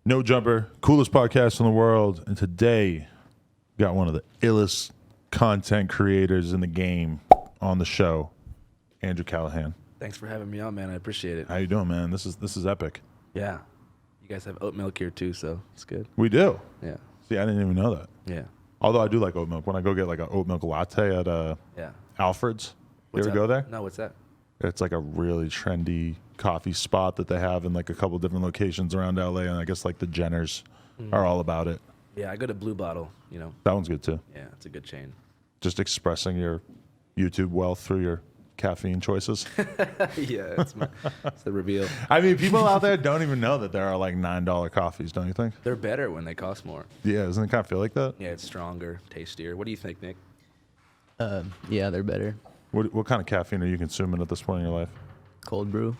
No Jumper, coolest podcast in the world. And today, we got one of the illest content creators in the game on the show, Andrew Callaghan. Thanks for having me on, man. I appreciate it. How you doing, man? This is epic. Yeah. You guys have oat milk here, too, so it's good. We do. Yeah. See, I didn't even know that. Yeah. Although I do like oat milk. When I go get like an oat milk latte at Alfred's, What's you ever that? go there? No, what's that? It's like a really trendy coffee spot that they have in like a couple different locations around LA, and I guess like the Jenners are all about it. Yeah, I go to Blue Bottle, you know. That one's good too. Yeah, it's a good chain. Just expressing your YouTube wealth through your caffeine choices. Yeah, it's the reveal. I mean, people out there don't even know that there are like $9 coffees, don't you think? They're better when they cost more. Yeah, doesn't it kind of feel like that? Yeah, it's stronger, tastier. What do you think, Nick? Yeah, they're better. What kind of caffeine are you consuming at this point in your life? Cold brew,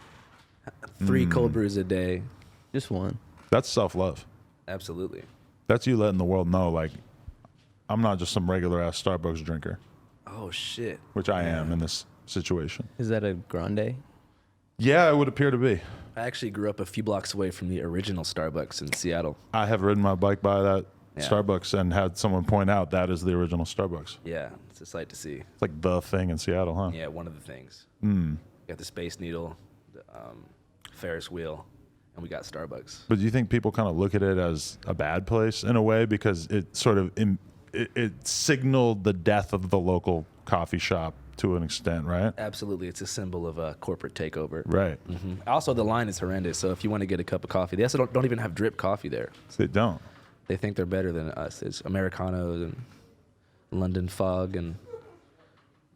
3 cold brews a day. just one. That's self-love. Absolutely. That's you letting the world know, like, I'm not just some regular ass Starbucks drinker, Oh, shit. which I am in this situation. Is that a grande? Yeah, it would appear to be. I actually grew up a few blocks away from the original Starbucks in Seattle. I have ridden my bike by that Yeah. Starbucks and had someone point out that is the original Starbucks. Yeah, it's a sight to see. It's like the thing in Seattle, huh? Yeah, one of the things. Mm. Got the Space Needle, the Ferris wheel, and we got Starbucks. But do you think people kind of look at it as a bad place in a way because it sort of it signaled the death of the local coffee shop to an extent, right? Absolutely, it's a symbol of a corporate takeover. Right. Also, the line is horrendous. So if you want to get a cup of coffee, they also don't even have drip coffee there. They don't. They think they're better than us. It's Americanos and London Fog and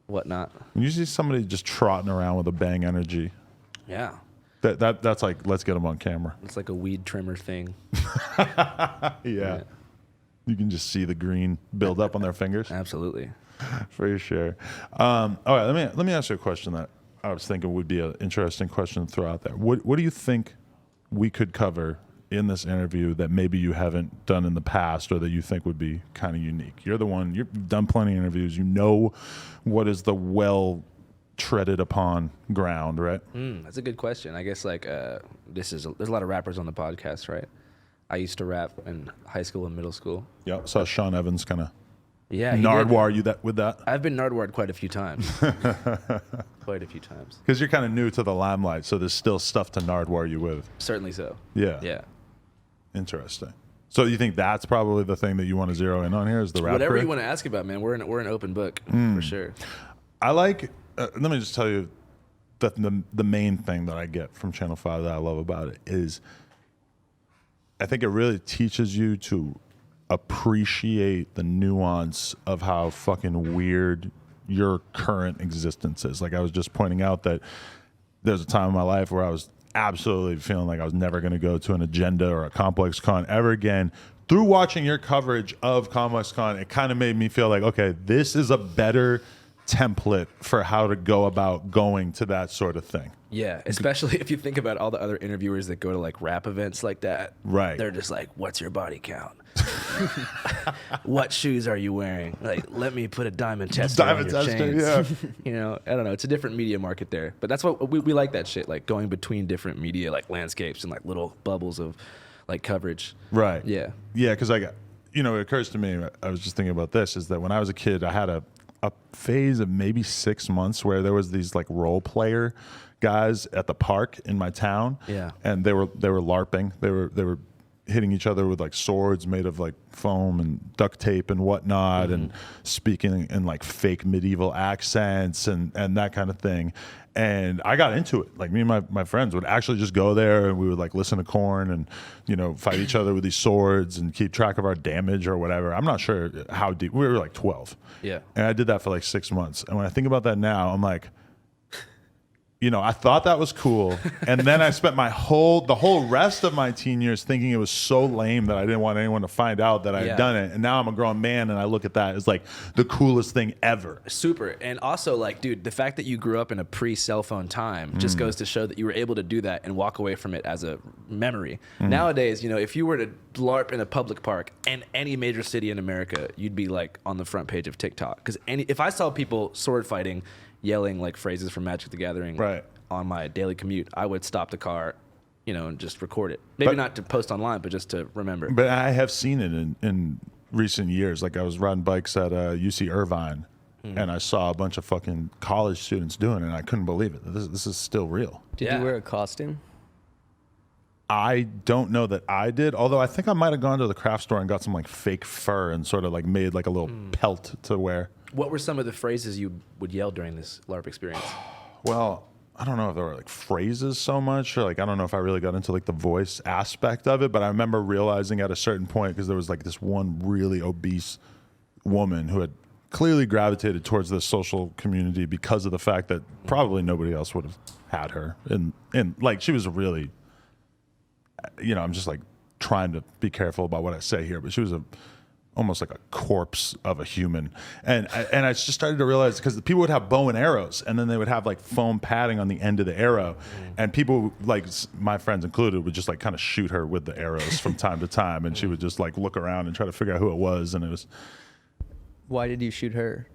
whatnot. When you see somebody just trotting around with a Bang energy, Yeah, that's like, let's get them on camera. it's like a weed trimmer thing. Yeah. You can just see the green build up on their fingers. Absolutely. For sure. All right, let me ask you a question that I was thinking would be an interesting question to throw out there. What do you think we could cover in this interview that maybe you haven't done in the past or that you think would be kind of unique? You're the one, you've done plenty of interviews. You know what is the well treaded upon ground, right? That's a good question. I guess like there's a lot of rappers on the podcast, right? I used to rap in high school and middle school. Yeah, saw Sean Evans kind of Yeah, he did. Nardwar you with that? I've been Nardwarred quite a few times. Quite a few times. Because you're kind of new to the limelight, so there's still stuff to Nardwar you with. Certainly so. Yeah. Yeah. Interesting. So you think that's probably the thing that you want to zero in on here is the rap Whatever career? you want to ask about, man. We're an open book for sure. I like, let me just tell you that the main thing that I get from Channel 5 that I love about it is I think it really teaches you to appreciate the nuance of how fucking weird your current existence is. Like I was just pointing out that there's a time in my life where I was absolutely feeling like I was never going to go to an Agenda or a Complex Con ever again. Through watching your coverage of Complex Con, it kind of made me feel like, okay, this is a better template for how to go about going to that sort of thing. Yeah, especially if you think about all the other interviewers that go to like rap events like that. Right. They're just like, what's your body count? What shoes are you wearing? Like, let me put a diamond tester on your chains. Yeah. You know, I don't know. It's a different media market there. But that's what we like that shit, like going between different media, like landscapes and like little bubbles of like coverage. Right. Yeah. Yeah, because it occurs to me, I was just thinking about this, is that when I was a kid, I had a phase of maybe 6 months where there was these like role player guys at the park in my town. Yeah. And they were LARPing. They were hitting each other with like swords made of like foam and duct tape and whatnot, and speaking in like fake medieval accents and that kind of thing. And I got into it. Like me and my friends would actually just go there and we would like listen to Korn and, fight each other with these swords and keep track of our damage or whatever. I'm not sure how deep. We were like 12. Yeah. And I did that for like 6 months. And when I think about that now, I'm like, I thought that was cool. And then I spent the whole rest of my teen years thinking it was so lame that I didn't want anyone to find out that I had done it. And now I'm a grown man and I look at that as like the coolest thing ever. Super. And also like, dude, the fact that you grew up in a pre-cell phone time just goes to show that you were able to do that and walk away from it as a memory. Nowadays, if you were to LARP in a public park in any major city in America, you'd be like on the front page of TikTok. Because if I saw people sword fighting, yelling like phrases from Magic the Gathering on my daily commute, I would stop the car, and just record it. Maybe But- not to post online, but just to remember. But I have seen it in recent years. Like I was riding bikes at UC Irvine, and I saw a bunch of fucking college students doing it, and I couldn't believe it. This is still real. Did Yeah. you wear a costume? I don't know that I did, although I think I might have gone to the craft store and got some like fake fur and sort of like made like a little pelt to wear. What were some of the phrases you would yell during this LARP experience? Well, I don't know if there were like phrases so much, or like I don't know if I really got into like the voice aspect of it, but I remember realizing at a certain point, because there was like this one really obese woman who had clearly gravitated towards this social community because of the fact that probably nobody else would have had her, and like she was a really, I'm just like trying to be careful about what I say here, but she was almost like a corpse of a human. And I just started to realize, because the people would have bow and arrows, and then they would have like foam padding on the end of the arrow. And people, like my friends included, would just like kind of shoot her with the arrows from time to time. And she would just like look around and try to figure out who it was. And Why did you shoot her?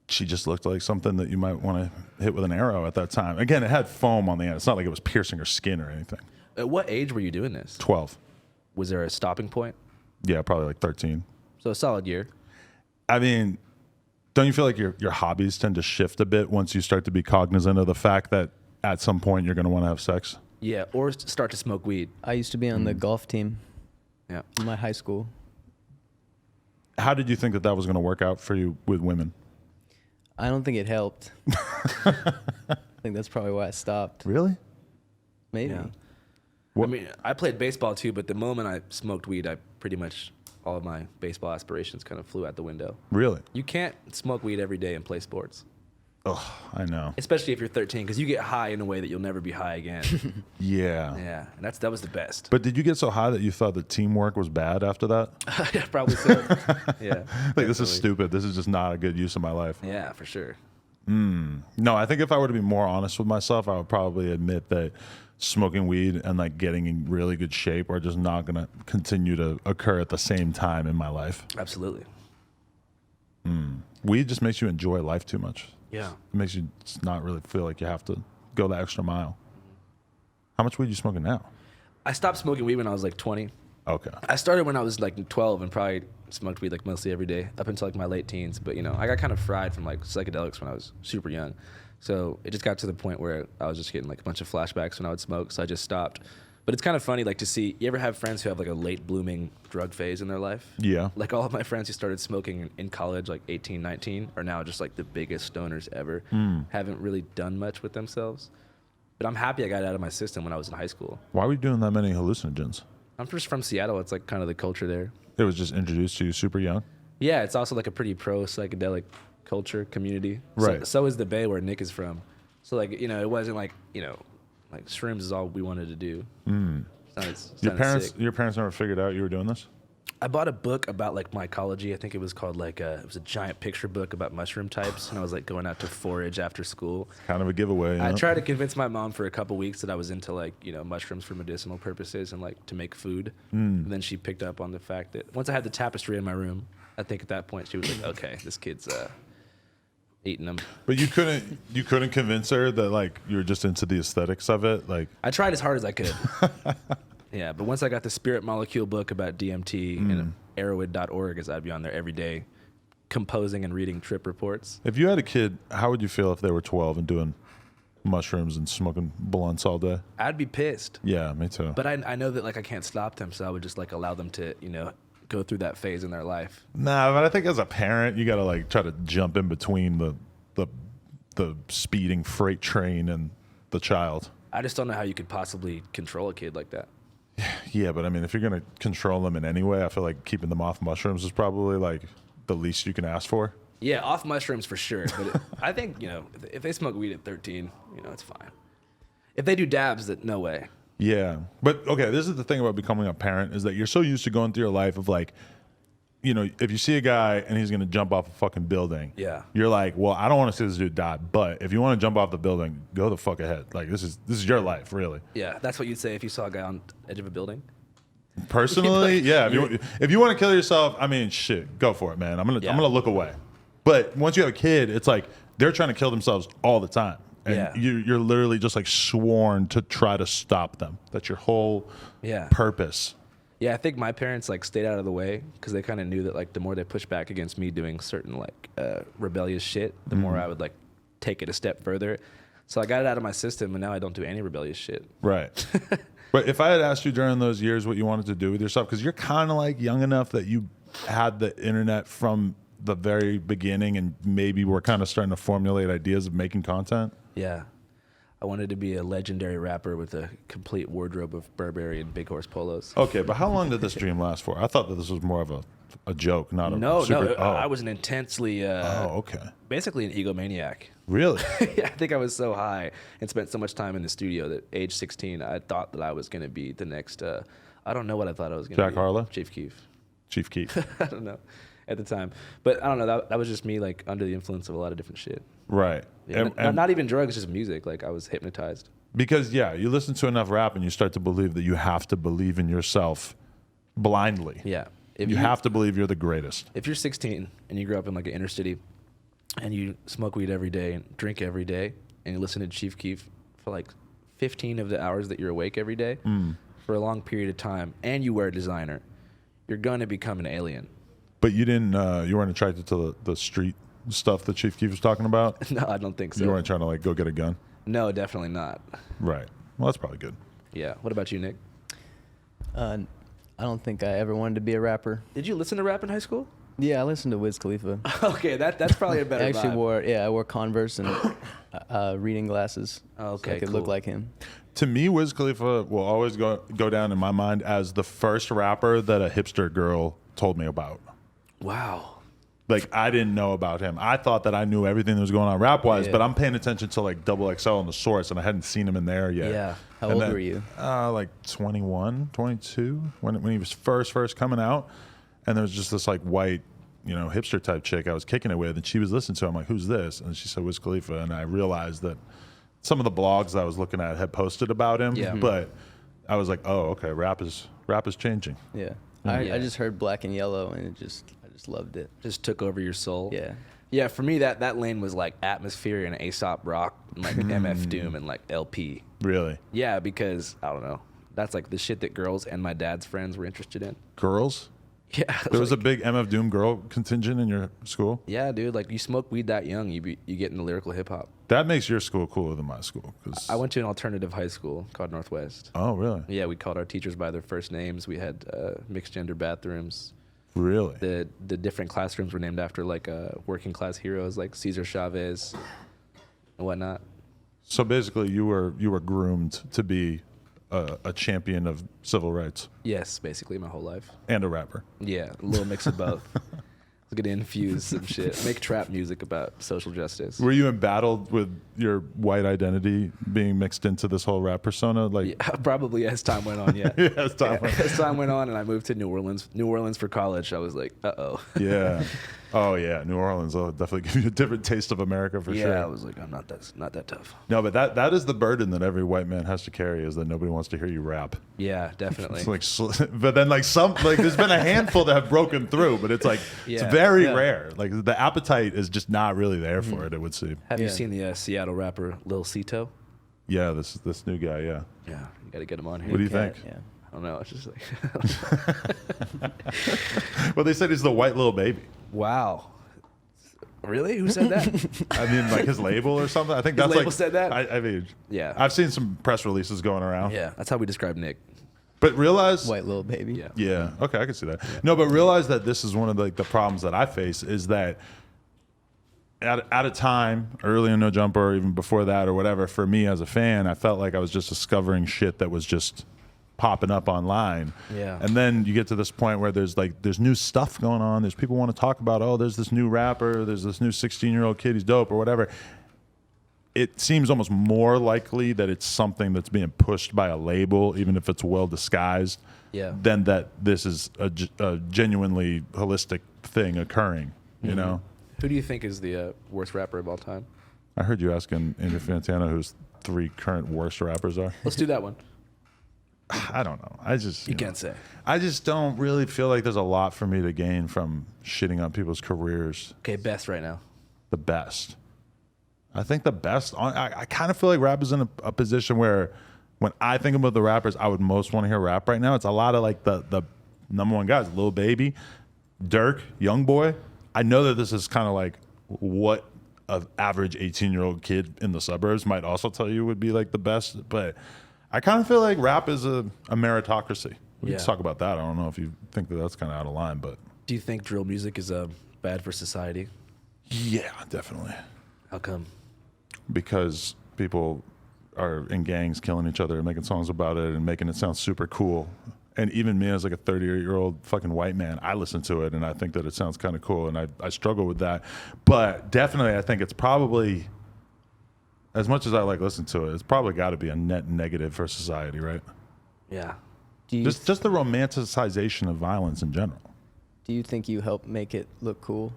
she just looked like something that you might want to hit with an arrow at that time. Again, it had foam on the end. It's not like it was piercing her skin or anything. At what age were you doing this? 12. Was there a stopping point? Yeah, probably like 13. So a solid year. I mean, don't you feel like your hobbies tend to shift a bit once you start to be cognizant of the fact that at some point you're going to want to have sex? Yeah, or start to smoke weed. I used to be on the golf team Yeah. in my high school. How did you think that was going to work out for you with women? I don't think it helped. I think that's probably why I stopped. Really? Maybe. Yeah. What- I mean, I played baseball too, but the moment I smoked weed, I pretty much all of my baseball aspirations kind of flew out the window. Really? You can't smoke weed every day and play sports, Oh, I know. especially if you're 13, because you get high in a way that you'll never be high again. Yeah. Yeah, and that was the best. But did you get so high that you thought that teamwork was bad after that? Yeah, probably so. Yeah. Like, this is definitely. stupid. This is just not a good use of my life. Yeah, for sure. No, I think if I were to be more honest with myself, I would probably admit that smoking weed and like getting in really good shape are just not going to continue to occur at the same time in my life. Absolutely. Weed just makes you enjoy life too much. Yeah. It makes you just not really feel like you have to go the extra mile. How much weed you smoking now? I stopped smoking weed when I was like 20. Okay. I started when I was like 12 and probably smoked weed like mostly every day up until like my late teens. But I got kind of fried from like psychedelics when I was super young. So it just got to the point where I was just getting like a bunch of flashbacks when I would smoke. So I just stopped. But it's kind of funny, like to see, you ever have friends who have like a late blooming drug phase in their life? Yeah. Like all of my friends who started smoking in college, like 18, 19, are now just like the biggest stoners ever. Haven't really done much with themselves. But I'm happy I got it out of my system when I was in high school. Why were you doing that many hallucinogens? I'm just from Seattle. It's like kind of the culture there. It was just introduced to you super young? Yeah, it's also like a pretty pro psychedelic culture community. Right. So is the Bay where Nick is from. So like it wasn't like like shrooms is all we wanted to do. Your parents never figured out you were doing this? I bought a book about like mycology. I think it was called like it was a giant picture book about mushroom types, and I was like going out to forage after school. Kind of a giveaway. I huh? tried to convince my mom for a couple weeks that I was into like mushrooms for medicinal purposes and like to make food. And then she picked up on the fact that once I had the tapestry in my room, I think at that point she was like, okay, this kid's eating them. But you couldn't convince her that like you were just into the aesthetics of it, like. I tried as hard as I could. Yeah, but once I got the Spirit Molecule book about DMT and Arrowhead.org, as I'd be on there every day composing and reading trip reports. If you had a kid, how would you feel if they were 12 and doing mushrooms and smoking blunts all day? I'd be pissed. Yeah, me too. But I know that like I can't stop them, so I would just like allow them to, go through that phase in their life. Nah, but I think as a parent, you gotta like try to jump in between the speeding freight train and the child. I just don't know how you could possibly control a kid like that. Yeah, but I mean, if you're gonna control them in any way, I feel like keeping them off mushrooms is probably like the least you can ask for. Yeah, off mushrooms for sure. But I think, if they smoke weed at 13, it's fine. If they do dabs, that no way. Yeah, but okay, this is the thing about becoming a parent is that you're so used to going through your life of like, if you see a guy and he's gonna jump off a fucking building, Yeah. you're like, well, I don't want to see this dude die, but if you want to jump off the building, go the fuck ahead. Like this is your life, really. Yeah, that's what you'd say if you saw a guy on the edge of a building. Personally, yeah. If you want to kill yourself, I mean, shit, go for it, man. I'm gonna look away. But once you have a kid, it's like they're trying to kill themselves all the time. and Yeah. you're literally just like sworn to try to stop them. That's your whole Yeah. purpose. Yeah, I think my parents like stayed out of the way because they kind of knew that like the more they pushed back against me doing certain like rebellious shit, the more I would like take it a step further. So I got it out of my system, and now I don't do any rebellious shit. Right. But if I had asked you during those years what you wanted to do with yourself, because you're kind of like young enough that you had the internet from the very beginning, and maybe we're kind of starting to formulate ideas of making content. Yeah. I wanted to be a legendary rapper with a complete wardrobe of Burberry and Big Horse polos. Okay, but how long did this dream last for? I thought that this was more of a joke, not a No, super... I was an intensely, okay. basically an egomaniac. Really? Yeah, I think I was so high and spent so much time in the studio that age 16, I thought that I was going to be the next, I don't know what I thought I was going to be. Jack Harlow? Chief Keef. Chief Keef. I don't know at the time. But I don't know, that was just me like under the influence of a lot of different shit. Right. Yeah, not even drugs, just music. Like I was hypnotized. Because, yeah, you listen to enough rap and you start to believe that you have to believe in yourself blindly. Yeah. You have to believe you're the greatest. If you're 16 and you grew up in like an inner city and you smoke weed every day and drink every day and you listen to Chief Keef for like 15 of the hours that you're awake every day for a long period of time and you wear designer, you're going to become an alien. But you didn't, you weren't attracted to the street stuff that Chief Keef was talking about? No, I don't think so. You weren't trying to like go get a gun? No, definitely not. Right. Well, that's probably good. Yeah. What about you, Nick? I don't think I ever wanted to be a rapper. Did you listen to rap in high school? Yeah, I listened to Wiz Khalifa. Okay, that's probably a better I actually vibe. I wore Converse and reading glasses. Okay, so I could cool. look like him. To me, Wiz Khalifa will always go down in my mind as the first rapper that a hipster girl told me about. Wow. Like, I didn't know about him. I thought that I knew everything that was going on rap-wise, Yeah. but I'm paying attention to, like, Double XL on The Source, and I hadn't seen him in there yet. Yeah. How old were you? Like 21, 22, when he was first coming out. And there was just this, like, white, hipster-type chick I was kicking it with, and she was listening to him. I'm like, who's this? And she said, Wiz Khalifa. And I realized that some of the blogs that I was looking at had posted about him. Yeah. But I was like, oh, okay, rap is changing. Yeah. Yeah. I just heard Black and Yellow, and I just loved it. Just took over your soul. Yeah. Yeah, for me that lane was like Atmosphere and Aesop Rock and like MF Doom and like LP. Really? Yeah, because I don't know. That's like the shit that girls and my dad's friends were interested in. Girls? Yeah. There was a big MF Doom girl contingent in your school? Yeah, dude, like you smoke weed that young, you get into lyrical hip hop. That makes your school cooler than my school. I went to an alternative high school called Northwest. Oh, really? Yeah, we called our teachers by their first names. We had mixed gender bathrooms. Really? The different classrooms were named after like working class heroes like Cesar Chavez and whatnot. So basically, you were groomed to be a champion of civil rights Yes, basically my whole life. and a rapper. Yeah, a little mix of both. I was gonna infuse some shit, make trap music about social justice. Were you embattled with your white identity being mixed into this whole rap persona? Like, Yeah, probably as time went on. Yeah. yeah, as time went- As time went on, and I moved to New Orleans for college. I was like, yeah. Oh yeah, New Orleans will definitely give you a different taste of America for yeah. sure. I was like, I'm not that tough. No, but that is the burden that every white man has to carry, is that nobody wants to hear you rap. Yeah, definitely. It's like, but then like there's been a handful that have broken through, but it's like it's Yeah. very Yeah. rare. Like the appetite is just not really there for it. It would seem. Have you Yeah. seen the Seattle rapper Lil Cito? Yeah, this new guy. Yeah. Yeah, you got to get him on here. What do you Yeah, think? Yeah. I don't know. It's just like, Well, they said he's the white little baby. wow. Really? Who said that? I mean, like his label or something. I think His that's label like said that? I mean, Yeah. I've seen some press releases going around. Yeah, that's how we describe Nick. But realize, White little baby. Yeah. yeah, okay, I can see that. No, but realize that this is one of the problems that I face is that at a time early in No Jumper, or even before that or whatever, for me as a fan, I felt like I was just discovering shit that was just popping up online. Yeah. And then you get to this point where there's new stuff going on. There's people want to talk about, oh, there's this new rapper, there's this new 16-year-old kid, he's dope or whatever. It seems almost more likely that it's something that's being pushed by a label, even if it's well disguised, Yeah. than that this is a genuinely holistic thing occurring. You know, Who do you think is the worst rapper of all time? I heard you asking Andrew Fantano who's 3 current worst rappers are. Let's do that one. I don't know. I just You know, can't say. I just don't really feel like there's a lot for me to gain from shitting on people's careers. Okay, best right now. The best. I think the best. I kind of feel like rap is in a position where when I think about the rappers I would most want to hear rap right now, it's a lot of like the number one guys, Lil Baby, Dirk, Young Boy. I know that this is kind of like what an average 18-year-old kid in the suburbs might also tell you would be like the best, but I kind of feel like rap is a meritocracy. We can talk about that. I don't know if you think that that's kind of out of line, but Do you think drill music is bad for society? yeah, definitely. How come? Because people are in gangs killing each other and making songs about it and making it sound super cool. And even me as like a 38-year-old fucking white man, I listen to it and I think that it sounds kind of cool, and I struggle with that. But definitely I think it's probably, as much as I like listen to it, it's probably got to be a net negative for society, right? Yeah. Just the romanticization of violence in general. Do you think you help make it look cool?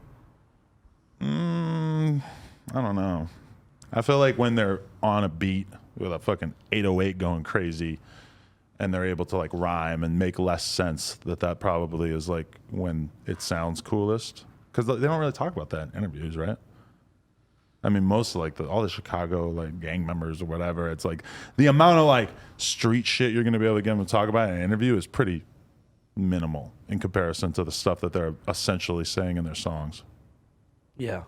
I don't know. I feel like when they're on a beat with a fucking 808 going crazy and they're able to like rhyme and make less sense, that probably is like when it sounds coolest. Because they don't really talk about that in interviews, right? I mean, most of like all the Chicago like gang members or whatever, it's like the amount of like street shit you're going to be able to get them to talk about in an interview is pretty minimal in comparison to the stuff that they're essentially saying in their songs. Yeah.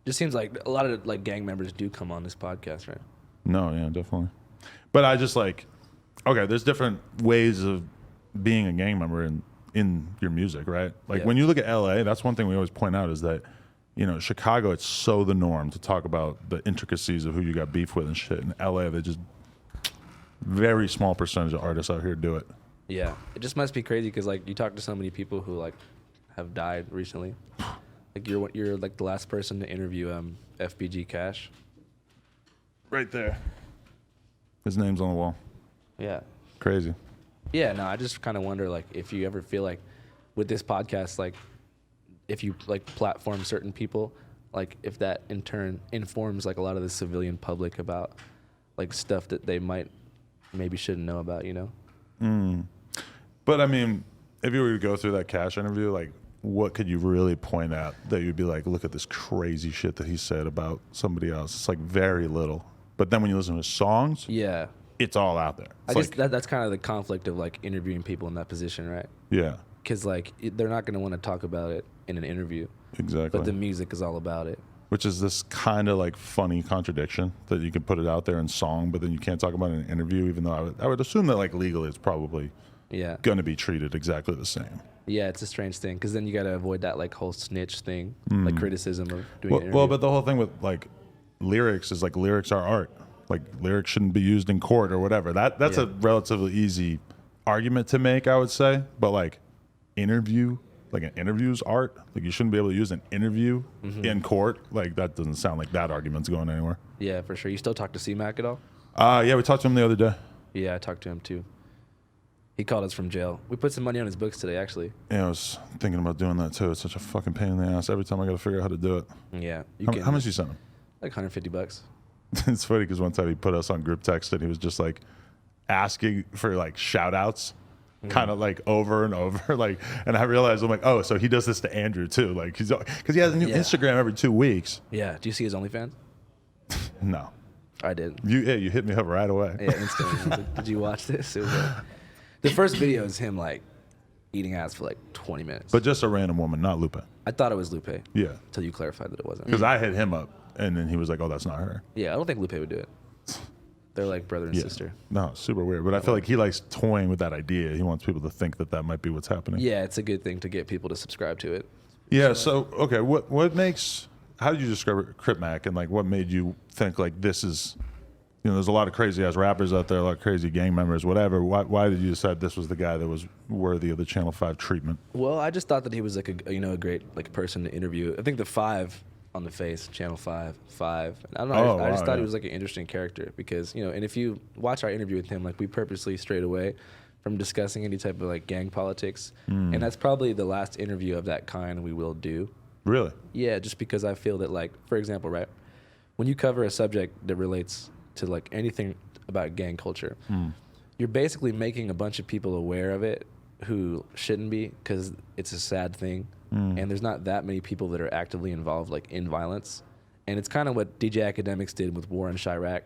Just seems like a lot of like gang members do come on this podcast, right? No, yeah, definitely. But I just like, okay, there's different ways of being a gang member in your music, right? Like when you look at LA, that's one thing we always point out is that, you know, Chicago, it's so the norm to talk about the intricacies of who you got beef with and shit. In LA, they just, very small percentage of artists out here do it. Yeah. It just must be crazy because like you talk to so many people who like have died recently. Like you're like the last person to interview FBG Cash. Right there. His name's on the wall. Yeah. Crazy. Yeah, no, I just kind of wonder like if you ever feel like with this podcast, like if you like platform certain people, like if that in turn informs like a lot of the civilian public about like stuff that they maybe shouldn't know about, you know? But I mean, if you were to go through that Cash interview, like what could you really point at that you'd be like, look at this crazy shit that he said about somebody else? It's like very little. But then when you listen to his songs, Yeah. it's all out there. I It's guess like, that's kind of the conflict of like interviewing people in that position, right? yeah, Because like they're not going to want to talk about it in an interview, exactly. but the music is all about it. Which is this kind of like funny contradiction that you can put it out there in song, but then you can't talk about it in an interview, even though I would assume that like legally it's probably Yeah. going to be treated exactly the same. Yeah, it's a strange thing because then you got to avoid that like whole snitch thing, like criticism of doing an interview. Well, but the whole thing with like lyrics is like lyrics are art. Like lyrics shouldn't be used in court or whatever. That's a relatively easy argument to make, I would say. But like interview, like an interview's art. Like you shouldn't be able to use an interview in court. Like that doesn't sound like that argument's going anywhere. Yeah, for sure. You still talk to C-Mac at all? Yeah, we talked to him the other day. Yeah, I talked to him too. He called us from jail. We put some money on his books today, actually. Yeah, I was thinking about doing that too. It's such a fucking pain in the ass. Every time I got to figure out how to do it. Yeah. How much you sent him? Like $150. It's funny because one time he put us on group text and he was just like asking for like shout outs kind of like over and over. Like, and I realized I'm like, oh, so he does this to Andrew too. Like because he has a new Instagram every 2 weeks. Yeah. Do you see his OnlyFans? No. I did. You hit me up right away. Yeah, instantly. I was like, did you watch this? It was the first video is him like eating ass for like 20 minutes. But just a random woman, not Lupe. I thought it was Lupe. Yeah. Until you clarified that it wasn't. Because I hit him up and then he was like, oh, that's not her. Yeah, I don't think Lupe would do it. They're like brother and sister. No, super weird. But I feel like he likes toying with that idea. He wants people to think that that might be what's happening. Yeah, it's a good thing to get people to subscribe to it. Yeah. So okay, what makes? How did you describe Crip Mac and like what made you think like this is? You know, there's a lot of crazy ass rappers out there, a lot of crazy gang members, whatever. Why did you decide this was the guy that was worthy of the Channel 5 treatment? Well, I just thought that he was like a great like person to interview. I think the 5 on the face, Channel 5. I don't know. I just thought he was like an interesting character because, you know, and if you watch our interview with him, like we purposely strayed away from discussing any type of like gang politics. And that's probably the last interview of that kind we will do. Really? Yeah, just because I feel that like, for example, right, when you cover a subject that relates to like anything about gang culture, you're basically making a bunch of people aware of it who shouldn't be because it's a sad thing. And there's not that many people that are actively involved like in violence. And it's kind of what DJ Academics did with War in Chirac,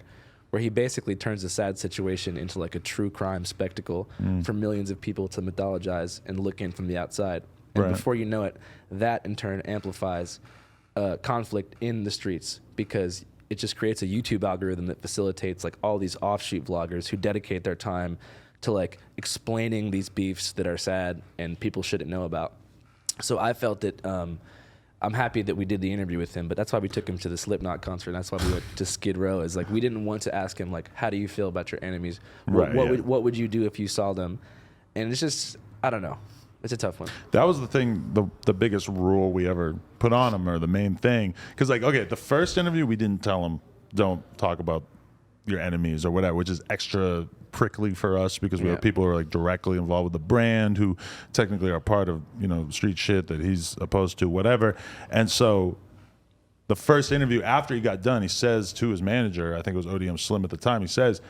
where he basically turns a sad situation into like a true crime spectacle for millions of people to mythologize and look in from the outside. And before you know it, that in turn amplifies conflict in the streets, because it just creates a YouTube algorithm that facilitates like all these offshoot vloggers who dedicate their time to like explaining these beefs that are sad and people shouldn't know about. So I felt that I'm happy that we did the interview with him, but that's why we took him to the Slipknot concert. That's why we went to Skid Row. Is like we didn't want to ask him like, how do you feel about your enemies? What would you do if you saw them? And it's just, I don't know. It's a tough one. That was the thing, the biggest rule we ever put on him, or the main thing. Because like, okay, the first interview we didn't tell him, don't talk about your enemies or whatever, which is extra prickly for us because we have people who are like directly involved with the brand, who technically are part of, you know, street shit that he's opposed to, whatever. And so the first interview after he got done, he says to his manager, I think it was ODM Slim at the time, he says,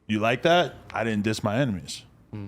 "You like that? I didn't diss my enemies."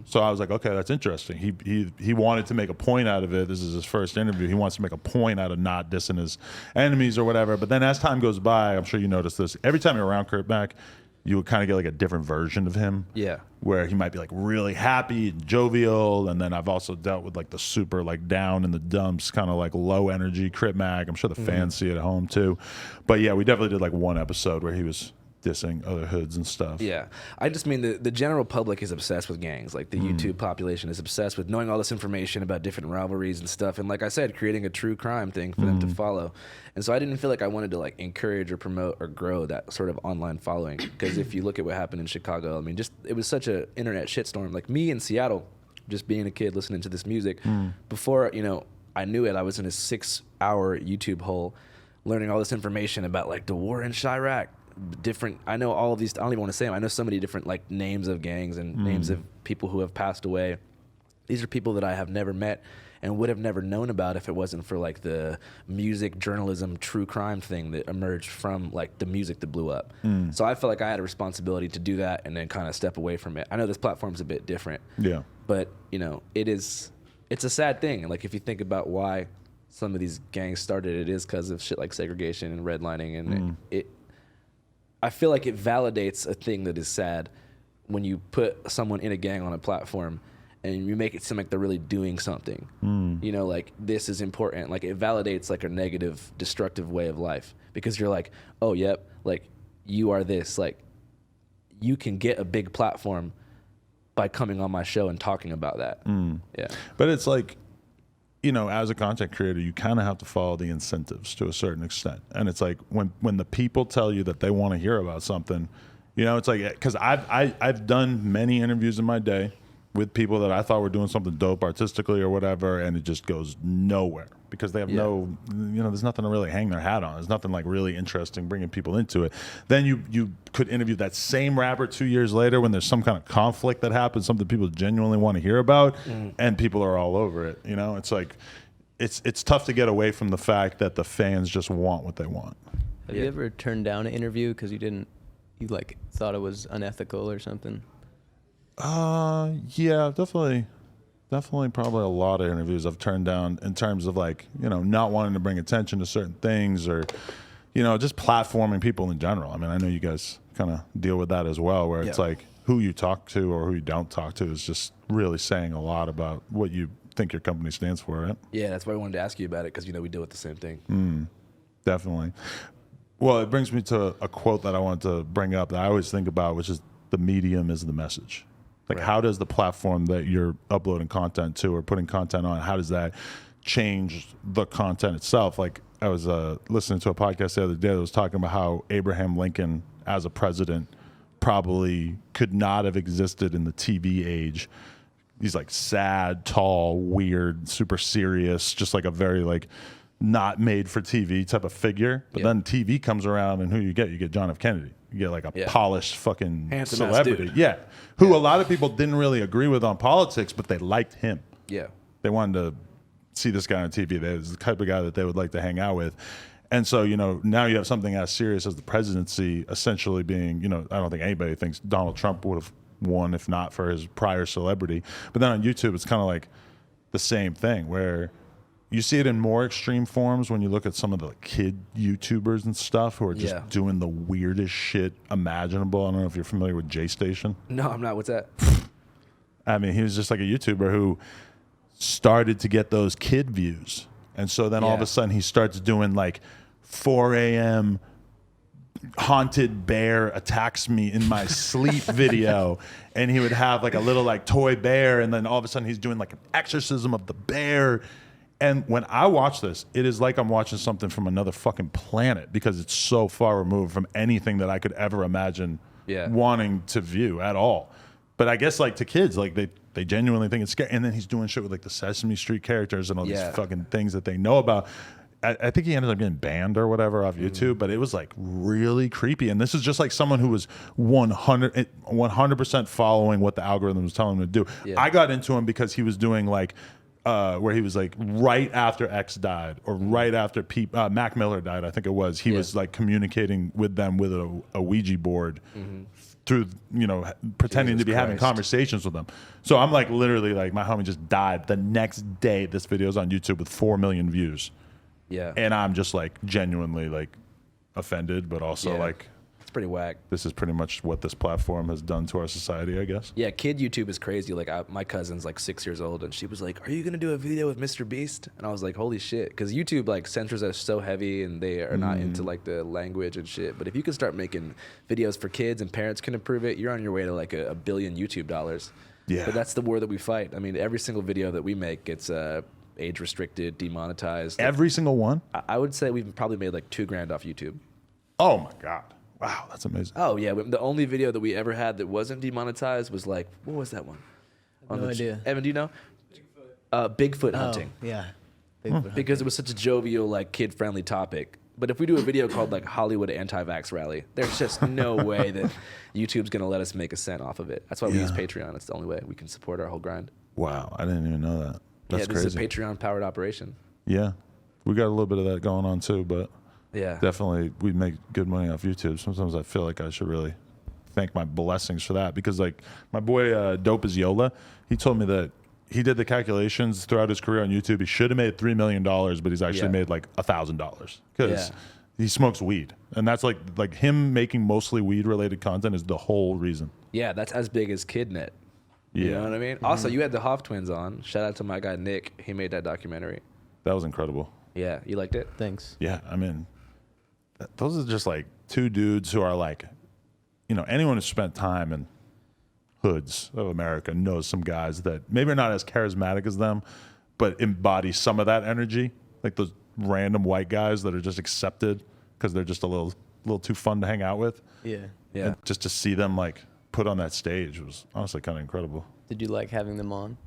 So I was like, okay, that's interesting. He wanted to make a point out of it. This is his first interview. He wants to make a point out of not dissing his enemies or whatever. But then as time goes by, I'm sure you noticed this. Every time you're around Crip Mac, you would kind of get like a different version of him. Yeah. Where he might be like really happy and jovial. And then I've also dealt with like the super like down in the dumps, kind of like low energy Crip Mac. I'm sure the fans see it at home too. But yeah, we definitely did like one episode where he was dissing other hoods and stuff. Yeah. I just mean the general public is obsessed with gangs. Like the YouTube population is obsessed with knowing all this information about different rivalries and stuff. And like I said, creating a true crime thing for them to follow. And so I didn't feel like I wanted to like encourage or promote or grow that sort of online following. Because if you look at what happened in Chicago, I mean, just it was such an internet shitstorm. Like me in Seattle, just being a kid listening to this music, before, you know, I knew it, I was in a 6-hour YouTube hole learning all this information about like the war in Chirac. I know all of these, I don't even want to say them. I know so many different like names of gangs and names of people who have passed away. These are people that I have never met and would have never known about if it wasn't for like the music journalism true crime thing that emerged from like the music that blew up. So I felt like I had a responsibility to do that and then kind of step away from it. I know this platform's a bit different. Yeah. But, you know, it's a sad thing. And like if you think about why some of these gangs started, it is because of shit like segregation and redlining, and I feel like it validates a thing that is sad when you put someone in a gang on a platform and you make it seem like they're really doing something. You know, like this is important. Like it validates like a negative, destructive way of life, because you're like, oh, yep, like you are this. Like you can get a big platform by coming on my show and talking about that. Yeah. But it's like, you know, as a content creator, you kind of have to follow the incentives to a certain extent. And it's like when the people tell you that they want to hear about something, you know, it's like, because I've done many interviews in my day with people that I thought were doing something dope artistically or whatever, and it just goes nowhere because they have no, you know, there's nothing to really hang their hat on. There's nothing like really interesting bringing people into it. Then you could interview that same rapper 2 years later when there's some kind of conflict that happens, something people genuinely want to hear about, and people are all over it. You know, it's like, it's tough to get away from the fact that the fans just want what they want. Have you ever turned down an interview because you like thought it was unethical or something? Yeah, definitely probably a lot of interviews I've turned down in terms of like, you know, not wanting to bring attention to certain things, or, you know, just platforming people in general. I mean, I know you guys kind of deal with that as well, where it's like who you talk to or who you don't talk to is just really saying a lot about what you think your company stands for, right? Yeah, that's why I wanted to ask you about it, because, you know, we deal with the same thing. Definitely. Well, it brings me to a quote that I wanted to bring up that I always think about, which is the medium is the message. Like, how does the platform that you're uploading content to or putting content on, how does that change the content itself? Like, I was listening to a podcast the other day that was talking about how Abraham Lincoln as a president probably could not have existed in the TV age. He's like sad, tall, weird, super serious, just like a very like not made for TV type of figure. But then TV comes around, and who you get? You get John F. Kennedy. You get like a polished fucking handsome celebrity. Who a lot of people didn't really agree with on politics, but they liked him. They wanted to see this guy on TV. That was the type of guy that they would like to hang out with. And so, you know, now you have something as serious as the presidency essentially being, you know, I don't think anybody thinks Donald Trump would have won if not for his prior celebrity. But then on YouTube, it's kind of like the same thing where You see it in more extreme forms when you look at some of the kid YouTubers and stuff who are just doing the weirdest shit imaginable. I don't know if you're familiar with J Station. No, I'm not. What's that? I mean, he was just like a YouTuber who started to get those kid views. And so then all of a sudden he starts doing like 4 a.m. haunted bear attacks me in my sleep video. And he would have like a little like toy bear. And then all of a sudden he's doing like an exorcism of the bear. And when I watch this, it is like I'm watching something from another fucking planet because it's so far removed from anything that I could ever imagine wanting to view at all. But I guess like to kids, like they genuinely think it's scary. And then he's doing shit with like the Sesame Street characters and all these fucking things that they know about. I think he ended up getting banned or whatever off YouTube, but it was like really creepy. And this is just like someone who was 100% following what the algorithm was telling him to do. Yeah. I got into him because he was doing like, where he was like right after X died or right after Mac Miller died, I think it was. He was like communicating with them with a Ouija board through, you know, pretending to be having conversations with them. So I'm like literally like my homie just died. The next day this video's on YouTube with 4 million views. Yeah. And I'm just like genuinely like offended, but also like it's pretty whack. This is pretty much what this platform has done to our society, I guess. Yeah, kid YouTube is crazy. Like my cousin's like 6 years old, and she was like, "Are you gonna do a video with Mr. Beast?" And I was like, "Holy shit!" Because YouTube like censors us so heavy, and they are not into like the language and shit. But if you can start making videos for kids and parents can approve it, you're on your way to like a billion YouTube dollars. Yeah. But that's the war that we fight. I mean, every single video that we make gets age restricted, demonetized. Every single one? I would say we've probably made like $2,000 off YouTube. Oh my god. Wow, that's amazing. Oh, yeah. The only video that we ever had that wasn't demonetized was like, what was that one? No idea. Evan, do you know? Bigfoot hunting. Yeah. Bigfoot because it was such a jovial, like, kid-friendly topic. But if we do a video called, like, Hollywood Anti-Vax Rally, there's just no way that YouTube's going to let us make a cent off of it. That's why we use Patreon. It's the only way we can support our whole grind. Wow, I didn't even know that. That's crazy. This is a Patreon-powered operation. Yeah. We got a little bit of that going on, too, but... Yeah, definitely. We make good money off YouTube. Sometimes I feel like I should really thank my blessings for that because, like, my boy Dope is Yola, he told me that he did the calculations throughout his career on YouTube. He should have made $3 million, but he's actually made like $1,000 because he smokes weed, and that's like him making mostly weed-related content is the whole reason. Yeah, that's as big as KidNet. You know what I mean? Also, you had the Hoff Twins on. Shout out to my guy Nick. He made that documentary. That was incredible. Yeah, you liked it? Thanks. Yeah, I mean, those are just like two dudes who are like, you know, anyone who's spent time in hoods of America knows some guys that maybe are not as charismatic as them, but embody some of that energy. Like those random white guys that are just accepted because they're just a little too fun to hang out with. Yeah. Yeah. And just to see them like put on that stage was honestly kind of incredible. Did you like having them on?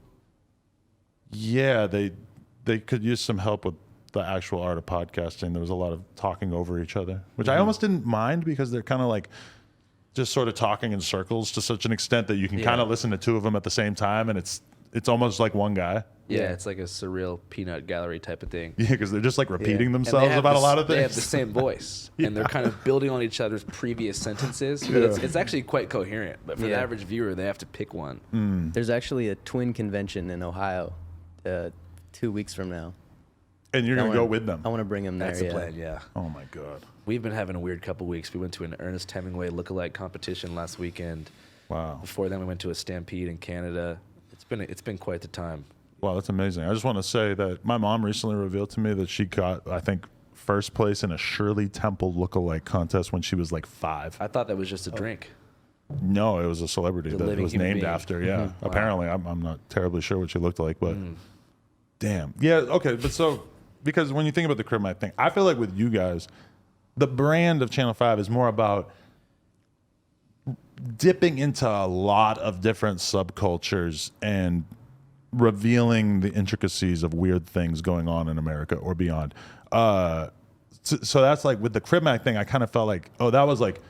Yeah, they could use some help with the actual art of podcasting. There was a lot of talking over each other, which I almost didn't mind because they're kind of like just sort of talking in circles to such an extent that you can kind of listen to two of them at the same time, and it's almost like one guy. Yeah, it's like a surreal peanut gallery type of thing. Yeah, because they're just like repeating themselves about a lot of things. They have the same voice, and they're kind of building on each other's previous sentences. But it's actually quite coherent. But for the average viewer, they have to pick one. There's actually a twin convention in Ohio 2 weeks from now. And you're going to go with them? I want to bring them there. That's the plan, yeah. Oh, my God. We've been having a weird couple weeks. We went to an Ernest Hemingway lookalike competition last weekend. Wow. Before then, we went to a Stampede in Canada. It's been quite the time. Wow, that's amazing. I just want to say that my mom recently revealed to me that she got, I think, first place in a Shirley Temple lookalike contest when she was like 5. I thought that was just a drink. No, it was a celebrity that it was named after. Yeah. Mm-hmm. Apparently, I'm not terribly sure what she looked like, but damn. Yeah, okay. But so... Because when you think about the Crip Mac thing, I feel like with you guys, the brand of Channel 5 is more about dipping into a lot of different subcultures and revealing the intricacies of weird things going on in America or beyond. So that's like with the Crip Mac thing, I kind of felt like, oh, that was like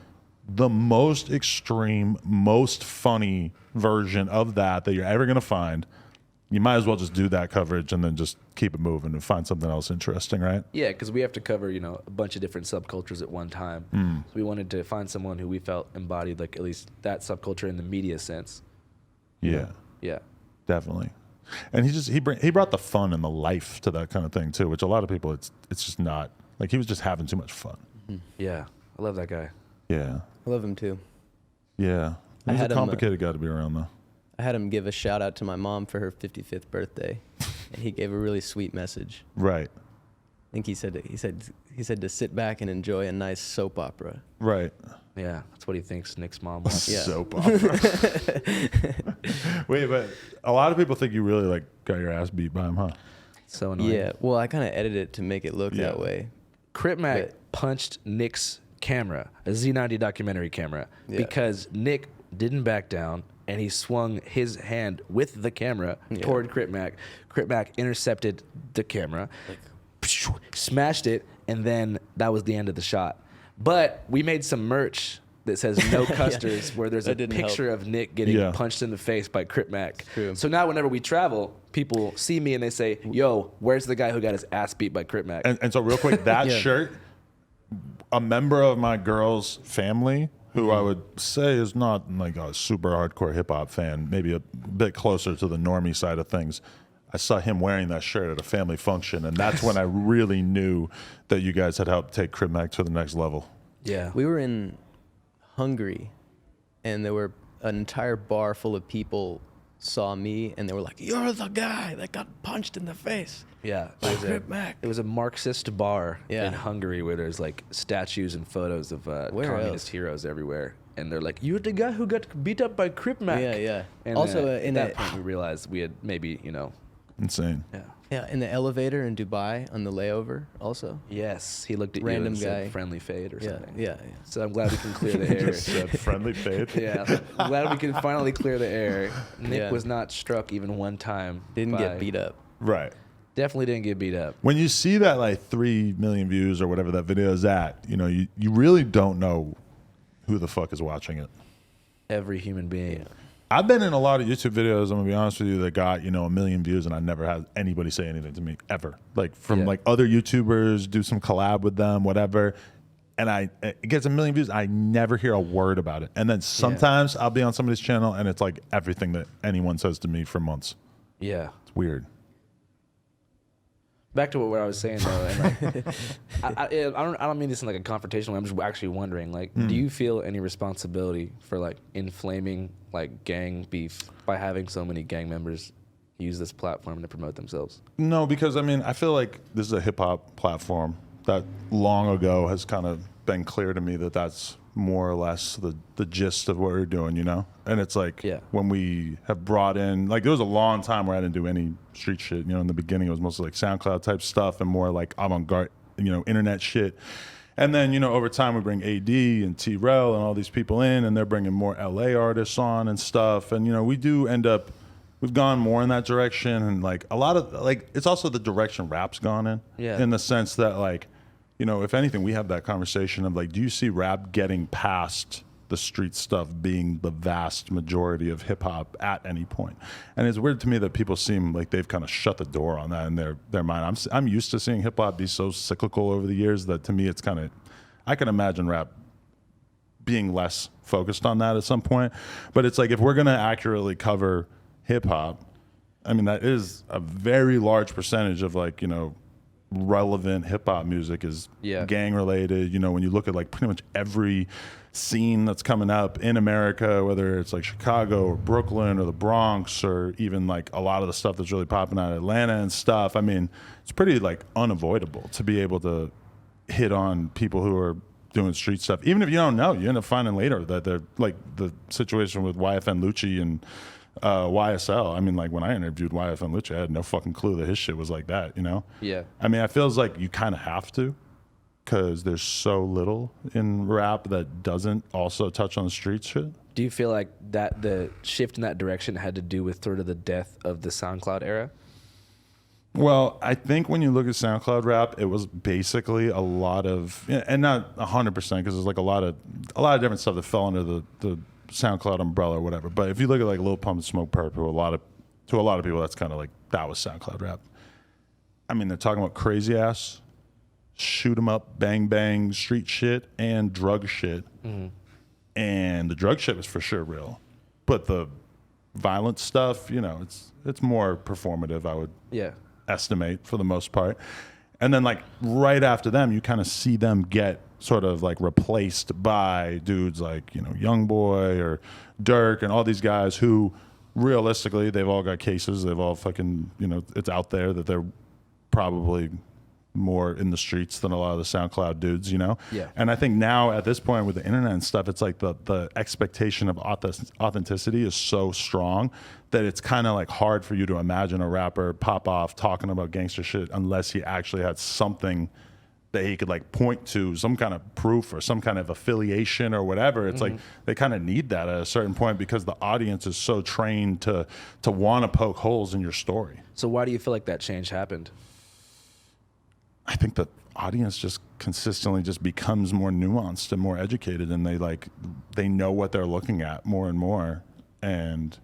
the most extreme, most funny version of that you're ever going to find. You might as well just do that coverage and then just keep it moving and find something else interesting, right? Yeah, because we have to cover, a bunch of different subcultures at one time. So we wanted to find someone who we felt embodied, like, at least that subculture in the media sense. Yeah. Yeah. Definitely. And he brought the fun and the life to that kind of thing too, which a lot of people it's just not. Like he was just having too much fun. Yeah, I love that guy. Yeah. I love him too. Yeah. He's a complicated guy to be around though. I had him give a shout out to my mom for her 55th birthday, and he gave a really sweet message. Right. I think he said to sit back and enjoy a nice soap opera. Right. Yeah, that's what he thinks Nick's mom wants. Yeah. Soap opera. Wait, but a lot of people think you really like got your ass beat by him, huh? So annoying. Yeah, well, I kind of edited it to make it look that way. Crip Mac But- punched Nick's camera, a Z90 documentary camera, Yeah. because Nick didn't back down and he swung his hand with the camera toward Crip Mac. Crip Mac intercepted the camera, smashed it, and then that was the end of the shot. But we made some merch that says no custers, where there's a picture of Nick getting punched in the face by Crip Mac. True. So now whenever we travel, people see me and they say, yo, where's the guy who got his ass beat by Crip Mac? And so real quick, that shirt, a member of my girl's family, who I would say is not like a super hardcore hip hop fan, maybe a bit closer to the normie side of things, I saw him wearing that shirt at a family function, and that's when I really knew that you guys had helped take Crip Mac to the next level. Yeah. We were in Hungary, and there were an entire bar full of people saw me, and they were like, "You're the guy that got punched in the face." Yeah, Crip Mac. it was a Marxist bar Yeah. in Hungary where there's like statues and photos of communist heroes everywhere, and they're like, "You're the guy who got beat up by Crip Mac." Yeah, yeah. And Also, at that point, we realized we had maybe Insane. Yeah, in the elevator in Dubai on the layover, also. Yes, he looked at Random you and guy. said friendly fade or Yeah, something. yeah. So I'm glad we can clear the air. Said friendly fade. Yeah, I'm glad we can finally clear the air. Nick Yeah. was not struck even one time. Didn't get beat up. Right. Definitely didn't get beat up. When you see that like 3 million views or whatever that video is at, you really don't know who the fuck is watching it. Every human being. I've been in a lot of YouTube videos, I'm gonna be honest with you, that got, 1 million views, and I never had anybody say anything to me ever. Like from like other YouTubers, do some collab with them, whatever. And it gets 1 million views. I never hear a word about it. And then sometimes I'll be on somebody's channel and it's like everything that anyone says to me for months. Yeah. It's weird. Back to what I was saying though, and like, I don't mean this in like a confrontational way. I'm just actually wondering, like, do you feel any responsibility for like inflaming like gang beef by having so many gang members use this platform to promote themselves? No, because I feel like this is a hip hop platform that long ago has kind of been clear to me that that's more or less the gist of what we're doing, And it's like when we have brought in, like there was a long time where I didn't do any street shit, in the beginning it was mostly like SoundCloud type stuff and more like avant-garde, internet shit. And then, over time we bring AD and T-Rel and all these people in, and they're bringing more LA artists on and stuff. And, we do end up, we've gone more in that direction, and like a lot of, like, it's also the direction rap's gone in. Yeah. In the sense that like, if anything, we have that conversation of like, do you see rap getting past the street stuff being the vast majority of hip hop at any point? And it's weird to me that people seem like they've kind of shut the door on that in their mind. I'm used to seeing hip hop be so cyclical over the years that to me it's kind of, I can imagine rap being less focused on that at some point. But it's like, if we're going to accurately cover hip hop, that is a very large percentage of like, relevant hip hop music is gang related. When you look at like pretty much every scene that's coming up in America, whether it's like Chicago or Brooklyn or the Bronx, or even like a lot of the stuff that's really popping out of Atlanta and stuff, it's pretty like unavoidable to be able to hit on people who are doing street stuff. Even if you don't know, you end up finding later that they're like the situation with YFN Lucci and YSL. Like when I interviewed YFN Lucci, I had no fucking clue that his shit was like that, Yeah. It feels like you kind of have to, because there's so little in rap that doesn't also touch on the street shit. Do you feel like that the shift in that direction had to do with sort of the death of the SoundCloud era? Well, I think when you look at SoundCloud rap, it was basically a lot of, and not 100%, because there's like a lot of different stuff that fell under the SoundCloud umbrella or whatever. But if you look at like Lil Pump and Smoke Purp, to a lot of people, that's kind of like, that was SoundCloud rap. They're talking about crazy ass, shoot 'em up, bang bang, street shit, and drug shit. Mm-hmm. And the drug shit was for sure real, but the violent stuff, you know, it's more performative, I would Yeah. estimate, for the most part. And then like right after them, you kind of see them get sort of like replaced by dudes like, you know, Youngboy or Dirk and all these guys who realistically, they've all got cases. They've all fucking, you know, it's out there that they're probably more in the streets than a lot of the SoundCloud dudes, you know? Yeah. And I think now at this point with the internet and stuff, it's like the expectation of authenticity is so strong that it's kind of like hard for you to imagine a rapper pop off talking about gangster shit unless he actually had something that he could like point to, some kind of proof or some kind of affiliation or whatever. It's like they kind of need that at a certain point because the audience is so trained to want to poke holes in your story. So why do you feel like that change happened? I think the audience just consistently just becomes more nuanced and more educated, and they know what they're looking at more and more. And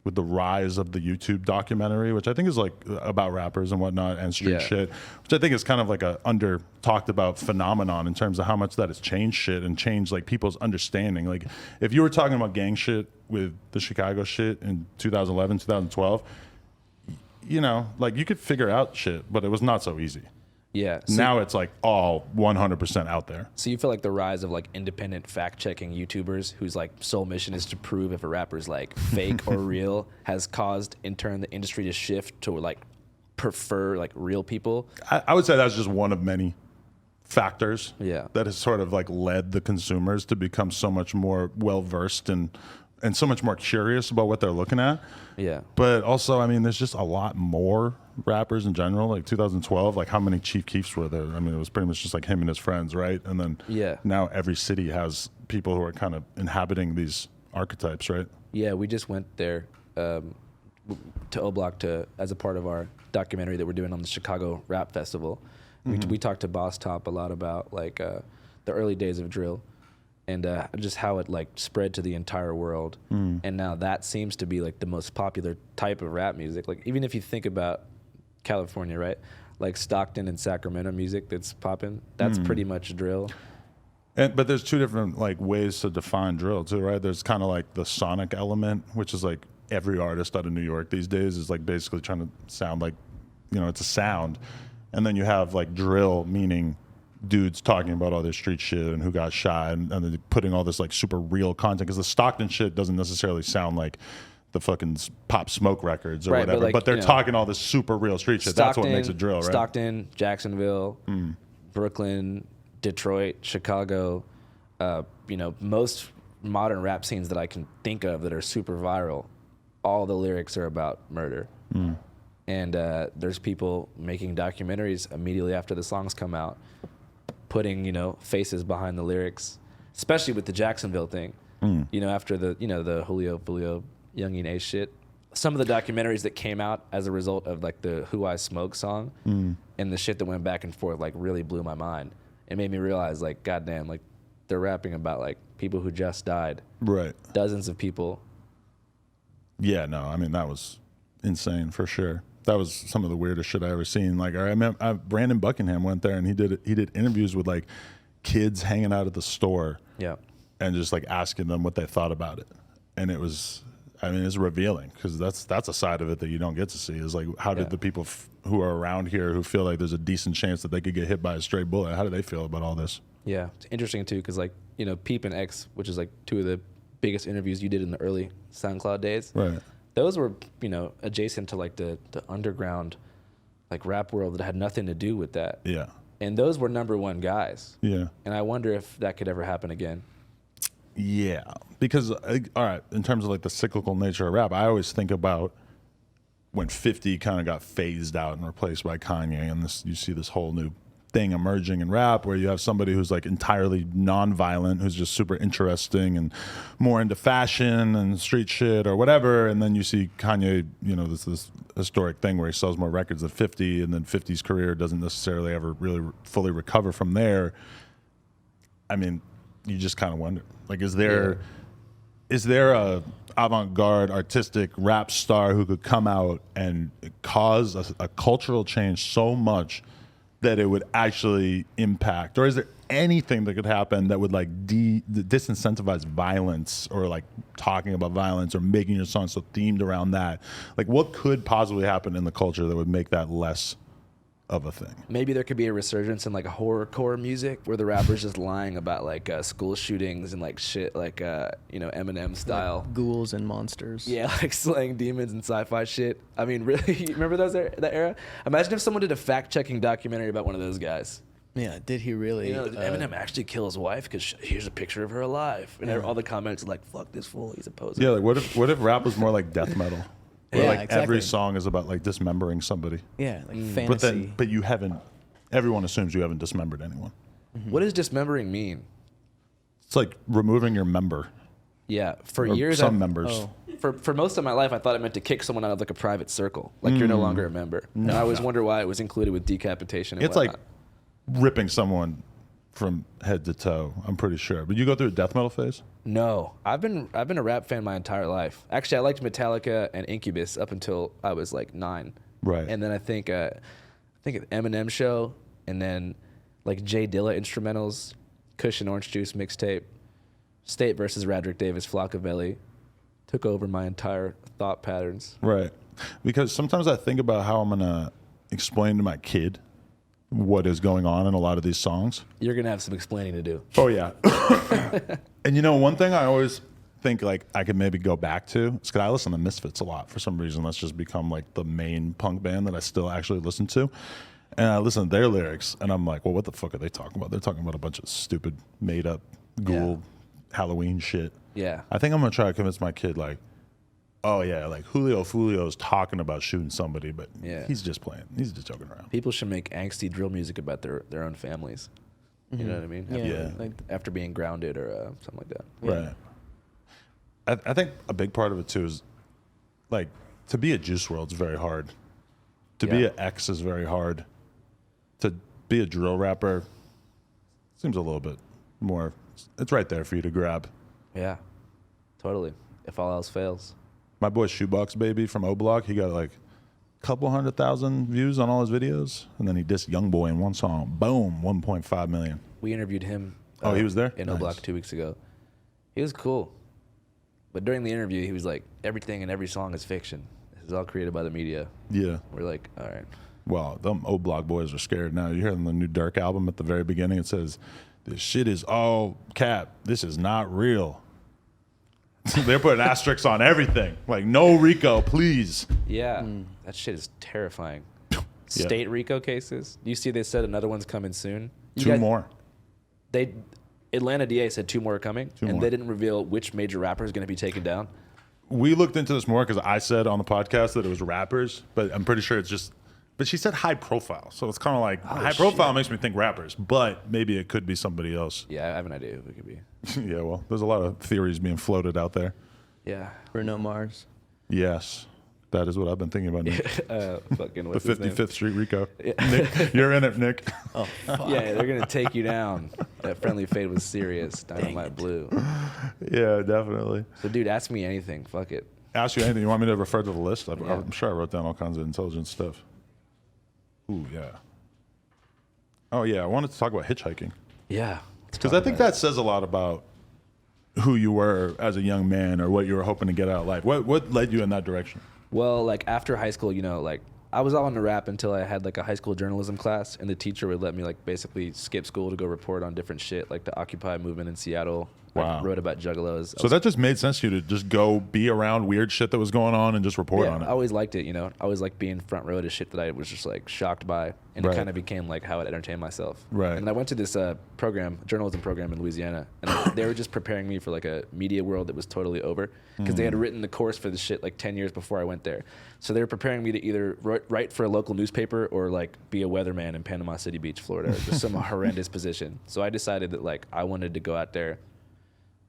with the rise of the YouTube documentary, which I think is like about rappers and whatnot and street shit, which I think is kind of like a under talked about phenomenon in terms of how much that has changed shit and changed like people's understanding. Like if you were talking about gang shit with the Chicago shit in 2011, 2012, you know, like you could figure out shit, but it was not so easy. Yeah. Now it's like all 100% out there. So you feel like the rise of like independent fact-checking YouTubers whose like sole mission is to prove if a rapper's like fake or real has caused in turn the industry to shift to like prefer like real people? I would say that's just one of many factors that has sort of like led the consumers to become so much more well-versed and so much more curious about what they're looking at. Yeah. But also, I mean, there's just a lot more rappers in general. Like 2012, like how many Chief Keefs were there? I mean, it was pretty much just like him and his friends, right? And then now every city has people who are kind of inhabiting these archetypes, right? Yeah, we just went there to O Block as a part of our documentary that we're doing on the Chicago Rap Festival. We talked to Boss Top a lot about like the early days of drill. And just how it like spread to the entire world, and now that seems to be like the most popular type of rap music. Like even if you think about California, right? Like Stockton and Sacramento music that's popping. That's pretty much drill. But there's two different like ways to define drill too, right? There's kind of like the sonic element, which is like every artist out of New York these days is like basically trying to sound like, you know, it's a sound, and then you have like drill, meaning dudes talking about all this street shit and who got shot and then putting all this like super real content, because the Stockton shit doesn't necessarily sound like the fucking Pop Smoke records or whatever, but they're talking all this super real street shit. That's what makes it drill, right? Stockton, Jacksonville, Brooklyn, Detroit, Chicago, you know, most modern rap scenes that I can think of that are super viral, all the lyrics are about murder. And there's people making documentaries immediately after the songs come out, putting, you know, faces behind the lyrics, especially with the Jacksonville thing. You know, after the, you know, the Julio, Youngin Ace shit. Some of the documentaries that came out as a result of like the Who I Smoke song and the shit that went back and forth like really blew my mind. It made me realize like, goddamn, like they're rapping about like people who just died. Right. Dozens of people. Yeah, no, I mean, that was insane for sure. That was some of the weirdest shit I ever seen. Like, I remember Brandon Buckingham went there and he did interviews with like kids hanging out at the store, and just like asking them what they thought about it. And it was, I mean, it's revealing because that's a side of it that you don't get to see. Is like, how did the people who are around here who feel like there's a decent chance that they could get hit by a stray bullet, how do they feel about all this? Yeah, it's interesting too because like, you know, Peep and X, which is like two of the biggest interviews you did in the early SoundCloud days. Right. Those were, you know, adjacent to like the underground, like rap world that had nothing to do with that. Yeah. And those were #1 guys. Yeah. And I wonder if that could ever happen again. Yeah, because all right, in terms of like the cyclical nature of rap, I always think about when 50 kind of got phased out and replaced by Kanye, and this you see this whole new thing emerging in rap where you have somebody who's like entirely non-violent, who's just super interesting and more into fashion and street shit or whatever, and then you see Kanye, you know, this historic thing where he sells more records than 50, and then 50's career doesn't necessarily ever really fully recover from there. I mean, you just kind of wonder, like, is there a avant-garde artistic rap star who could come out and cause a cultural change so much that it would actually impact, or is there anything that could happen that would like disincentivize violence, or like talking about violence, or making your song so themed around that. Like, what could possibly happen in the culture that would make that less of a thing? Maybe there could be a resurgence in like a horrorcore music where the rappers just lying about like school shootings and like shit, like Eminem style, Like ghouls and monsters. yeah, like slaying demons and sci-fi shit. I mean, really, you remember that era? Imagine if someone did a fact-checking documentary about one of those guys. Yeah, did he really? You know, did Eminem actually kill his wife? Because here's a picture of her alive, and all the comments are like, "Fuck this fool, he's a poser." Yeah, like what if rap was more like death metal? Where Yeah, like every exactly. song is about like dismembering somebody. Yeah, like But fantasy. you haven't. Everyone assumes you haven't dismembered anyone. What does dismembering mean? It's like removing your member. Yeah, for Or years, some members. Oh. For most of my life, I thought it meant to kick someone out of like a private circle, like you're no longer a member. And I always wonder why it was included with decapitation. And It's like whatnot. ripping someone from head to toe. I'm pretty sure. But you go through a death metal phase. No, I've been a rap fan my entire life. Actually, I liked Metallica and Incubus up until I was like 9. Right. And then I think an Eminem show, and then like Jay Dilla instrumentals, Kush and Orange Juice mixtape, State versus Radrick Davis, Vlad-type took over my entire thought patterns. Right. Because sometimes I think about how I'm gonna explain to my kid what is going on in a lot of these songs. You're gonna have some explaining to do. Oh yeah. And one thing I always think like I could maybe go back to is because I listen to Misfits a lot for some reason. That's just become like the main punk band that I still actually listen to. And I listen to their lyrics and I'm like, well, what the fuck are they talking about? They're talking about a bunch of stupid, made up, ghoul, Halloween shit. Yeah. I think I'm gonna try to convince my kid like, oh yeah, like Julio Fulio's talking about shooting somebody, but Yeah. he's just playing. He's just joking around. People should make angsty drill music about their own families. You know what I mean? Yeah, Yeah. like After being grounded or something like that. Right. I think a big part of it too is like to be a Juice WRLD is very hard. To be Yeah. an X is very hard. To be a drill rapper seems a little bit more. It's right there for you to grab. Yeah, totally. If all else fails. My boy Shoebox Baby from O Block, he got like a couple 100,000 views on all his videos, and then he dissed Youngboy in one song. Boom, 1.5 million. We interviewed him. Oh, he was there? In Nice. O Block 2 weeks ago. He was cool. But during the interview, he was like, everything in every song is fiction. This is all created by the media. Yeah. We're like, all right. Well, them O Block boys are scared now. You hear in the new Dark album at the very beginning, it says, "This shit is all cap. This is not real." They're putting asterisks on everything. Like, no Rico, please. Yeah, that shit is terrifying. State RICO cases. You see they said another one's coming soon? You Two guys- more. Atlanta DA said 2 more are coming, and more. they didn't reveal which major rapper is going to be taken down. We looked into this more because I said on the podcast that it was rappers, but I'm pretty sure it's just. But she said high profile, so it's kind of like high profile makes me think rappers, but maybe it could be somebody else. Yeah, I have an idea who it could be. Yeah, well, there's a lot of theories being floated out there. Yeah. Bruno Mars. Yes, that is what I've been thinking about. Nick. Fucking The what's his name? 55th Street Rico. Nick, you're in it, Nick. Oh, fuck. Yeah, they're gonna take you down. That friendly fade was serious. Dynamite Blue. Yeah, definitely. So, dude, ask me anything. Fuck it. Ask you anything. You want me to refer to the list? Yeah. I'm sure I wrote down all kinds of intelligent stuff. Ooh, yeah. Oh, yeah. I wanted to talk about hitchhiking. Yeah. Because I think that says a lot about who you were as a young man or what you were hoping to get out of life. What led you in that direction? Well, like after high school, like I was all into rap until I had like a high school journalism class, and the teacher would let me like basically skip school to go report on different shit, like the Occupy movement in Seattle. Wow. I wrote about juggalos. So that just made sense to you to just go be around weird shit that was going on and just report on I it. always liked it, I always liked being front row to shit that I was just like shocked by, and Right. it kind of became like how I'd entertain myself. Right. And I went to this journalism program in Louisiana, and they were just preparing me for like a media world that was totally over, because they had written the course for the shit like 10 years before I went there. So they were preparing me to either write for a local newspaper or like be a weatherman in Panama City Beach, Florida, or just some horrendous position. So I decided that like I wanted to go out there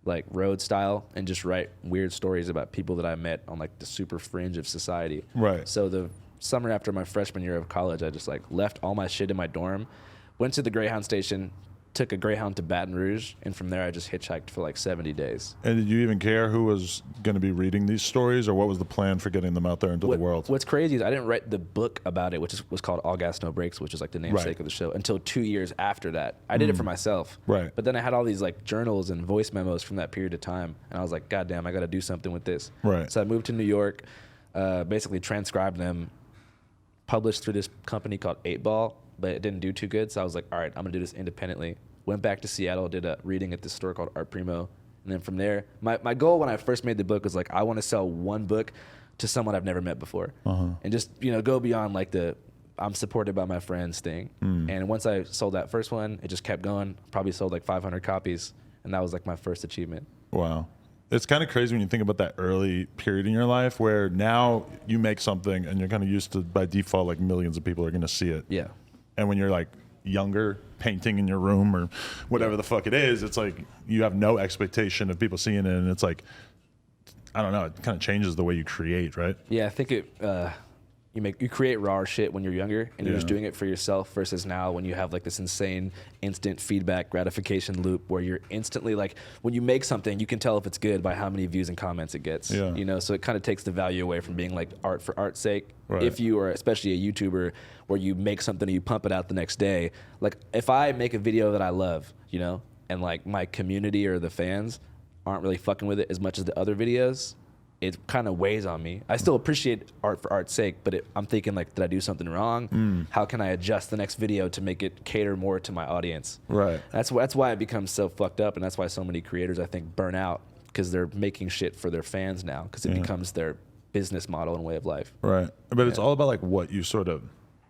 like road style and just write weird stories about people that I met on like the super fringe of society. Right. So the summer after my freshman year of college, I just like left all my shit in my dorm, went to the Greyhound station, took a Greyhound to Baton Rouge, and from there I just hitchhiked for like 70 days. And did you even care who was going to be reading these stories, or what was the plan for getting them out there into the world? What's crazy is I didn't write the book about it, was called All Gas No Brakes, which is like the namesake of the show, until 2 years after that. I did it for myself. Right. But then I had all these like journals and voice memos from that period of time, and I was like, God damn, I got to do something with this. Right. So I moved to New York, basically transcribed them, published through this company called 8 Ball, but it didn't do too good. So I was like, all right, I'm gonna do this independently. Went back to Seattle, did a reading at this store called Art Primo. And then from there, my goal when I first made the book was like, I want to sell one book to someone I've never met before. And just, go beyond like the I'm supported by my friends thing. And once I sold that first one, it just kept going. Probably sold like 500 copies. And that was like my first achievement. Wow. It's kind of crazy when you think about that early period in your life where now you make something and you're kind of used to, by default, like millions of people are going to see it. Yeah. And when you're like younger, painting in your room or whatever the fuck it is, it's like you have no expectation of people seeing it, and it's like, I don't know, it kind of changes the way you create, right? Yeah, I think you create raw shit when you're younger, and you're just doing it for yourself, versus now when you have like this insane instant feedback gratification loop where you're instantly like, when you make something, you can tell if it's good by how many views and comments it gets. So it kind of takes the value away from being like art for art's sake. Right. If you are especially a YouTuber where you make something and you pump it out the next day, like if I make a video that I love, and like my community or the fans aren't really fucking with it as much as the other videos, it kind of weighs on me. I still appreciate art for art's sake, but I'm thinking like, did I do something wrong? How can I adjust the next video to make it cater more to my audience? Right. That's why it becomes so fucked up, and that's why so many creators, I think, burn out, because they're making shit for their fans now, because it becomes their business model and way of life. Right. But it's all about like what you sort of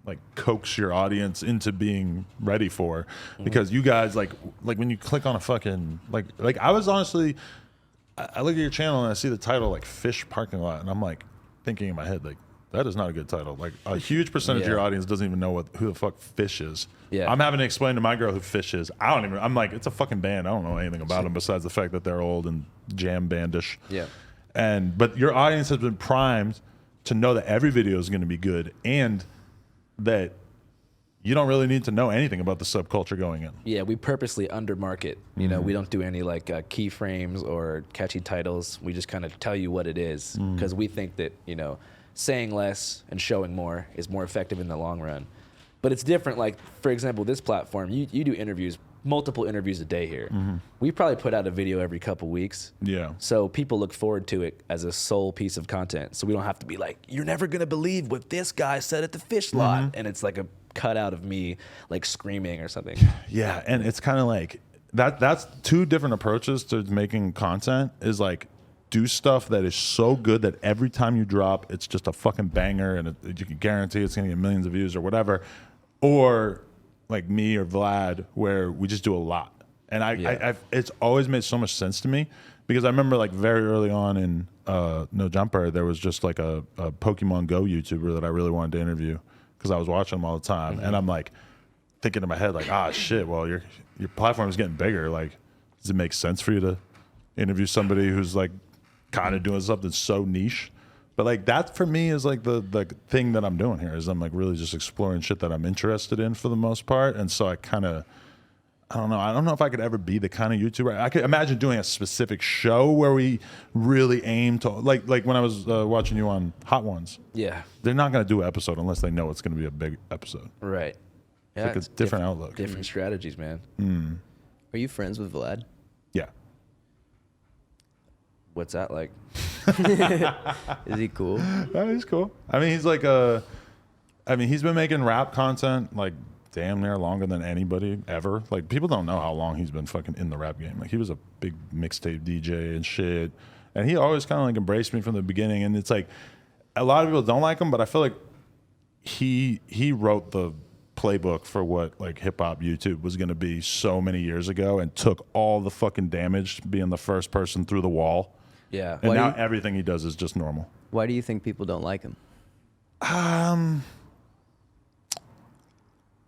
like coax your audience into being ready for, because you guys like when you click on a fucking like I was honestly, I look at your channel and I see the title like Fish Parking Lot, and I'm like thinking in my head like, that is not a good title. Like a huge percentage of your audience doesn't even know who the fuck Fish is. Yeah. I'm having to explain to my girl who Fish is. I'm like, it's a fucking band. I don't know anything about them besides the fact that they're old and jam bandish. Yeah. But your audience has been primed to know that every video is going to be good, and that you don't really need to know anything about the subculture going in. Yeah, we purposely undermarket. We don't do any like keyframes or catchy titles. We just kind of tell you what it is, because we think that saying less and showing more is more effective in the long run. But it's different. Like for example, this platform, you do interviews, multiple interviews a day here. We probably put out a video every couple weeks. Yeah. So people look forward to it as a sole piece of content. So we don't have to be like, you're never gonna believe what this guy said at the fish lot, and it's like a cutout of me like screaming or something. Yeah, and it's kind of like that's two different approaches to making content. Is like, do stuff that is so good that every time you drop, it's just a fucking banger, and you can guarantee it's gonna get millions of views or whatever, or like me or Vlad, where we just do a lot. And it's always made so much sense to me, because I remember like very early on in No Jumper, there was just like a Pokemon Go YouTuber that I really wanted to interview, because I was watching them all the time. And I'm like thinking in my head like, shit, well, your platform is getting bigger. Like, does it make sense for you to interview somebody who's like kind of doing something so niche? But like that for me is like the thing that I'm doing here, is I'm like really just exploring shit that I'm interested in for the most part. And so I don't know if I could ever be the kind of YouTuber. I could imagine doing a specific show where we really aim to like when I was watching you on Hot Ones. Yeah. They're not going to do an episode unless they know it's going to be a big episode. Right. Yeah, it's like a different outlook. Different strategies, man. Are you friends with Vlad? Yeah. What's that like? Is he cool? Yeah, he's cool. I mean, he's like he's been making rap content like damn near longer than anybody ever. Like, people don't know how long he's been fucking in the rap game. Like, he was a big mixtape DJ and shit, and he always kind of like embraced me from the beginning. And it's like, a lot of people don't like him, but I feel like he wrote the playbook for what like hip hop YouTube was going to be so many years ago, and took all the fucking damage being the first person through the wall. Yeah. And now everything he does is just normal. Why do you think people don't like him?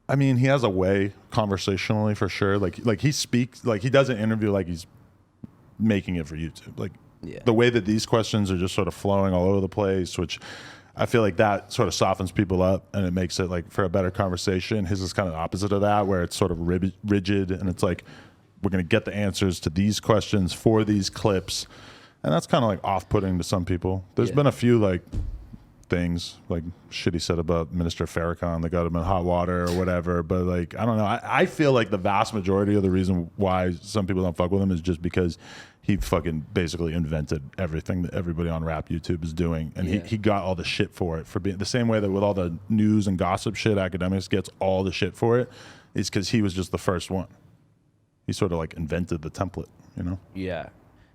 I mean, he has a way conversationally for sure. Like he speaks, like he does an interview like he's making it for YouTube. Like the way that these questions are just sort of flowing all over the place, which I feel like that sort of softens people up and it makes it like for a better conversation. His is kind of the opposite of that, where it's sort of rigid and it's like, we're going to get the answers to these questions for these clips. And that's kind of like off-putting to some people. There's been a few like things like shit he said about Minister Farrakhan that got him in hot water or whatever. But like, I don't know. I feel like the vast majority of the reason why some people don't fuck with him is just because he fucking basically invented everything that everybody on rap YouTube is doing. And he got all the shit for it, for being the same way that with all the news and gossip shit, academics gets all the shit for it. It's because he was just the first one. He sort of like invented the template, you know? Yeah.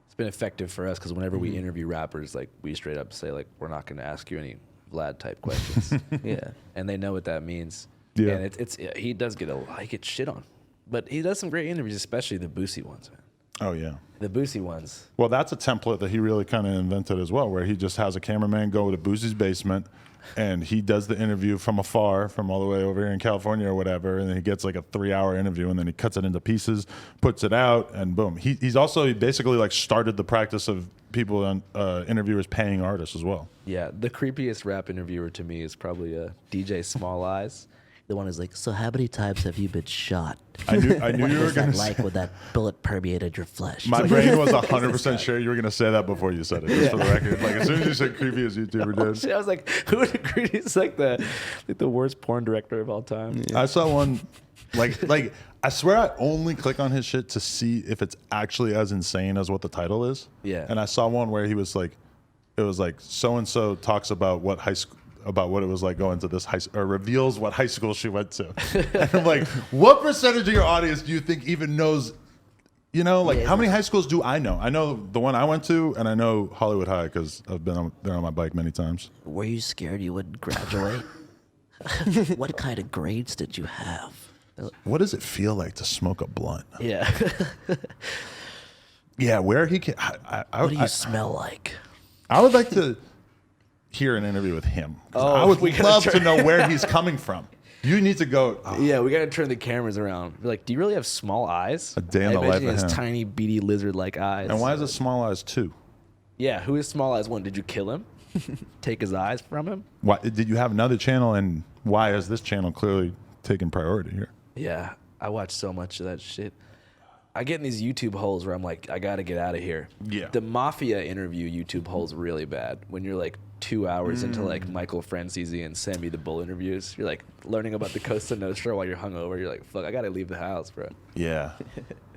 It's been effective for us because whenever we interview rappers, like we straight up say like, we're not going to ask you any Vlad-type questions. Yeah. And they know what that means. Yeah. And he does get shit on. But he does some great interviews, especially the Boosie ones, man. Oh, yeah. The Boosie ones. Well, that's a template that he really kind of invented as well, where he just has a cameraman go to Boosie's basement and he does the interview from afar, from all the way over here in California or whatever, and then he gets like a 3-hour interview and then he cuts it into pieces, puts it out, and boom. He's also basically like started the practice of people and interviewers paying artists as well. Yeah, the creepiest rap interviewer to me is probably DJ Small Eyez. The one who's like, so how many times have you been shot? I knew What you were was going that to like when that bullet permeated your flesh? My brain was 100% sure you were going to say that before you said it, just for the record. Like, as soon as you said creepiest YouTuber Oh, did. shit, I was like, who would agree? It's like the worst porn director of all time. I saw one, like I swear I only click on his shit to see if it's actually as insane as what the title is. Yeah. And I saw one where he was like, it was like, so-and-so talks about what high school, about what it was like going to this or reveals what high school she went to. And I'm like, what percentage of your audience do you think even knows, you know, like how many high schools do I know? I know the one I went to and I know Hollywood High because I've been there on my bike many times. Were you scared you wouldn't graduate? What kind of grades did you have? What does it feel like to smoke a blunt? Yeah. Yeah, where he can. What do you smell like? I would like to hear an interview with him. I would love to know where he's coming from. You need to go. Yeah, we got to turn the cameras around. We're like, do you really have small eyes? A day in the I life imagine of his him. tiny, beady, lizard-like eyes. And why is it Small Eyez 2? Yeah, who is Small Eyez 1? Did you kill him? Take his eyes from him? Why did you have another channel, and why is this channel clearly taking priority here? Yeah, I watch so much of that shit. I get in these YouTube holes where I'm like, I got to get out of here. Yeah. The Mafia interview YouTube hole's really bad. When you're like 2 hours into like Michael Francese and Sammy the Bull interviews, you're like learning about the Costa Nostra while you're hungover. You're like, fuck, I got to leave the house, bro. Yeah.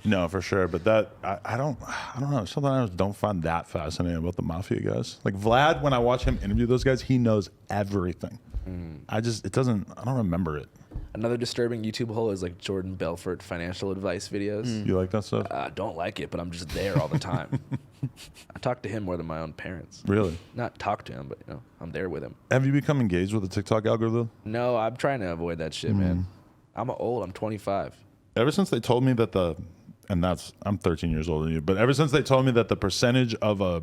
No, for sure. But that I don't know. Sometimes I don't find that fascinating about the Mafia guys. Like Vlad, when I watch him interview those guys, he knows everything. I don't remember it. Another disturbing YouTube hole is like Jordan Belfort financial advice videos. You like that stuff? I don't like it, but I'm just there all the time. I talk to him more than my own parents. Really? Not talk to him, but you know, I'm there with him. Have you become engaged with the TikTok algorithm? No, I'm trying to avoid that shit, man. I'm old. I'm 25. Ever since they told me that I'm 13 years older than you, but ever since they told me that the percentage of a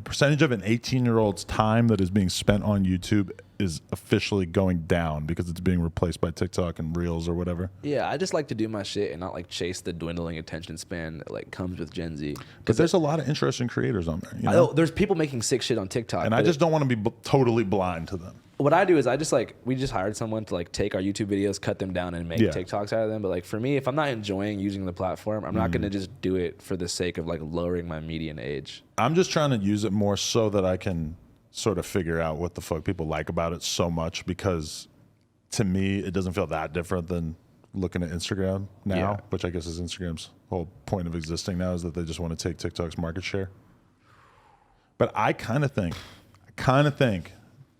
percentage of an 18-year-old's time that is being spent on YouTube is officially going down because it's being replaced by TikTok and Reels or whatever. Yeah, I just like to do my shit and not like chase the dwindling attention span that like comes with Gen Z. But there's a lot of interesting creators on there. You know? There's people making sick shit on TikTok. And I just don't want to be totally blind to them. What I do is we just hired someone to like take our YouTube videos, cut them down, and make TikToks out of them. But like for me, if I'm not enjoying using the platform, I'm not going to just do it for the sake of like lowering my median age. I'm just trying to use it more so that I can sort of figure out what the fuck people like about it so much, because to me, it doesn't feel that different than looking at Instagram now, which I guess is Instagram's whole point of existing now, is that they just want to take TikTok's market share. But I kind of think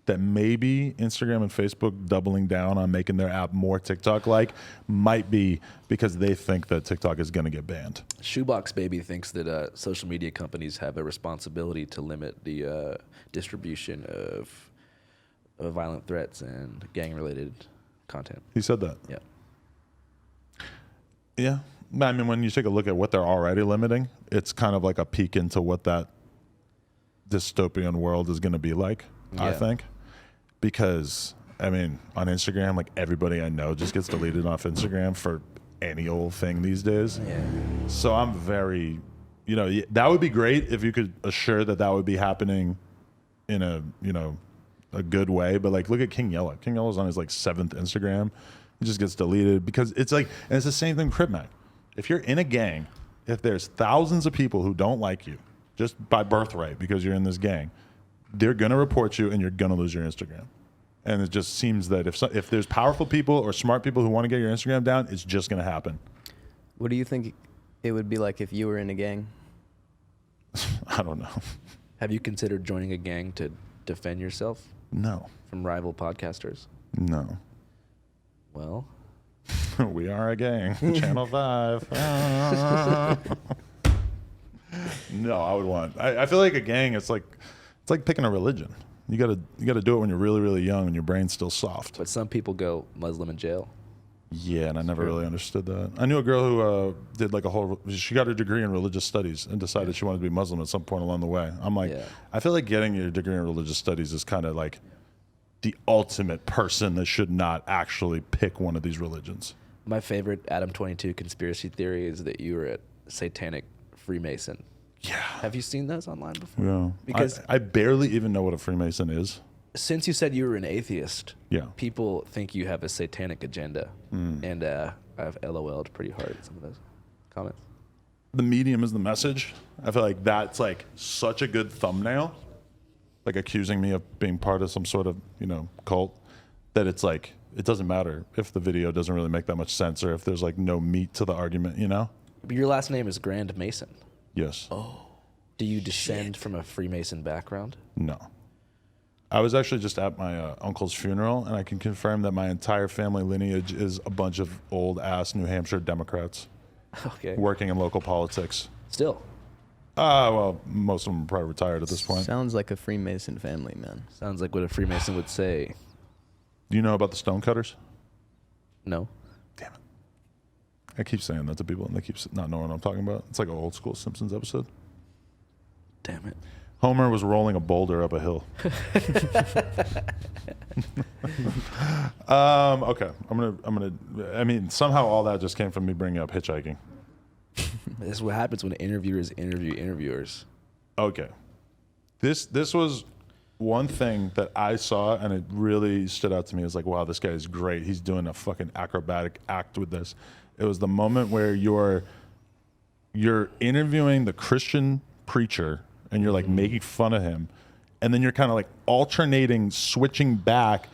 that maybe Instagram and Facebook doubling down on making their app more TikTok-like might be because they think that TikTok is going to get banned. Shoebox Baby thinks that social media companies have a responsibility to limit the distribution of violent threats and gang-related content. He said that. Yeah. Yeah. I mean, when you take a look at what they're already limiting, it's kind of like a peek into what that dystopian world is going to be like, I think. Because, I mean, on Instagram, like everybody I know just gets deleted off Instagram for any old thing these days. Yeah. So I'm very, that would be great if you could assure that would be happening in a, a good way, but like look at King Yella. King Yella's on his like 7th Instagram. He just gets deleted because it's like, and it's the same thing with Crip Mac. If you're in a gang, if there's thousands of people who don't like you just by birthright because you're in this gang, they're gonna report you and you're gonna lose your Instagram. And it just seems that if there's powerful people or smart people who want to get your Instagram down, it's just gonna happen. What do you think it would be like if you were in a gang? I don't know. Have you considered joining a gang to defend yourself No. from rival podcasters? No. Well, We are a gang. Channel 5. No, I would want. I feel like a gang. It's like picking a religion. You gotta do it when you're really, really young and your brain's still soft. but some people go Muslim in jail. Yeah, and I never really understood that. I knew a girl who did like she got her degree in religious studies and decided she wanted to be Muslim at some point along the way. I'm like, Yeah. I feel like getting your degree in religious studies is kind of like the ultimate person that should not actually pick one of these religions. My favorite Adam 22 conspiracy theory is that you were a satanic Freemason. Yeah. Have you seen those online before? Yeah. Because I barely even know what a Freemason is. since you said you were an atheist, Yeah. people think you have a satanic agenda. And I've LOL'd pretty hard at some of those comments. The medium is the message. I feel like that's like such a good thumbnail, like accusing me of being part of some sort of, cult, that it's like, it doesn't matter if the video doesn't really make that much sense or if there's like no meat to the argument, But your last name is Grand Mason. Yes. Do you descend from a Freemason background? No. I was actually just at my uncle's funeral, and I can confirm that my entire family lineage is a bunch of old-ass New Hampshire Democrats Okay. working in local politics. Still. Well, most of them are probably retired at this point. Sounds like a Freemason family, man. Sounds like what a Freemason would say. Do you know about the Stonecutters? No. Damn it. I keep saying that to people, and they keep not knowing what I'm talking about. It's like an old school Simpsons episode. Damn it. Homer was rolling a boulder up a hill. Okay, I mean, somehow all that just came from me bringing up hitchhiking. This is what happens when interviewers interview interviewers. Okay, this was one thing that I saw, and it really stood out to me. It was like, wow, this guy is great. He's doing a fucking acrobatic act with this. It was the moment where you're interviewing the Christian preacher, and you're like making fun of him, and then you're kind of like alternating, switching back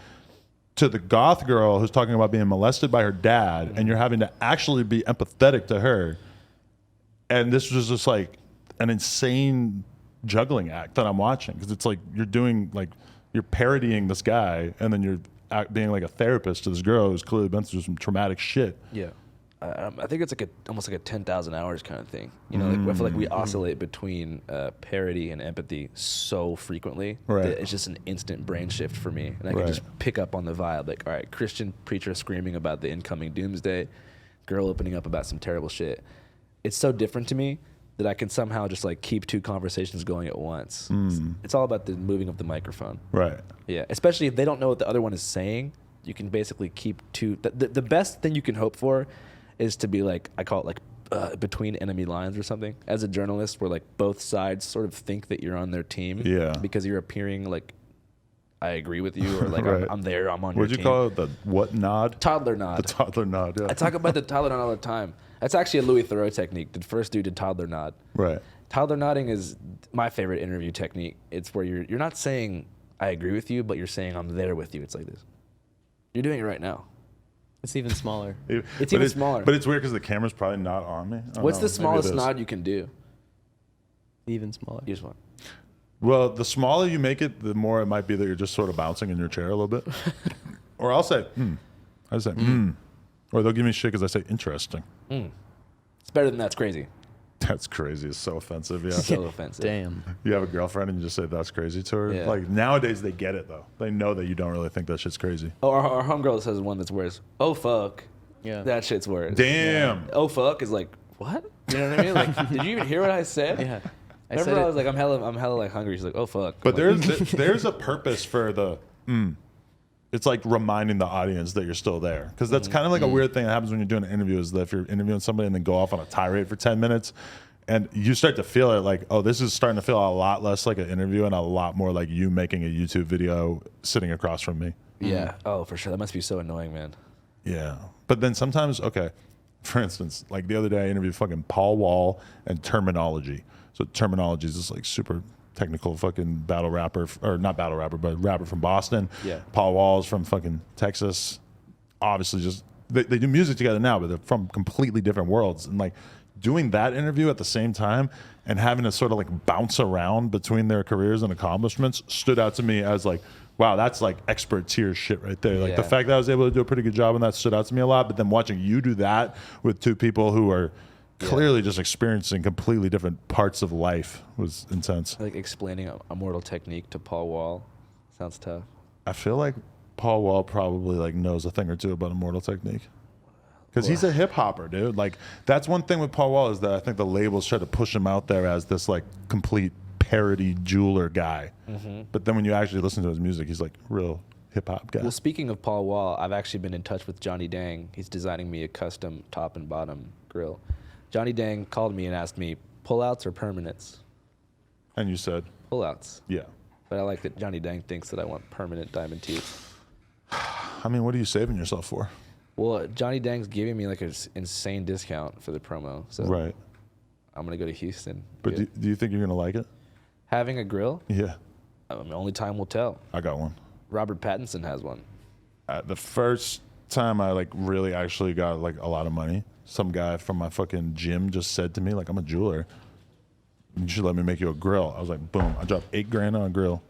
to the goth girl who's talking about being molested by her dad, and you're having to actually be empathetic to her. And this was just like an insane juggling act that I'm watching, because it's like you're parodying this guy, and then you're being like a therapist to this girl who's clearly been through some traumatic shit. Yeah. I think it's like almost like a 10,000 hours kind of thing. I feel like we oscillate between parody and empathy so frequently Right. that it's just an instant brain shift for me. And I can Right. just pick up on the vibe. Like, all right, Christian preacher screaming about the incoming doomsday, girl opening up about some terrible shit. It's so different to me that I can somehow just like keep two conversations going at once. It's all about the moving of the microphone. Right. Yeah, especially if they don't know what the other one is saying, you can basically keep two. The best thing you can hope for is to be like, I call it like between enemy lines or something. As a journalist, where like both sides sort of think that you're on their team. Yeah. Because you're appearing like, I agree with you, or like Right. I'm there, I'm on your What'd you team. call it? The what nod? Toddler nod. The toddler nod, yeah. I talk about the toddler nod all the time. That's actually a Louis Theroux technique. The first dude did toddler nod. Right. Toddler nodding is my favorite interview technique. It's where you're not saying I agree with you, but you're saying I'm there with you. It's like this. You're doing it right now. It's even smaller. It's even smaller. But it's weird because the camera's probably not on me. I don't What's know. the Maybe it smallest is. nod you can do? Even smaller. You just want. Well, the smaller you make it, the more it might be that you're just sort of bouncing in your chair a little bit. Or I'll say, I say, Or they'll give me shit because I say, interesting. It's better than that's crazy. That's crazy. It's so offensive. Yeah. So offensive. Damn. You have a girlfriend and you just say, that's crazy to her. Yeah. Like nowadays they get it though. They know that you don't really think that shit's crazy. Oh, our homegirl says one that's worse. Oh fuck. Yeah. That shit's worse. Damn. Yeah. Oh fuck is like what? You know what I mean? Like, did you even hear what I said? Yeah. Remember I was like, I'm hella like hungry. She's like, oh fuck. But I'm like, there's a purpose for the It's like reminding the audience that you're still there. Because that's kind of like a weird thing that happens when you're doing an interview, is that if you're interviewing somebody and then go off on a tirade for 10 minutes And you start to feel it like, oh, this is starting to feel a lot less like an interview and a lot more like you making a YouTube video sitting across from me. Yeah. Oh, for sure. That must be so annoying, man. Yeah. But then sometimes, okay, for instance, like the other day I interviewed fucking Paul Wall and Terminology. So Terminology is this like super technical fucking battle rapper, or not battle rapper, but rapper from Boston. Yeah. Paul Wall is from fucking Texas. Obviously just, they do music together now, but they're from completely different worlds. And like doing that interview at the same time and having to sort of like bounce around between their careers and accomplishments stood out to me as like, wow, that's like expert tier shit right there. Like the fact that I was able to do a pretty good job on that stood out to me a lot. But then watching you do that with two people who are clearly just experiencing completely different parts of life was intense. Like explaining a mortal technique to Paul Wall sounds tough. I feel like Paul Wall probably like knows a thing or two about Immortal Technique. Because he's a hip hopper, dude. Like that's one thing with Paul Wall is that I think the labels try to push him out there as this like complete parody jeweler guy. But then when you actually listen to his music, he's like real hip hop guy. Well, speaking of Paul Wall, I've actually been in touch with Johnny Dang. He's designing me a custom top and bottom grill. Johnny Dang called me and asked me, pullouts or permanents? And you said? Pullouts. Yeah. But I like that Johnny Dang thinks that I want permanent diamond teeth. I mean, what are you saving yourself for? Well, Johnny Dang's giving me like an insane discount for the promo. So Right. I'm going to go to Houston. But do you think you're going to like it? Having a grill? Yeah. Only time will tell. I got one. Robert Pattinson has one. The first time I like really actually got like a lot of money, some guy from my fucking gym just said to me, like, I'm a jeweler. You should let me make you a grill. I was like, boom. I dropped $8,000 on a grill.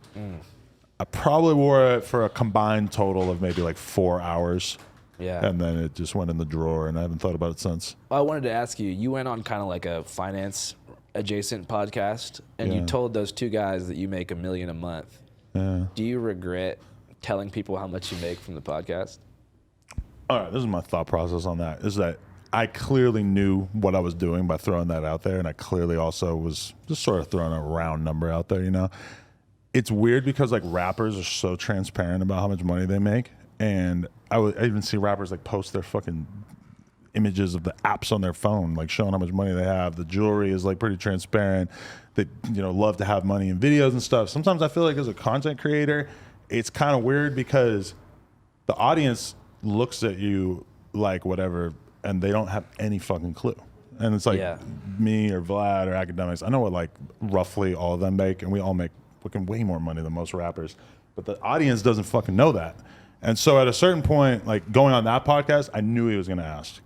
I probably wore it for a combined total of maybe like 4 hours. Yeah. And then it just went in the drawer and I haven't thought about it since. I wanted to ask you, you went on kind of like a finance adjacent podcast and you told those two guys that you make $1 million a month. Yeah. Do you regret telling people how much you make from the podcast? All right, this is my thought process on that, is that I clearly knew what I was doing by throwing that out there, and I clearly also was just sort of throwing a round number out there, you know? It's weird because, like, rappers are so transparent about how much money they make, and I even see rappers, like, post their fucking images of the apps on their phone, like, showing how much money they have. The jewelry is, like, pretty transparent. They, you know, love to have money in videos and stuff. Sometimes I feel like as a content creator, it's kind of weird because the audience looks at you like whatever, and they don't have any fucking clue. And it's like me or Vlad or academics. I know what like roughly all of them make, and we all make fucking way more money than most rappers. But the audience doesn't fucking know that. And so at a certain point, like going on that podcast, I knew he was going to ask.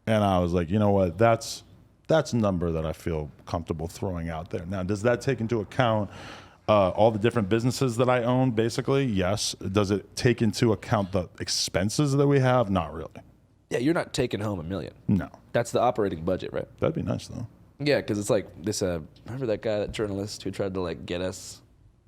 And I was like, you know what? That's a number that I feel comfortable throwing out there. Now, does that take into account all the different businesses that I own, basically? Yes. Does it take into account the expenses that we have? Not really. Yeah, you're not taking home $1 million. No. That's the operating budget, right? That'd be nice, though. Yeah, because it's like this. Remember that guy, that journalist who tried to like get us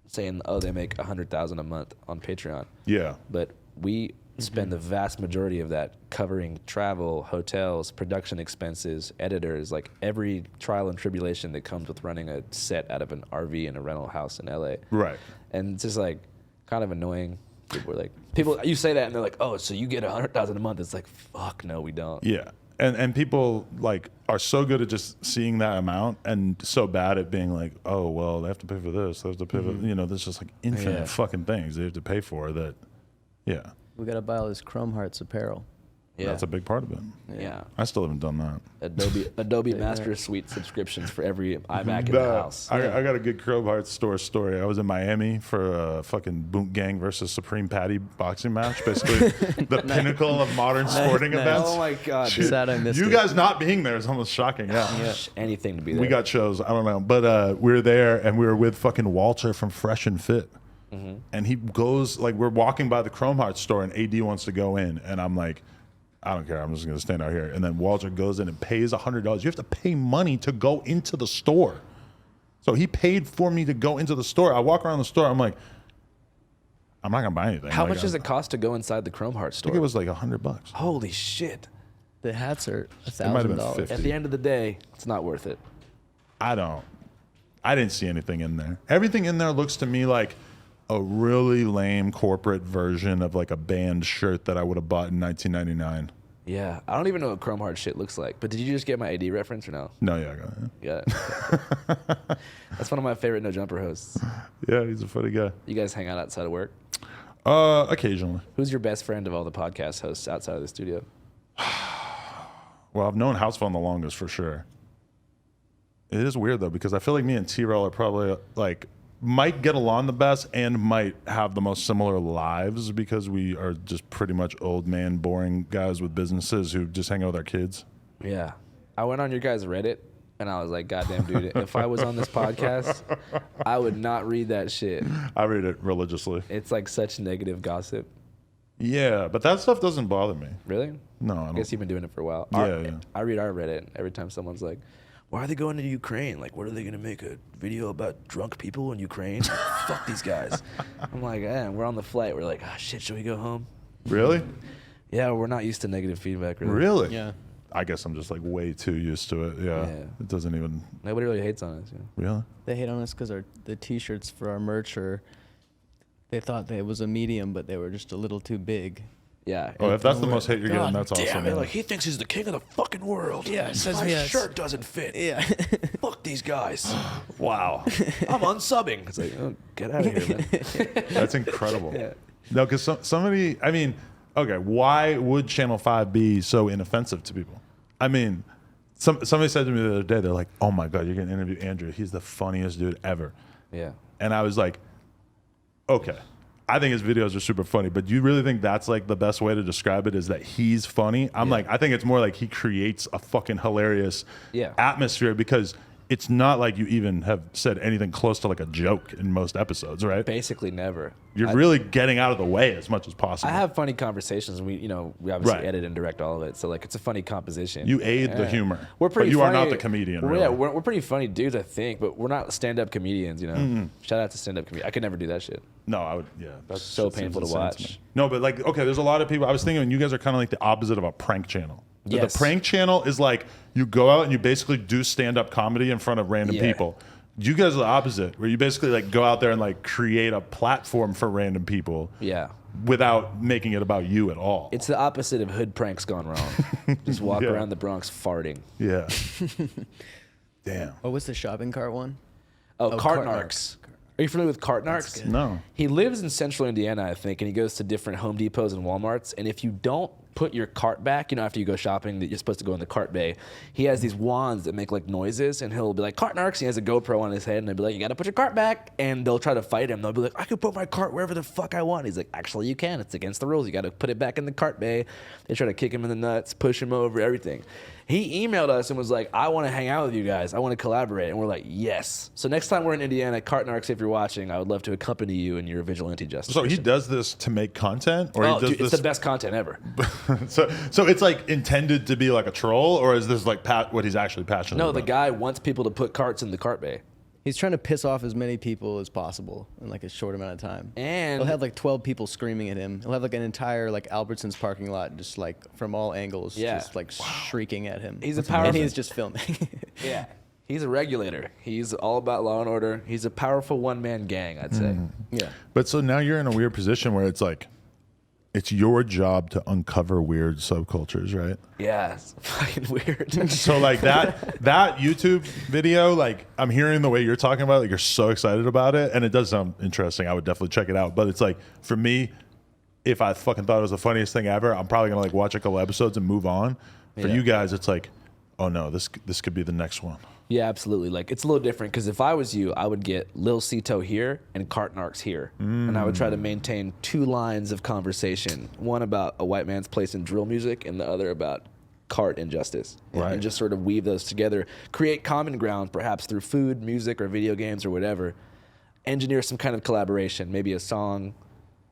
saying, "Oh, they make $100,000 a month on Patreon." Yeah. But we spend the vast majority of that covering travel, hotels, production expenses, editors, like every trial and tribulation that comes with running a set out of an RV in a rental house in LA. Right. And it's just like kind of annoying. People are like, you say that and they're like, "Oh, so you get $100,000 a month?" It's like, fuck no, we don't. Yeah. And people like are so good at just seeing that amount and so bad at being like, oh, well, they have to pay for this. They have to pay for, you know, there's just like infinite fucking things they have to pay for that. Yeah. We got to buy all this Chrome Hearts apparel. Yeah. That's a big part of it. Yeah. I still haven't done that. Adobe Master Suite subscriptions for every iMac in the house. I got a good Crib Hearts store story. I was in Miami for a fucking Boot Gang versus Supreme Patty boxing match. Basically, the pinnacle of modern sporting events. Oh my God. Shit. Sad I missed You it. guys not being there is almost shocking. Yeah. Anything to be there. We got shows. I don't know. But we were there and we were with fucking Walter from Fresh and Fit. And he goes, like, we're walking by the Chrome Hearts store and AD wants to go in. And I'm like, I don't care. I'm just going to stand out here. And then Walter goes in and pays $100. You have to pay money to go into the store. So he paid for me to go into the store. I walk around the store. I'm like, I'm not going to buy anything. How Like, much does it cost to go inside the Chrome Heart I store? think it was like $100. Holy shit. The hats are might have been $1,000. 50. At the end of the day, it's not worth it. I didn't see anything in there. Everything in there looks to me like a really lame corporate version of like a band shirt that I would have bought in 1999. Yeah, I don't even know what chrome hard shit looks like. But did you just get my AD reference or no? No, yeah, I got it. Yeah. That's one of my favorite No Jumper hosts. Yeah, he's a funny guy. You guys hang out outside of work? Occasionally. Who's your best friend of all the podcast hosts outside of the studio? Well, I've known Houseful the longest for sure. It is weird though because I feel like me and T-Rail are probably like might get along the best and might have the most similar lives because we are just pretty much old man boring guys with businesses who just hang out with our kids. Yeah. I went on your guys' Reddit and I was like, goddamn, dude, if I was on this podcast, I would not read that shit. I read it religiously. It's like such negative gossip. Yeah, but that stuff doesn't bother me. Really? No, I I don't. guess you've been doing it for a while. Yeah. I read our Reddit every time someone's like, why are they going to Ukraine? Like, what are they going to make a video about drunk people in Ukraine? Fuck these guys. I'm like, we're on the flight. We're like, shit, should we go home? Really? Yeah, we're not used to negative feedback, really. Really? Yeah. I guess I'm just like way too used to it. Yeah. Yeah. It doesn't even. Nobody really hates on us. Really? They hate on us because the T-shirts for our merch they thought that it was a medium, but they were just a little too big. Yeah. Oh, if that's the most hate you're getting, God that's awesome. Damn it, man. like he thinks he's the king of the fucking world. Yeah, it says my yes. shirt doesn't fit. Yeah. Fuck these guys. Wow. I'm unsubbing. It's like, oh, get out of here, man. That's incredible. Yeah. No, because somebody, I mean, okay, why would Channel 5 be so inoffensive to people? I mean, somebody said to me the other day, they're like, oh my God, you're going to interview Andrew. He's the funniest dude ever. Yeah. And I was like, okay. I think his videos are super funny, but do you really think that's like the best way to describe it is that he's funny? I'm like, I think it's more like he creates a fucking hilarious atmosphere because it's not like you even have said anything close to like a joke in most episodes, right? Basically never. You're really getting out of the way as much as possible. I have funny conversations. We obviously Right. edit and direct all of it, so like it's a funny composition. You aid the humor. We're pretty. But you funny. are not the comedian. We're, Really. Yeah, we're pretty funny dudes, I think, but we're not stand-up comedians. Shout out to stand-up comedians. I could never do that shit. No, I would. Yeah, that's So shit seems painful to insane watch. me. No, but like, okay, there's a lot of people. I was thinking, you guys are kind of like the opposite of a prank channel. Yes. The prank channel is like you go out and you basically do stand-up comedy in front of random Yeah. people. You guys are the opposite, where you basically like go out there and like create a platform for random people. Yeah. Without making it about you at all. It's the opposite of hood pranks gone wrong. Just walk Yeah. around the Bronx farting. Yeah. Damn. What was the shopping cart one? Oh, Cart Cart Narcs. Are you familiar with Cart Narcs? No. He lives in central Indiana, I think, and he goes to different Home Depots and Walmarts. And if you don't put your cart back, after you go shopping, that you're supposed to go in the cart bay, he has these wands that make like noises, and he'll be like, Cart Narcs. He has a GoPro on his head, and they'll be like, you got to put your cart back. And they'll try to fight him. They'll be like, I can put my cart wherever the fuck I want. He's like, actually, you can. It's against the rules. You got to put it back in the cart bay. They try to kick him in the nuts, push him over, everything. He emailed us and was like, I want to hang out with you guys. I want to collaborate. And we're like, yes. So next time we're in Indiana, Cart Narcs, if you're watching, I would love to accompany you in your vigilante justice. So he mission. does this to make content, or he does dude, this. it's the best content ever. so it's like intended to be like a troll, or is this like what he's actually passionate No, about? the guy wants people to put carts in the cart bay. He's trying to piss off as many people as possible in like a short amount of time. And he'll have like 12 people screaming at him. He'll have like an entire like Albertsons parking lot just like from all angles, just like shrieking at him. He's a powerful. and he's just filming. Yeah. He's a regulator. He's all about law and order. He's a powerful one-man gang, I'd say. Yeah. But so now you're in a weird position where it's like, it's your job to uncover weird subcultures, right? Yeah, it's fucking weird. So like that YouTube video, like I'm hearing the way you're talking about it, like you're so excited about it, and it does sound interesting. I would definitely check it out. But it's like, for me, if I fucking thought it was the funniest thing ever, I'm probably gonna like watch a couple episodes and move on. For you guys, it's like, oh no, this could be the next one. Yeah, absolutely. Like, it's a little different because if I was you, I would get Lil Cito here and Cart Narcs here. And I would try to maintain two lines of conversation. One about a white man's place in drill music and the other about cart injustice. Right. And just sort of weave those together. Create common ground, perhaps through food, music, or video games or whatever. Engineer some kind of collaboration, maybe a song,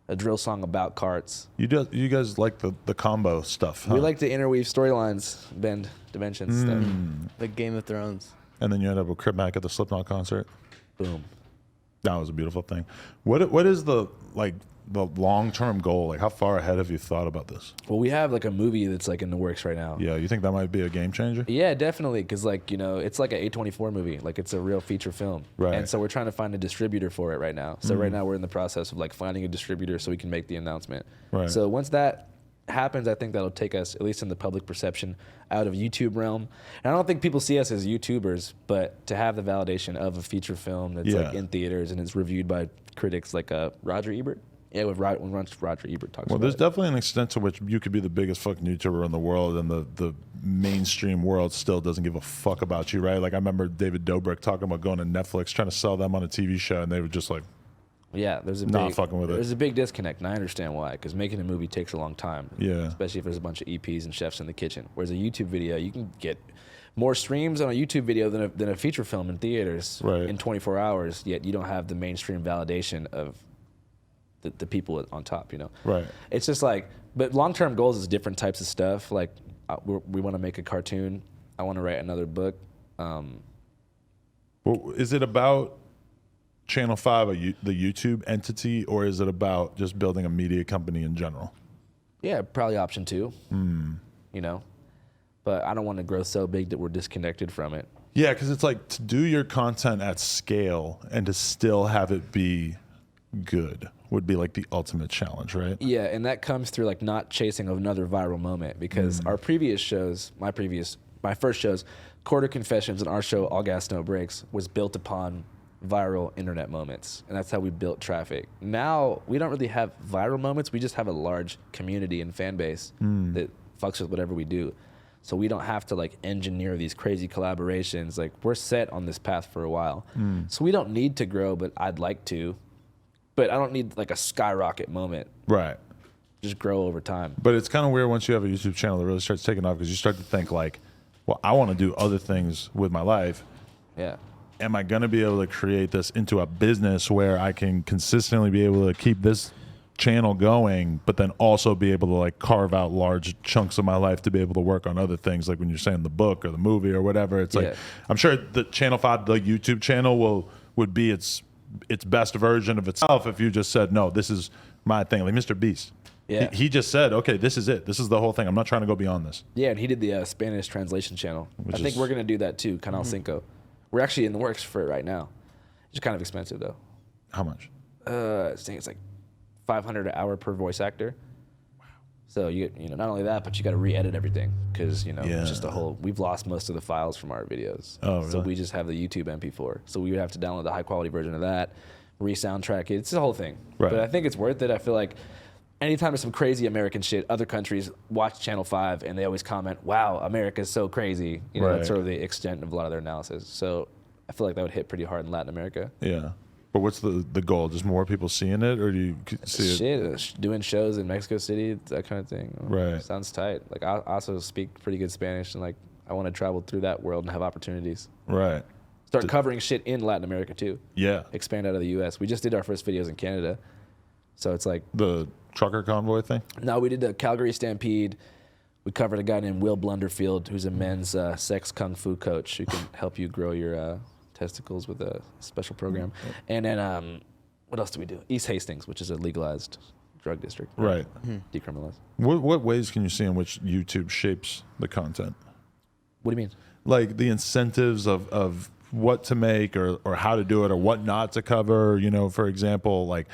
a drill song about carts. You guys like the combo stuff, huh? We like to interweave storylines, bend dimensions stuff. Like Game of Thrones. And then you end up with Crip Mac at the Slipknot concert. Boom. That was a beautiful thing. What is the long-term goal? Like, how far ahead have you thought about this? Well, we have like a movie that's like in the works right now. Yeah, you think that might be a game changer? Yeah, definitely, because like it's like an A24 movie, like it's a real feature film, Right. And so we're trying to find a distributor for it right now. So right now we're in the process of like finding a distributor so we can make the announcement. Right. So once that happens, I think that'll take us, at least in the public perception, out of YouTube realm. And I don't think people see us as YouTubers, but to have the validation of a feature film that's like in theaters and it's reviewed by critics like Roger Ebert. Yeah, when Roger Ebert talks about there's it. definitely an extent to which you could be the biggest fucking YouTuber in the world and the mainstream world still doesn't give a fuck about you, right? Like I remember David Dobrik talking about going to Netflix, trying to sell them on a TV show, and they were just like, yeah, there's a not big, fucking with it. There's a big disconnect, and I understand why, because making a movie takes a long time. Yeah. Especially if there's a bunch of EPs and chefs in the kitchen. Whereas a YouTube video, you can get more streams on a YouTube video than a feature film in theaters in 24 hours, yet you don't have the mainstream validation of the people on top, you know? Right. It's just like, but long-term goals is different types of stuff. Like, we want to make a cartoon. I want to write another book. Well, is it about Channel 5, the YouTube entity, or is it about just building a media company in general? Yeah, probably option 2, you know? But I don't want to grow so big that we're disconnected from it. Yeah, because it's like to do your content at scale and to still have it be good would be like the ultimate challenge, right? Yeah, and that comes through like not chasing another viral moment, because our previous shows, my first shows, Quarter Confessions and our show All Gas No Breaks, was built upon viral internet moments, and that's how we built traffic. Now we don't really have viral moments, we just have a large community and fan base that fucks with whatever we do. So we don't have to like engineer these crazy collaborations. Like we're set on this path for a while. So we don't need to grow, but I'd like to. But I don't need like a skyrocket moment. Right. Just grow over time. But it's kind of weird once you have a YouTube channel that really starts taking off, because you start to think like, well, I want to do other things with my life. Yeah. Am I going to be able to create this into a business where I can consistently be able to keep this channel going, but then also be able to like carve out large chunks of my life to be able to work on other things, like when you're saying the book or the movie or whatever. It's like, I'm sure the Channel 5, the YouTube channel would be its best version of itself if you just said, no, this is my thing. Like Mr. Beast. Yeah. He just said, okay, this is it. This is the whole thing. I'm not trying to go beyond this. Yeah, and he did the Spanish translation channel. I think we're going to do that too, Canal Cinco. We're actually in the works for it right now. It's kind of expensive though. How much? I think it's like $500 an hour per voice actor. Wow. So you know, not only that, but you got to re-edit everything, because you know it's just we've lost most of the files from our videos. Oh, really? So we just have the YouTube MP4. So we would have to download the high quality version of that, re-soundtrack it. It's the whole thing. Right. But I think it's worth it. I feel like anytime there's some crazy American shit, other countries watch Channel 5 and they always comment, wow, America's so crazy. You know, that's sort of the extent of a lot of their analysis. So I feel like that would hit pretty hard in Latin America. Yeah. But what's the goal? Just more people seeing it, or do you see it? Doing shows in Mexico City, that kind of thing. Right. Sounds tight. Like I also speak pretty good Spanish, and like I want to travel through that world and have opportunities. Right. Start covering shit in Latin America too. Yeah. Expand out of the U.S. We just did our first videos in Canada, so it's like the trucker convoy thing. No, we did the Calgary Stampede. We covered a guy named Will Blunderfield, who's a men's sex kung fu coach who can help you grow your testicles with a special program. And then what else do we do? East Hastings, which is a legalized drug district. Right. Decriminalized. What ways can you see in which YouTube shapes the content? What do you mean? Like the incentives of what to make or how to do it or what not to cover, you know, for example,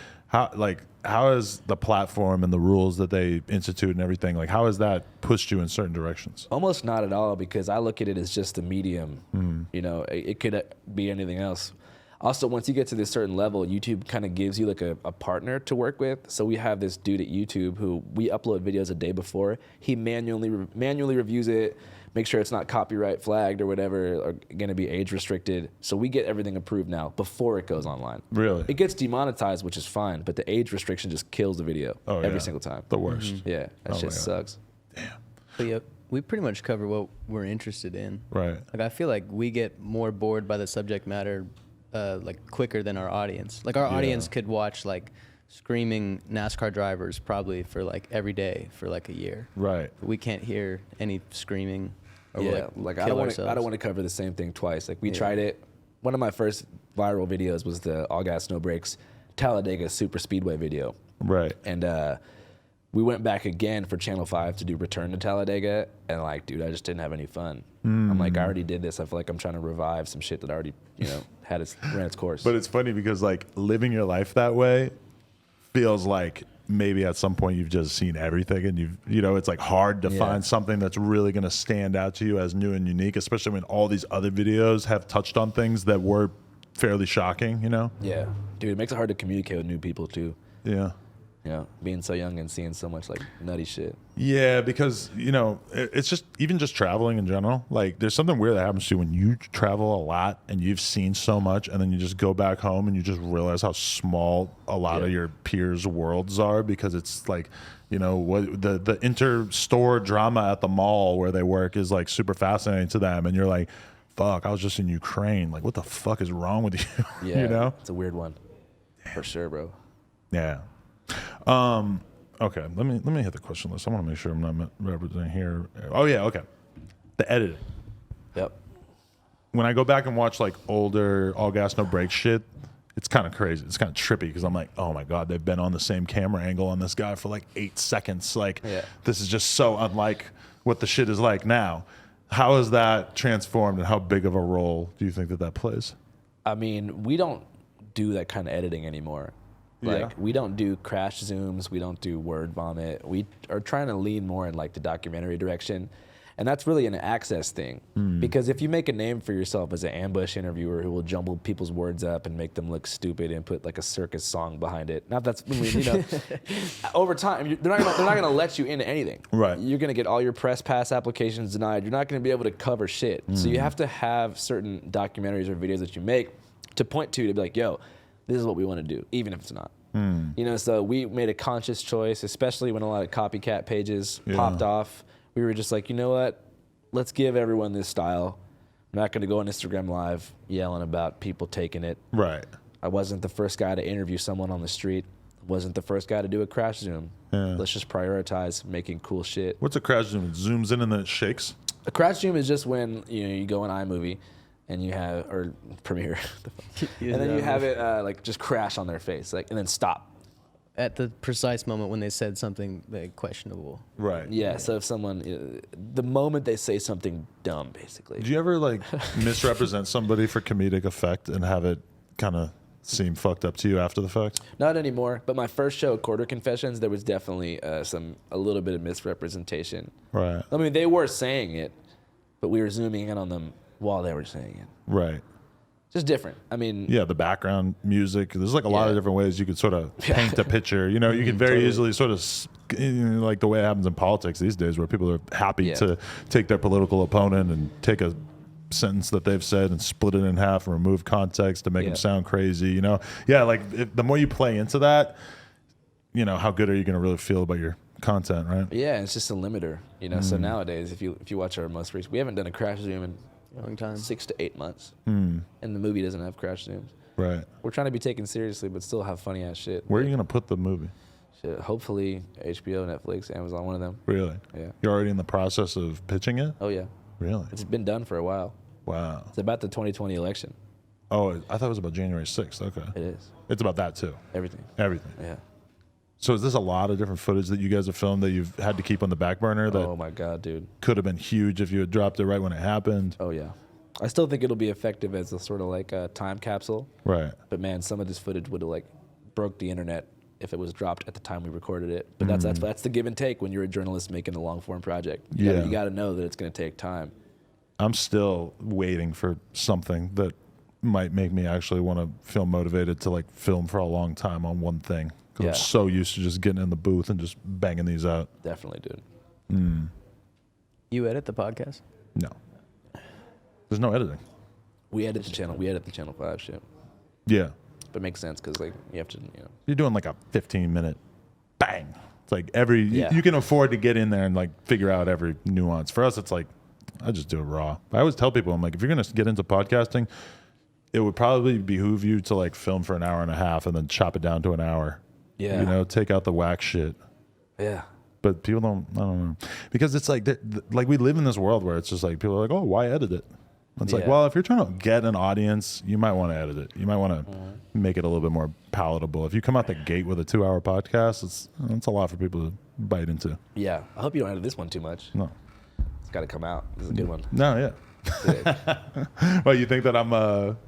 how is the platform and the rules that they institute and everything, like how has that pushed you in certain directions? Almost not at all, because I look at it as just a medium. You know, it could be anything else. Also, once you get to this certain level, YouTube kind of gives you like a partner to work with. So we have this dude at YouTube who we upload videos a day before. He manually reviews it, make sure it's not copyright flagged or whatever, or going to be age restricted. So we get everything approved now before it goes online. Really? It gets demonetized, which is fine, but the age restriction just kills the video every single time. The worst. Yeah, that shit sucks. Damn. But yeah, we pretty much cover what we're interested in. Right. Like I feel like we get more bored by the subject matter like quicker than our audience. Like our audience could watch like screaming NASCAR drivers probably for like every day for like a year. Right. But we can't hear any screaming. Or Yeah, like I don't want to cover the same thing twice. Like we tried it. One of my first viral videos was the All Gas No Breaks Talladega Super Speedway video. Right. And we went back again for Channel 5 to do Return to Talladega, and like, dude, I just didn't have any fun. I'm like, I already did this. I feel like I'm trying to revive some shit that already, you know, ran its course. But it's funny because like living your life that way feels like maybe at some point you've just seen everything, and it's like hard to find something that's really going to stand out to you as new and unique, especially when all these other videos have touched on things that were fairly shocking, Yeah, dude, it makes it hard to communicate with new people too. Yeah. Being so young and seeing so much like nutty shit. Yeah, because it's just even just traveling in general. Like, there's something weird that happens to you when you travel a lot and you've seen so much, and then you just go back home and you just realize how small a lot of your peers' worlds are, because it's like, what the inter-store drama at the mall where they work is like super fascinating to them, and you're like, fuck, I was just in Ukraine. Like, what the fuck is wrong with you? Yeah, it's a weird one, for sure, bro. Yeah. Okay, let me hit the question list. I want to make sure I'm not representing here. Oh yeah, okay. The editing. Yep. When I go back and watch like older all gas no brakes shit, it's kind of crazy. It's kind of trippy because I'm like, oh my god, they've been on the same camera angle on this guy for like 8 seconds. Like, this is just so unlike what the shit is like now. How has that transformed, and how big of a role do you think that plays? I mean, we don't do that kind of editing anymore. Like, we don't do crash zooms. We don't do word vomit. We are trying to lean more in like the documentary direction. And that's really an access thing. Because if you make a name for yourself as an ambush interviewer who will jumble people's words up and make them look stupid and put like a circus song behind it, not that's, over time, they're not gonna let you into anything. Right. You're gonna get all your press pass applications denied. You're not gonna be able to cover shit. So you have to have certain documentaries or videos that you make to point to be like, yo, this is what we want to do, even if it's not. So we made a conscious choice, especially when a lot of copycat pages popped off. We were just like, you know what? Let's give everyone this style. I'm not going to go on Instagram Live yelling about people taking it. Right. I wasn't the first guy to interview someone on the street. Wasn't the first guy to do a crash zoom. Let's just prioritize making cool shit. What's a crash zoom? It zooms in and then it shakes? A crash zoom is just when you go in iMovie and you have, or Premiere, and then you have it like just crash on their face, like, and then stop. At the precise moment when they said something questionable. Right. Yeah, so if someone, the moment they say something dumb, basically. Do you ever like misrepresent somebody for comedic effect and have it kind of seem fucked up to you after the fact? Not anymore, but my first show, Quarter Confessions, there was definitely a little bit of misrepresentation. Right. I mean, they were saying it, but we were zooming in on them while they were saying it. Right. Just different. I mean... Yeah, the background music. There's like a lot of different ways you could sort of paint a picture. You can very easily sort of, like the way it happens in politics these days, where people are happy to take their political opponent and take a sentence that they've said and split it in half and remove context to make them sound crazy. The more you play into that, how good are you going to really feel about your content, right? Yeah, it's just a limiter. So nowadays, if you watch our most recent, we haven't done a crash zoom in long time, 6 to 8 months, and the movie doesn't have crash zooms. Right. We're trying to be taken seriously, but still have funny ass shit. Where are you gonna put the movie? Shit, hopefully HBO, Netflix, Amazon, one of them. Really? Yeah. You're already in the process of pitching it? Oh yeah. Really? It's been done for a while. Wow. It's about the 2020 election. Oh, I thought it was about January 6th. Okay. It is. It's about that too. Everything. Yeah. So is this a lot of different footage that you guys have filmed that you've had to keep on the back burner that Oh my god, dude. could have been huge if you had dropped it right when it happened? Oh yeah. I still think it'll be effective as a sort of like a time capsule. Right. But man, some of this footage would have like broke the internet if it was dropped at the time we recorded it. But that's the give and take when you're a journalist making a long form project. You got to know that it's going to take time. I'm still waiting for something that might make me actually want to feel motivated to like film for a long time on one thing. Because I'm so used to just getting in the booth and just banging these out. Definitely, dude. You edit the podcast? No. There's no editing. We edit the channel. We edit the Channel 5 shit. Yeah. But it makes sense because like you have to, You're doing like a 15-minute bang. It's like you can afford to get in there and like figure out every nuance. For us, it's like, I just do it raw. I always tell people, I'm like, if you're going to get into podcasting, it would probably behoove you to like film for an hour and a half and then chop it down to an hour. Yeah. Take out the whack shit. Yeah. But people I don't know. Because it's like we live in this world where it's just like, people are like, oh, why edit it? It's like, well, if you're trying to get an audience, you might want to edit it. You might want to make it a little bit more palatable. If you come out the gate with a 2-hour podcast, it's a lot for people to bite into. Yeah. I hope you don't edit this one too much. No. It's got to come out. This is a good one. No, yeah. Well, you think that I'm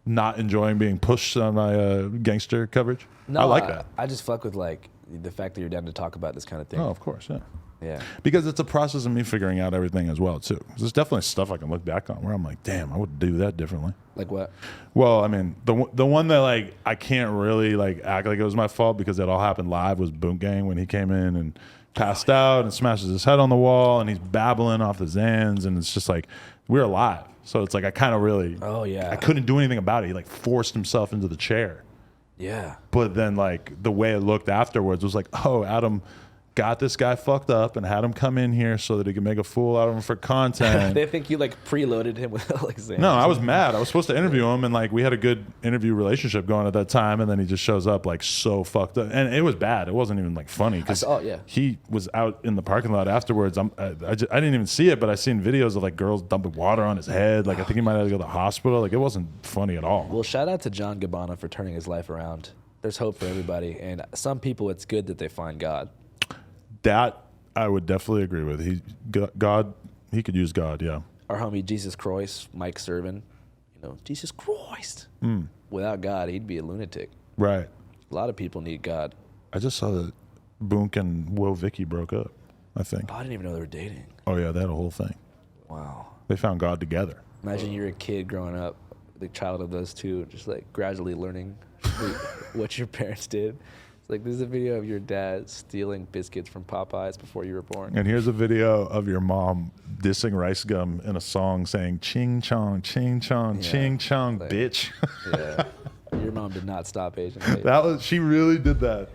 not enjoying being pushed on my gangster coverage? No, I like that. I just fuck with like the fact that you're down to talk about this kind of thing. Oh, of course, yeah. Yeah. Because it's a process of me figuring out everything as well too. There's definitely stuff I can look back on where I'm like, damn, I would do that differently. Like what? Well, I mean, the one that like I can't really like act like it was my fault because it all happened live was Boot Gang when he came in and passed out and smashes his head on the wall and he's babbling off the Zans and it's just like we're alive. So it's like I kind of really I couldn't do anything about it. He like forced himself into the chair. Yeah. But then like the way it looked afterwards was like, oh, Adam got this guy fucked up and had him come in here so that he could make a fool out of him for content. They think you like preloaded him with Alexander. No, I was mad. I was supposed to interview him and like we had a good interview relationship going at that time and then he just shows up like so fucked up and it was bad. It wasn't even like funny because he was out in the parking lot afterwards. I didn't even see it, but I seen videos of like girls dumping water on his head. Like I think he might have to go to the hospital. Like it wasn't funny at all. Well, shout out to John Gabbana for turning his life around. There's hope for everybody, and some people it's good that they find God. That I would definitely agree with. He could use God, yeah. Our homie Jesus Christ, Mike Servin, Jesus Christ. Without God, he'd be a lunatic. Right. A lot of people need God. I just saw that Boonk and Will Vicky broke up, I think. Oh, I didn't even know they were dating. Oh, yeah, they had a whole thing. Wow. They found God together. Imagine you're a kid growing up, the child of those two, just like gradually learning what your parents did. Like, there's a video of your dad stealing biscuits from Popeyes before you were born. And here's a video of your mom dissing Rice Gum in a song saying, ching chong, ching chong, ching chong, like, bitch. Yeah. Your mom did not stop Asian. She really did that.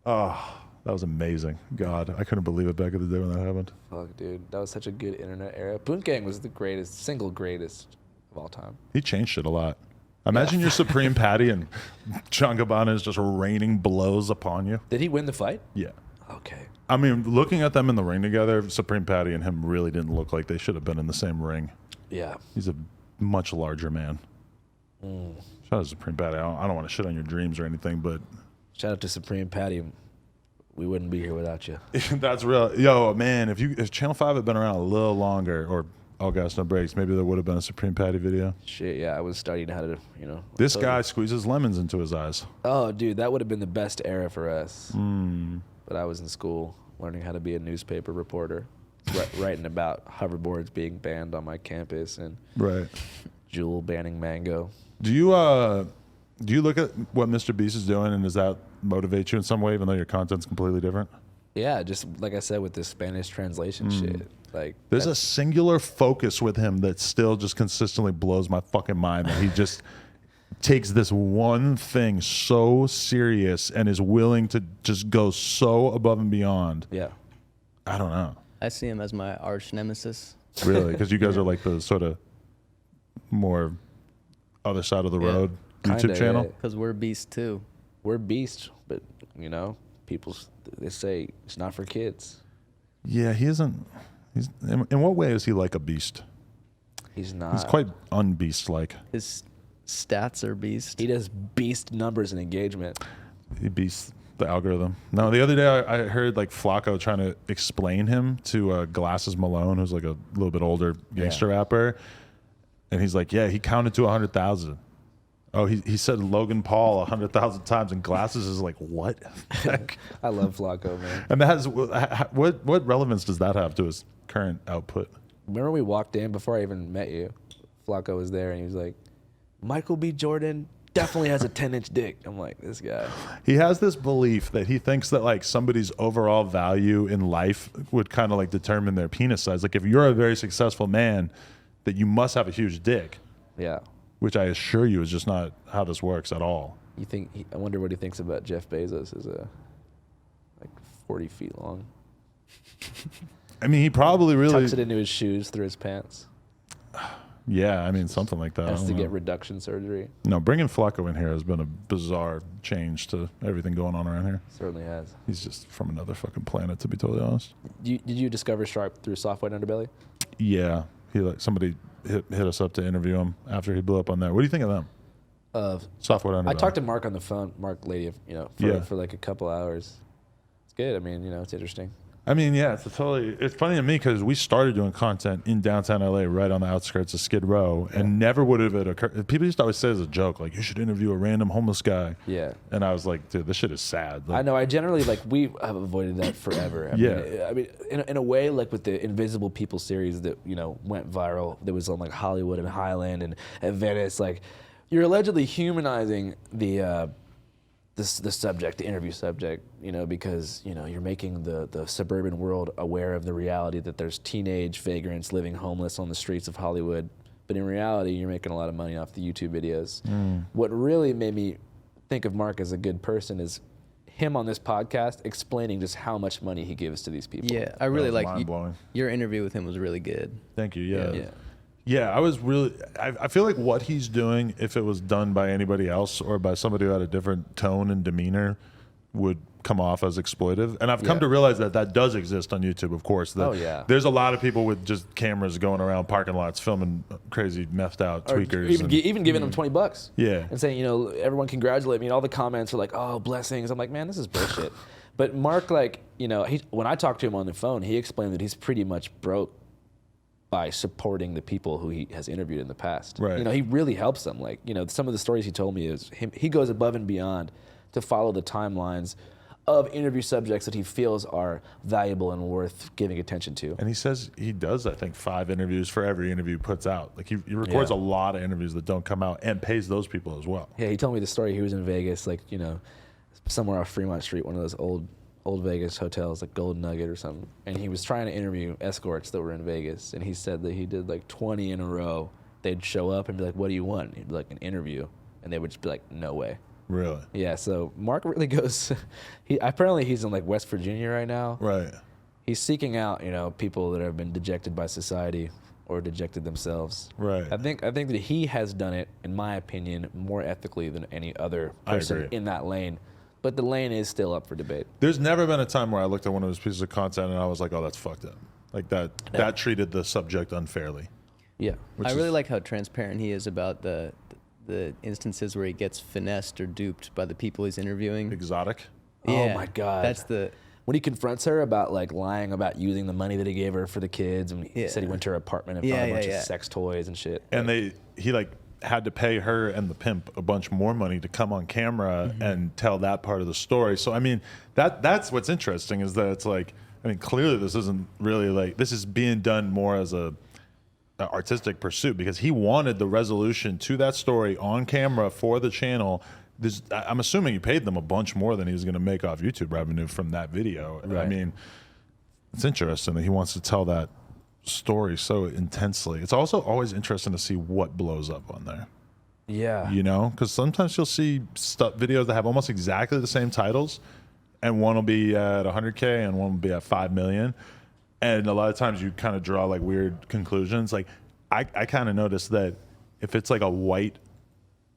Oh, that was amazing. God, I couldn't believe it back in the day when that happened. Fuck, dude. That was such a good internet era. Boot Gang was the single greatest of all time. He changed shit a lot. Imagine you're Supreme Patty and John Gabbana is just raining blows upon you. Did he win the fight? Yeah. Okay. I mean, looking at them in the ring together, Supreme Patty and him really didn't look like they should have been in the same ring. Yeah. He's a much larger man. Shout out to Supreme Patty. I don't want to shit on your dreams or anything, but... Shout out to Supreme Patty. We wouldn't be here without you. That's real. Yo, man, if Channel 5 had been around a little longer, or All Gas No Breaks, maybe there would have been a Supreme Patty video. Shit, yeah, I was studying how to, This guy squeezes lemons into his eyes. Oh, dude, that would have been the best era for us. But I was in school learning how to be a newspaper reporter, writing about hoverboards being banned on my campus and Juul banning mango. Do you look at what Mr. Beast is doing, and does that motivate you in some way, even though your content's completely different? Yeah, just like I said with this Spanish translation shit. Like, there's a singular focus with him that still just consistently blows my fucking mind. That he just takes this one thing so serious and is willing to just go so above and beyond. Yeah. I don't know. I see him as my arch nemesis. Really? Because you guys are like the sort of more other side of the road YouTube channel? Because we're beast too. We're beast, but, people, they say it's not for kids. Yeah, he isn't. In what way is he like a beast? He's not. He's quite unbeast-like. His stats are beast. He does beast numbers and engagement. He beats the algorithm. No, the other day I heard like Flacco trying to explain him to Glasses Malone, who's like a little bit older gangster rapper. And he's like, yeah, he counted to 100,000. Oh, he said Logan Paul 100,000 times, and Glasses is like, what? I love Flacco, man. And that has what relevance does that have to his current output? Remember we walked in before I even met you? Flacco was there, and he was like, Michael B. Jordan definitely has a 10-inch dick. I'm like, this guy. He has this belief that he thinks that like somebody's overall value in life would kind of like determine their penis size. Like if you're a very successful man, that you must have a huge dick. Yeah. Which I assure you is just not how this works at all. You think? I wonder what he thinks about Jeff Bezos as like 40 feet long. I mean, he probably really tucks it into his shoes through his pants. Yeah, I mean, something like that. Has to get reduction surgery. No, bringing Flacco in here has been a bizarre change to everything going on around here. Certainly has. He's just from another fucking planet, to be totally honest. Did you discover Sharp through Software Underbelly? Yeah, somebody hit us up to interview him after he blew up on that. What do you think of them? Software Underbelly. I talked to Mark on the phone. Mark Lady, for like a couple hours. It's good. I mean, it's interesting. I mean, yeah, it's funny to me because we started doing content in downtown LA, right on the outskirts of Skid Row, and never would have it occurred. People used to always say as a joke, like, you should interview a random homeless guy. Yeah. And I was like, dude, this shit is sad. Like, I know. I generally we have avoided that forever. I mean, in a way, like with the Invisible People series that went viral, that was on like Hollywood and Highland and Venice. Like, you're allegedly humanizing the subject, the interview subject, because you're making the suburban world aware of the reality that there's teenage vagrants living homeless on the streets of Hollywood. But in reality, you're making a lot of money off the YouTube videos. What really made me think of Mark as a good person is him on this podcast explaining just how much money he gives to these people. Yeah, I really like mind-blowing. your interview with him was really good. Thank you. Yeah. Yeah. Yeah, I was really. I feel like what he's doing, if it was done by anybody else or by somebody who had a different tone and demeanor, would come off as exploitive. And I've come to realize that does exist on YouTube, of course. There's a lot of people with just cameras going around parking lots filming crazy methed out tweakers. Even giving them $20. Yeah. And saying, everyone congratulate me. And all the comments are like, oh, blessings. I'm like, man, this is bullshit. But Mark, when I talked to him on the phone, he explained that he's pretty much broke by supporting the people who he has interviewed in the past. Right. He really helps them. Like, some of the stories he told me is he goes above and beyond to follow the timelines of interview subjects that he feels are valuable and worth giving attention to. And he says he does, I think, 5 interviews for every interview he puts out. Like he records a lot of interviews that don't come out and pays those people as well. Yeah, he told me the story. He was in Vegas, somewhere off Fremont Street, one of those old Vegas hotels, like Gold Nugget or something. And he was trying to interview escorts that were in Vegas. And he said that he did like 20 in a row. They'd show up and be like, what do you want? He'd be like, an interview. And they would just be like, no way. Really? Yeah, so Mark really goes, apparently he's in like West Virginia right now. Right. He's seeking out, people that have been dejected by society or dejected themselves. Right. I think that he has done it, in my opinion, more ethically than any other person in that lane. But the lane is still up for debate. There's never been a time where I looked at one of his pieces of content and I was like, oh, that's fucked up. Like that treated the subject unfairly. Yeah. I really like how transparent he is about the instances where he gets finessed or duped by the people he's interviewing. Exotic. Yeah, oh my God. When he confronts her about like lying about using the money that he gave her for the kids, and he said he went to her apartment and found a bunch of sex toys and shit. And he had to pay her and the pimp a bunch more money to come on camera and tell that part of the story. So I mean, that's what's interesting is that it's like, I mean, clearly this isn't really like, this is being done more as a artistic pursuit because he wanted the resolution to that story on camera for the channel. I'm assuming he paid them a bunch more than he was going to make off YouTube revenue from that video. Right. I mean, it's interesting that he wants to tell that story so intensely. It's also always interesting to see what blows up on there. Yeah. Because sometimes you'll see videos that have almost exactly the same titles, and one will be at 100K and one will be at 5 million. And a lot of times you kind of draw like weird conclusions. Like I kind of noticed that if it's like a white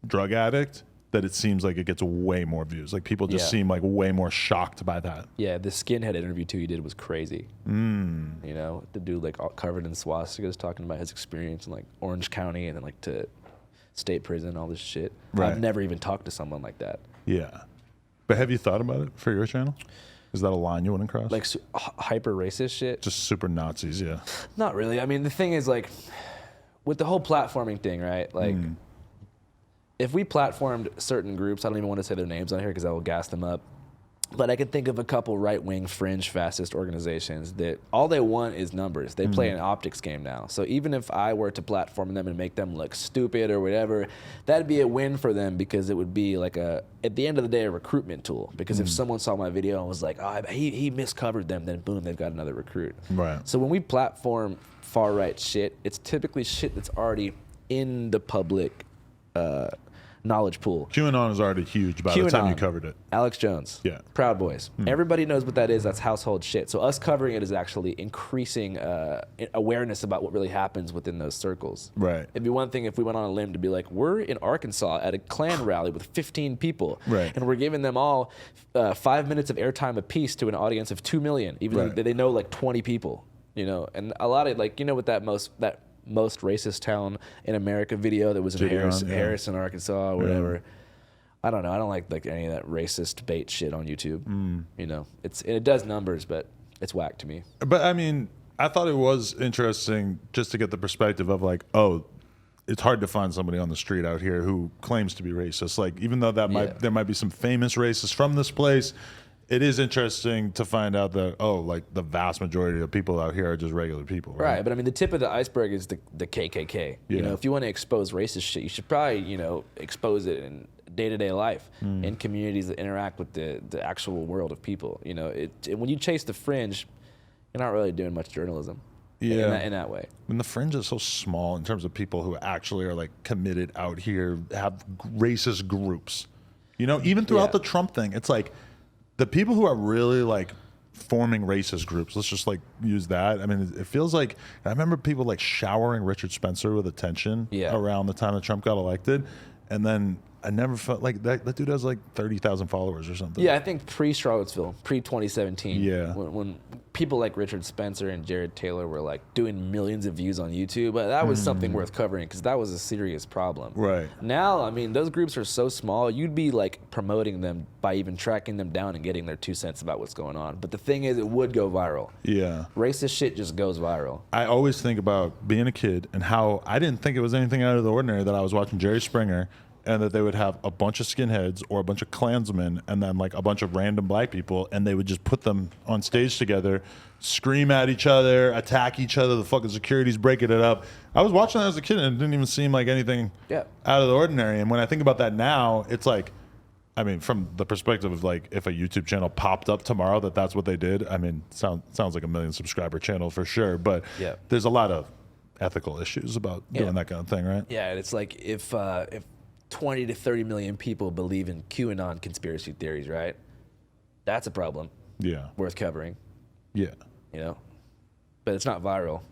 drug addict, that it seems like it gets way more views. Like people just seem like way more shocked by that. Yeah, the skinhead interview too he did was crazy. The dude like all covered in swastikas talking about his experience in like Orange County and then like to state prison, all this shit. Right. I've never even talked to someone like that. Yeah. But have you thought about it for your channel? Is that a line you wouldn't cross? Like hyper racist shit? Just super Nazis, yeah. Not really. I mean, the thing is like with the whole platforming thing, right? Like if we platformed certain groups, I don't even want to say their names on here because I will gas them up. But I can think of a couple right-wing fringe fascist organizations that all they want is numbers. They play an optics game now. So even if I were to platform them and make them look stupid or whatever, that'd be a win for them because it would be like at the end of the day, a recruitment tool. Because if someone saw my video and was like, oh, he miscovered them, then boom, they've got another recruit. Right. So when we platform far-right shit, it's typically shit that's already in the public knowledge pool. QAnon is already huge by the time you covered it. Alex Jones. Yeah. Proud Boys. Everybody knows what that is. That's household shit. So us covering it is actually increasing awareness about what really happens within those circles. Right. It'd be one thing if we went on a limb to be like, we're in Arkansas at a Klan rally with 15 people. Right. And we're giving them all 5 minutes of airtime apiece to an audience of 2 million, even though they know like 20 people. And a lot of like, what that most racist town in America video that was in Harrison, Arkansas, or whatever. Yeah. I don't know. I don't like any of that racist bait shit on YouTube. It does numbers, but It's whack to me. But I mean, I thought it was interesting just to get the perspective of like, oh, it's hard to find somebody on the street out here who claims to be racist. Like, even though there might be some famous racists from this place, it is interesting to find out that, oh, like the vast majority of people out here are just regular people. Right, but I mean, the tip of the iceberg is the KKK. You know, if you want to expose racist shit, you should probably, you know, expose it in day-to-day life in communities that interact with the actual world of people. You know, when you chase the fringe, you're not really doing much journalism. In that way. And the fringe is so small in terms of people who actually are like committed out here, have racist groups. You know, even throughout the Trump thing, it's like the people who are really like forming racist groups, let's just like use that. I mean, it feels like, I remember people like showering Richard Spencer with attention around the time that Trump got elected. And then I never felt like that dude has like 30,000 followers or something. Yeah, I think pre-Charlottesville, pre-2017, when people like Richard Spencer and Jared Taylor were like doing millions of views on YouTube, that was something worth covering because that was a serious problem. Right. Now, I mean, those groups are so small, you'd be like promoting them by even tracking them down and getting their 2 cents about what's going on. But the thing is, it would go viral. Yeah. Racist shit just goes viral. I always think about being a kid and how I didn't think it was anything out of the ordinary that I was watching Jerry Springer and that they would have a bunch of skinheads or a bunch of Klansmen and then like a bunch of random black people, and they would just put them on stage together, scream at each other, attack each other, the fucking security's breaking it up. I was watching that as a kid and it didn't even seem like anything out of the ordinary. And when I think about that now, it's like, I mean, from the perspective of like if a YouTube channel popped up tomorrow that's what they did, I mean, sounds like a 1 million subscriber channel for sure, but there's a lot of ethical issues about doing that kind of thing, right? Yeah, it's like if 20 to 30 million people believe in QAnon conspiracy theories, right? That's a problem. Yeah. Worth covering. Yeah. You know? But it's not viral.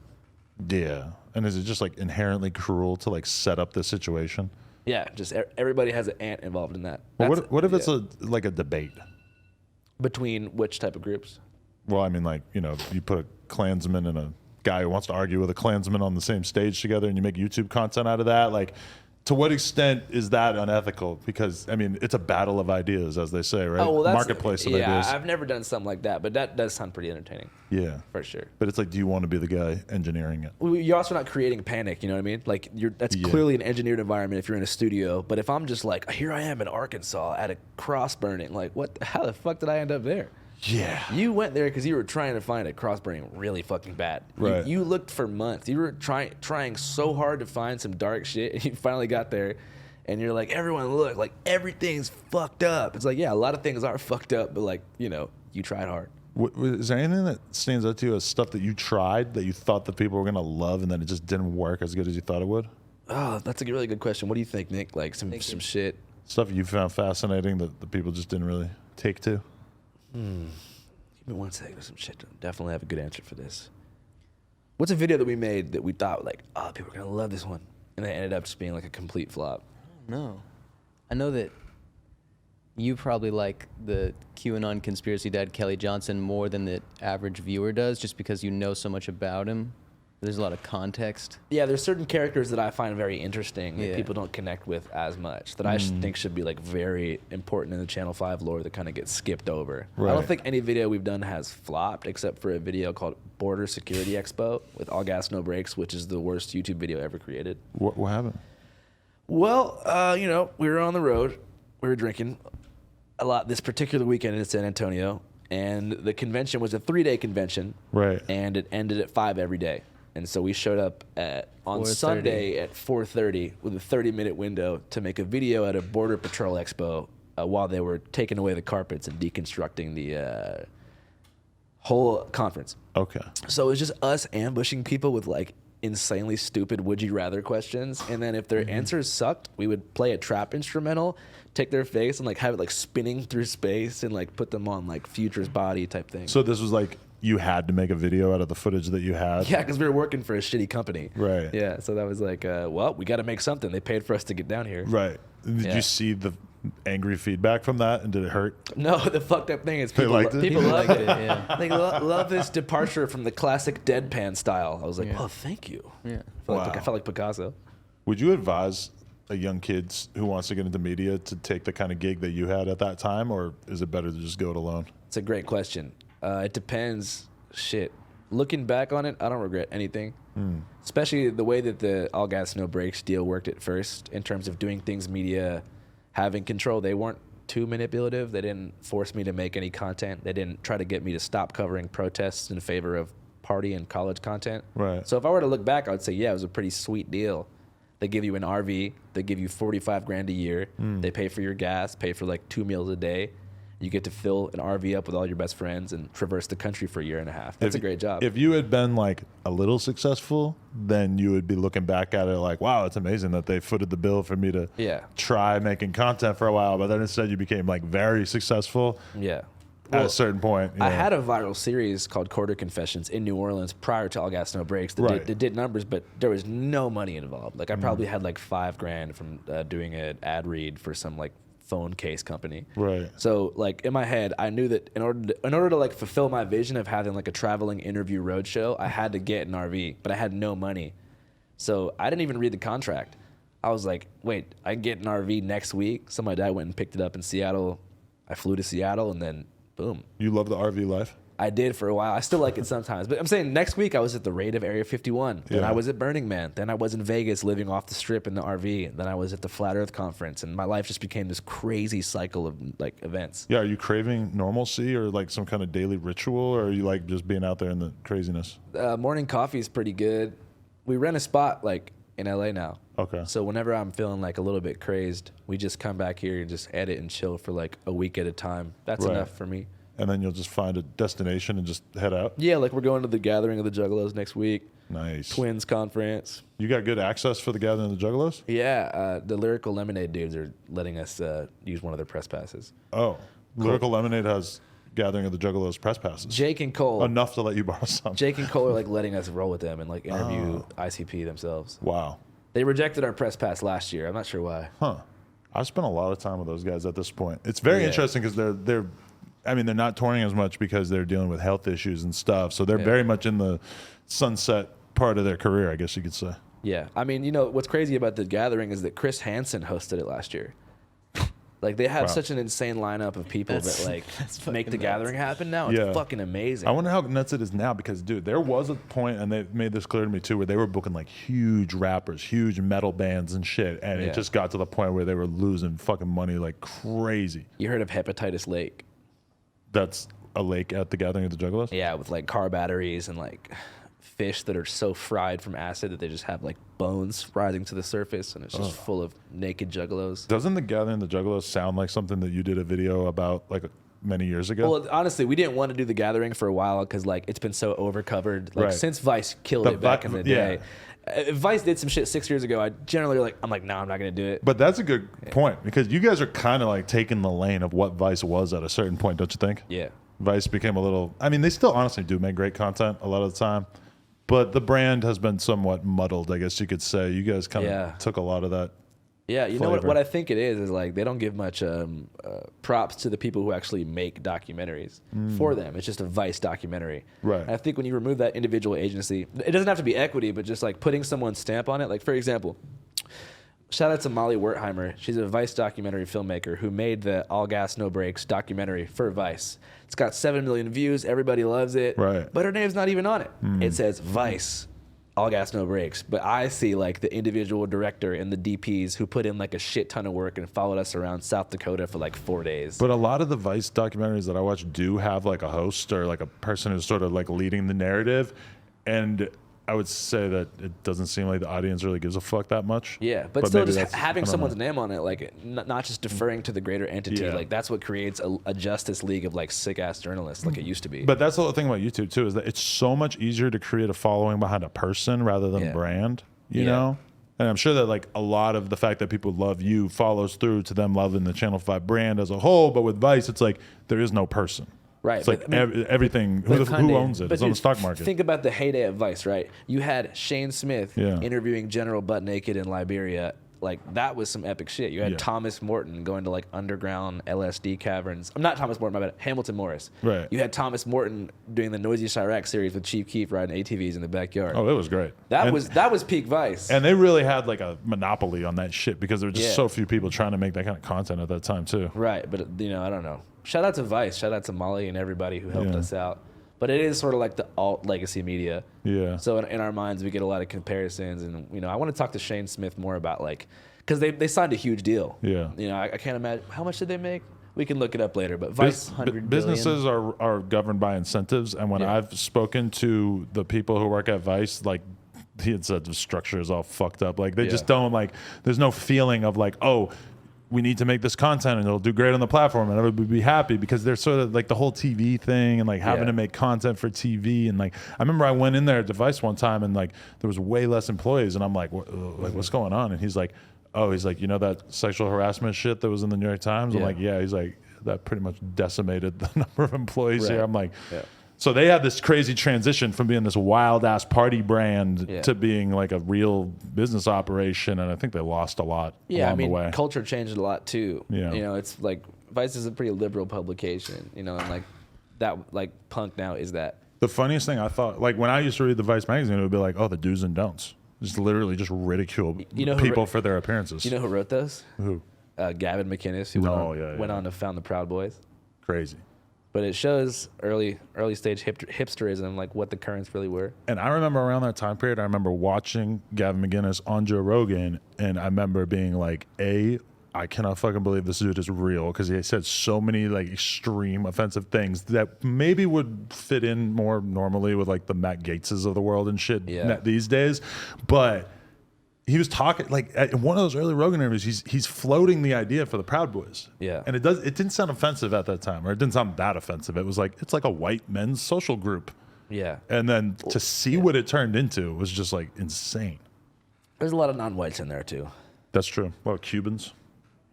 Yeah. And is it just like inherently cruel to like set up this situation? Yeah, just everybody has an ant involved in that. Well, what if it's like a debate? Between which type of groups? Well, I mean, like, you know, you put a Klansman and a guy who wants to argue with a Klansman on the same stage together and you make YouTube content out of that, like, to what extent is that unethical? Because, I mean, it's a battle of ideas, as they say, right? Oh, well, that's, marketplace of ideas. Yeah, I've never done something like that, but that does sound pretty entertaining. Yeah. For sure. But it's like, do you want to be the guy engineering it? Well, you're also not creating panic, you know what I mean? Like, that's clearly an engineered environment if you're in a studio, but if I'm just like, here I am in Arkansas at a cross burning, like, how the fuck did I end up there? Yeah. You went there because you were trying to find a cross burning really fucking bad. Right. You looked for months. You were trying so hard to find some dark shit, and you finally got there. And you're like, everyone look, like everything's fucked up. It's like, yeah, a lot of things are fucked up, but like, you know, you tried hard. Is there anything that stands out to you as stuff that you tried that you thought that people were going to love and then it just didn't work as good as you thought it would? Oh, that's a really good question. What do you think, Nick? Like some shit. Stuff you found fascinating that the people just didn't really take to? Give me 1 second. Some shit. Definitely have a good answer for this. What's a video that we made that we thought like, oh, people are going to love this one? And it ended up just being like a complete flop. No. I know that you probably like the QAnon conspiracy dad Kelly Johnson more than the average viewer does, just because you know so much about him. There's a lot of context. Yeah, there's certain characters that I find very interesting that people don't connect with as much, that I think should be like very important in the Channel 5 lore that kind of gets skipped over. Right. I don't think any video we've done has flopped except for a video called Boarded Security Expo with All Gas No Brakes, which is the worst YouTube video ever created. What happened? Well, you know, we were on the road. We were drinking a lot this particular weekend in San Antonio, and the convention was a 3-day convention. Right. And it ended at 5 every day. And so we showed up on 4:30. Sunday at 4:30 with a 30-minute window to make a video at a Border Patrol Expo while they were taking away the carpets and deconstructing the whole conference. Okay. So it was just us ambushing people with like insanely stupid would you rather questions, and then if their answers sucked, we would play a trap instrumental, take their face and like have it like spinning through space and like put them on like Future's body type thing. So this was like you had to make a video out of the footage that you had? Yeah, because we were working for a shitty company. Right. Yeah, so that was like, well, we got to make something. They paid for us to get down here. Right. Did you see the angry feedback from that, and did it hurt? No, the fucked up thing is They people, liked it? people loved it. Yeah. They love this departure from the classic deadpan style. I was like, oh, thank you. Yeah. I felt like Picasso. Would you advise a young kid who wants to get into media to take the kind of gig that you had at that time, or is it better to just go it alone? It's a great question. It depends shit. Looking back on it, I don't regret anything. Especially the way that the All Gas No Brakes deal worked at first in terms of doing things media having control. They weren't too manipulative. They didn't force me to make any content. They didn't try to get me to stop covering protests in favor of party and college content. Right. So if I were to look back, I would say, yeah, it was a pretty sweet deal. They give you an RV. They give you $45,000 a year. They pay for your gas, pay for like 2 meals a day. You get to fill an RV up with all your best friends and traverse the country for a year and a half. That's a great job. If you had been like a little successful, then you would be looking back at it like, wow, it's amazing that they footed the bill for me to try making content for a while. But then instead you became like very successful. Yeah. At a certain point. I had a viral series called Quarter Confessions in New Orleans prior to All Gas No Brakes that did numbers, but there was no money involved. Like I probably had like $5,000 from doing an ad read for some like phone case company. Right. So like in my head, I knew that in order to like fulfill my vision of having like a traveling interview roadshow, I had to get an RV, but I had no money. So I didn't even read the contract. I was like, wait, I can get an RV next week. So my dad went and picked it up in Seattle. I flew to Seattle and then boom. You love the RV life? I did for a while. I still like it sometimes. But I'm saying next week I was at the raid of Area 51. Then I was at Burning Man. Then I was in Vegas living off the strip in the RV. Then I was at the Flat Earth Conference. And my life just became this crazy cycle of like events. Yeah, are you craving normalcy or like some kind of daily ritual? Or are you like just being out there in the craziness? Morning coffee is pretty good. We rent a spot like in LA now. Okay. So whenever I'm feeling like a little bit crazed, we just come back here and just edit and chill for like a week at a time. That's enough for me. And then you'll just find a destination and just head out? Yeah, like we're going to the Gathering of the Juggalos next week. Nice. Twins conference. You got good access for the Gathering of the Juggalos? Yeah, the Lyrical Lemonade dudes are letting us use one of their press passes. Oh, Lyrical Lemonade has Gathering of the Juggalos press passes. Jake and Cole. Enough to let you borrow some. Jake and Cole are like letting us roll with them and like interview ICP themselves. Wow. They rejected our press pass last year. I'm not sure why. Huh. I've spent a lot of time with those guys at this point. It's very interesting because they're not touring as much because they're dealing with health issues and stuff. So they're very much in the sunset part of their career, I guess you could say. Yeah. I mean, you know, what's crazy about the Gathering is that Chris Hansen hosted it last year. Like, they have such an insane lineup of people that, like, make the Gathering happen now. It's fucking amazing. I wonder how nuts it is now because, dude, there was a point, and they made this clear to me, too, where they were booking, like, huge rappers, huge metal bands and shit, and it just got to the point where they were losing fucking money like crazy. You heard of Hepatitis Lake? That's a lake at the Gathering of the Juggalos? Yeah, with, like, car batteries and, like, fish that are so fried from acid that they just have, like, bones rising to the surface, and it's just full of naked juggalos. Doesn't the Gathering of the Juggalos sound like something that you did a video about, like, many years ago? Well, honestly, we didn't want to do the Gathering for a while because, like, it's been so overcovered. Like, since Vice killed it back in the day. If Vice did some shit 6 years ago, I'm like, no, I'm not going to do it. But that's a good point because you guys are kind of like taking the lane of what Vice was at a certain point, don't you think? Yeah. Vice became a little, I mean, they still honestly do make great content a lot of the time, but the brand has been somewhat muddled, I guess you could say. You guys kind of took a lot of that. Yeah, you know what I think it is like they don't give much props to the people who actually make documentaries for them. It's just a Vice documentary. Right. And I think when you remove that individual agency, it doesn't have to be equity, but just like putting someone's stamp on it. Like, for example, shout out to Molly Wertheimer. She's a Vice documentary filmmaker who made the All Gas No Brakes documentary for Vice. It's got 7 million views. Everybody loves it. Right. But her name's not even on it. It says Vice. All Gas No Brakes, but I see like the individual director and the DPs who put in like a shit ton of work and followed us around South Dakota for like 4 days. But a lot of the Vice documentaries that I watch do have like a host or like a person who's sort of like leading the narrative, and I would say that it doesn't seem like the audience really gives a fuck that much. Yeah, but still maybe just having someone's name on it, like not just deferring to the greater entity, like that's what creates a Justice League of like sick ass journalists like it used to be. But that's the whole thing about YouTube too, is that it's so much easier to create a following behind a person rather than a brand, you know? And I'm sure that like a lot of the fact that people love you follows through to them loving the Channel 5 brand as a whole, but with Vice, it's like there is no person. Right. It's like everything. Who owns it? It's on the stock market. Think about the heyday of Vice, right? You had Shane Smith interviewing General Butt Naked in Liberia. Like, that was some epic shit. You had Thomas Morton going to, like, underground LSD caverns. I'm not Thomas Morton, my bad. Hamilton Morris. Right. You had Thomas Morton doing the Noisy Chirac series with Chief Keef riding ATVs in the backyard. Oh, it was great. That was peak Vice. And they really had, like, a monopoly on that shit because there were just so few people trying to make that kind of content at that time, too. Right. But, you know, I don't know. Shout out to Vice. Shout out to Molly and everybody who helped us out. But it is sort of like the alt legacy media. Yeah. So in our minds, we get a lot of comparisons, and I want to talk to Shane Smith more about because they signed a huge deal. Yeah. I can't imagine how much did they make. We can look it up later, but Vice. Businesses are governed by incentives, and when I've spoken to the people who work at Vice, like the incentive structure is all fucked up. Like they just don't there's no feeling of oh, we need to make this content and it'll do great on the platform and everybody will be happy, because they're sort of like the whole TV thing and having to make content for TV. And I remember I went in there at Device one time and there was way less employees, and I'm like, what's going on? And he's like, that sexual harassment shit that was in the New York Times? I'm like, yeah. He's like, that pretty much decimated the number of employees here. I'm like, so they had this crazy transition from being this wild ass party brand to being a real business operation, and I think they lost a lot along the way. Culture changed a lot too. Yeah. It's Vice is a pretty liberal publication, and that punk now is that. The funniest thing I thought, when I used to read the Vice magazine, it would be oh, the do's and don'ts. Just literally just ridicule people for their appearances. You know who wrote those? Who? Gavin McInnes, who went on to found the Proud Boys. Crazy. But it shows early stage hipsterism, what the currents really were. And I remember around that time period, I remember watching Gavin McInnes on Joe Rogan, and I remember being I cannot fucking believe this dude is real, because he said so many extreme offensive things that maybe would fit in more normally with the Matt Gaetzes of the world and shit these days. But he was talking in one of those early Rogan interviews, he's floating the idea for the Proud Boys. Yeah. And it didn't sound offensive at that time, or it didn't sound that offensive. It was it's a white men's social group. Yeah. And then to see what it turned into was just insane. There's a lot of non-whites in there too. That's true. A lot of Cubans.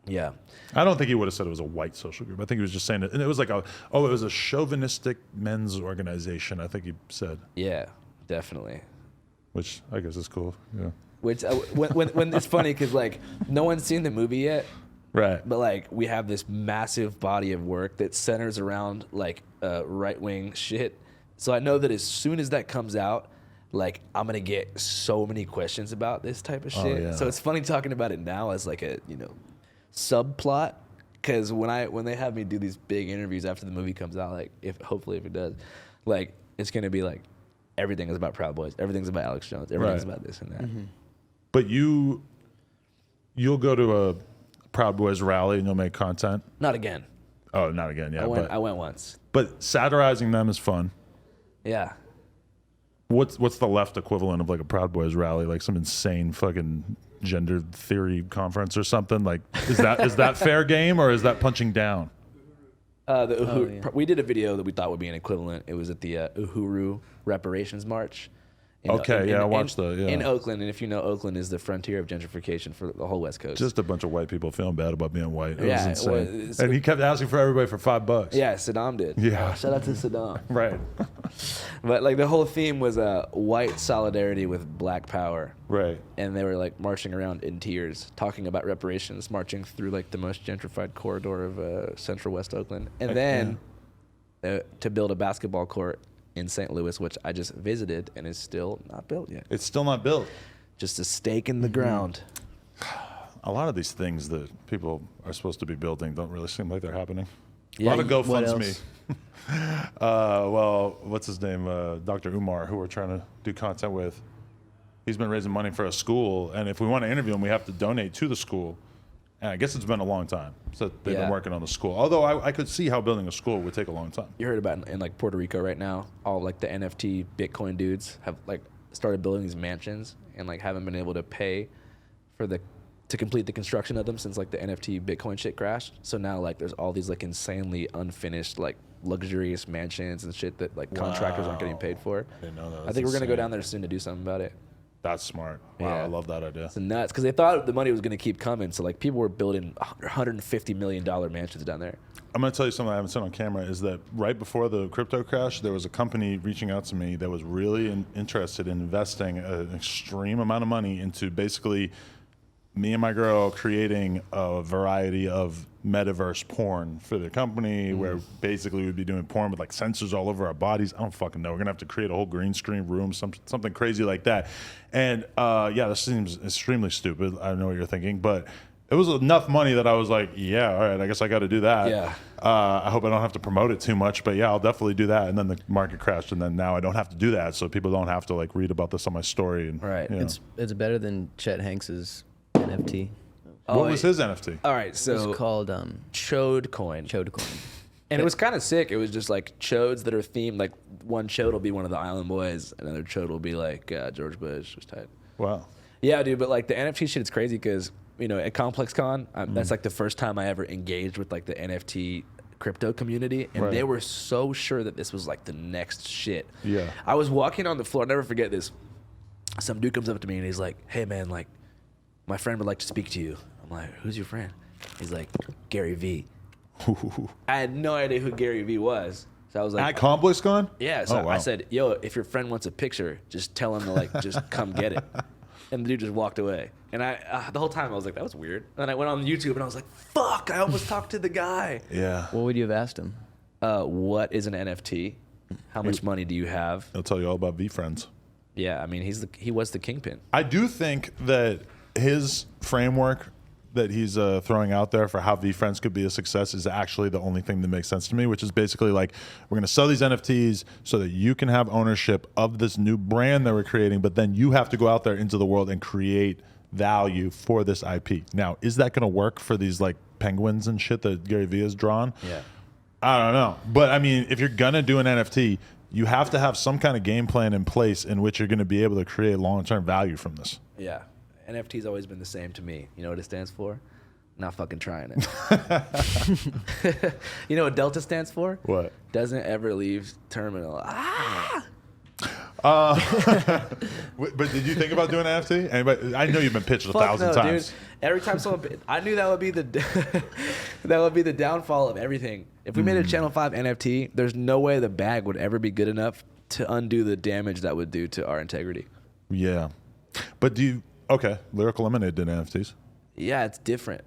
Yeah. I don't think he would have said it was a white social group. I think he was just saying it. And it was it was a chauvinistic men's organization, I think he said. Yeah, definitely. Which I guess is cool. Yeah. Which when it's funny because no one's seen the movie yet, right? But we have this massive body of work that centers around right wing shit. So I know that as soon as that comes out, I'm gonna get so many questions about this type of shit. Yeah. So it's funny talking about it now as a subplot, because when they have me do these big interviews after the movie comes out, hopefully if it does, it's gonna be everything is about Proud Boys, everything's about Alex Jones, everything's about this and that. Mm-hmm. But you'll go to a Proud Boys rally and you'll make content? Not again. Oh, not again. Yeah, I went once. But satirizing them is fun. Yeah. What's the left equivalent of a Proud Boys rally? Some insane fucking gender theory conference or something? Is that fair game, or is that punching down? We did a video that we thought would be an equivalent. It was at the Uhuru Reparations March. I watched in Oakland, and if you know, Oakland is the frontier of gentrification for the whole West Coast. Just a bunch of white people feeling bad about being white. It Yeah, was well, insane. And he kept asking for everybody for $5. Yeah, Saddam did. Yeah. Shout out to Saddam. Right. But the whole theme was white solidarity with black power. Right. And they were marching around in tears, talking about reparations, marching through the most gentrified corridor of Central West Oakland, and then to build a basketball court in St. Louis, which I just visited and is still not built yet. It's still not built. Just a stake in the ground. A lot of these things that people are supposed to be building don't really seem like they're happening. Yeah, a lot of what GoFundMe. Well, what's his name? Dr. Umar, who we're trying to do content with. He's been raising money for a school, and if we want to interview him, we have to donate to the school. And I guess it's been a long time since they've been working on the school. Although I could see how building a school would take a long time. You heard about in Puerto Rico right now, all the NFT Bitcoin dudes have started building these mansions and haven't been able to pay for to complete the construction of them since the NFT Bitcoin shit crashed. So now there's all these insanely unfinished luxurious mansions and shit that contractors aren't getting paid for. I didn't know that. I think we're gonna go down there soon to do something about it. That's smart. Wow, Yeah. I love that idea. It's nuts because they thought the money was going to keep coming. So people were building $150 million mansions down there. I'm going to tell you something I haven't said on camera is that right before the crypto crash, there was a company reaching out to me that was really interested in investing an extreme amount of money into basically me and my girl creating a variety of metaverse porn for the company where basically we'd be doing porn with sensors all over our bodies. I don't fucking know. We're going to have to create a whole green screen room, something crazy like that. And this seems extremely stupid. I know what you're thinking, but it was enough money that I was like, yeah, all right, I guess I got to do that. Yeah. I hope I don't have to promote it too much, but yeah, I'll definitely do that. And then the market crashed, and then now I don't have to do that, so people don't have to like read about this on my story. And, Right. you know. It's better than Chet Hanx's NFT. What was his NFT? All right, so It's called Chode Coin. Chode Coin. And it was kind of sick. It was just like chodes that are themed. Like one chode will be one of the Island Boys. Another chode will be like George Bush. It was tight. Wow. Yeah, dude. But like the NFT shit is crazy because, you know, at Complex Con, that's like the first time I ever engaged with like the NFT crypto community. And Right. they were so sure that this was like the next shit. Yeah. I was walking on the floor. I'll never forget this. Some dude comes up to me and he's like, hey, man, like, my friend would like to speak to you. I'm like, who's your friend? He's like, Gary V. I had no idea who Gary V was. So I was like, At ComplexCon? yeah. So Oh, wow. I said, yo, if your friend wants a picture, just tell him to like, just come get it. And the dude just walked away. And I, the whole time I was like, that was weird. And then I went on YouTube and I was like, fuck, I almost talked to the guy. Yeah. What would you have asked him? What is an NFT? How much money do you have? He'll tell you all about V-Friends. Yeah, I mean, he was the kingpin. I do think that his framework that he's throwing out there for how V-Friends could be a success is actually the only thing that makes sense to me, which is basically like, we're going to sell these NFTs so that you can have ownership of this new brand that we're creating, but then you have to go out there into the world and create value for this IP. Now, is that going to work for these like penguins and shit that Gary Vee has drawn? Yeah. I don't know. But I mean, if you're going to do an NFT, you have to have some kind of game plan in place in which you're going to be able to create long-term value from this. Yeah. NFT's always been the same to me. You know what it stands for? Not fucking trying it. You know what Delta stands for? What? Doesn't ever leave terminal. Ah! But did you think about doing an NFT? Anybody? I know you've been pitched a Fuck thousand no, times. dude. Every time someone, I knew that would be the that would be the downfall of everything. If we made a Channel 5 NFT, there's no way the bag would ever be good enough to undo the damage that would do to our integrity. Yeah. But do you, okay, Lyrical Lemonade did NFTs. Yeah, it's different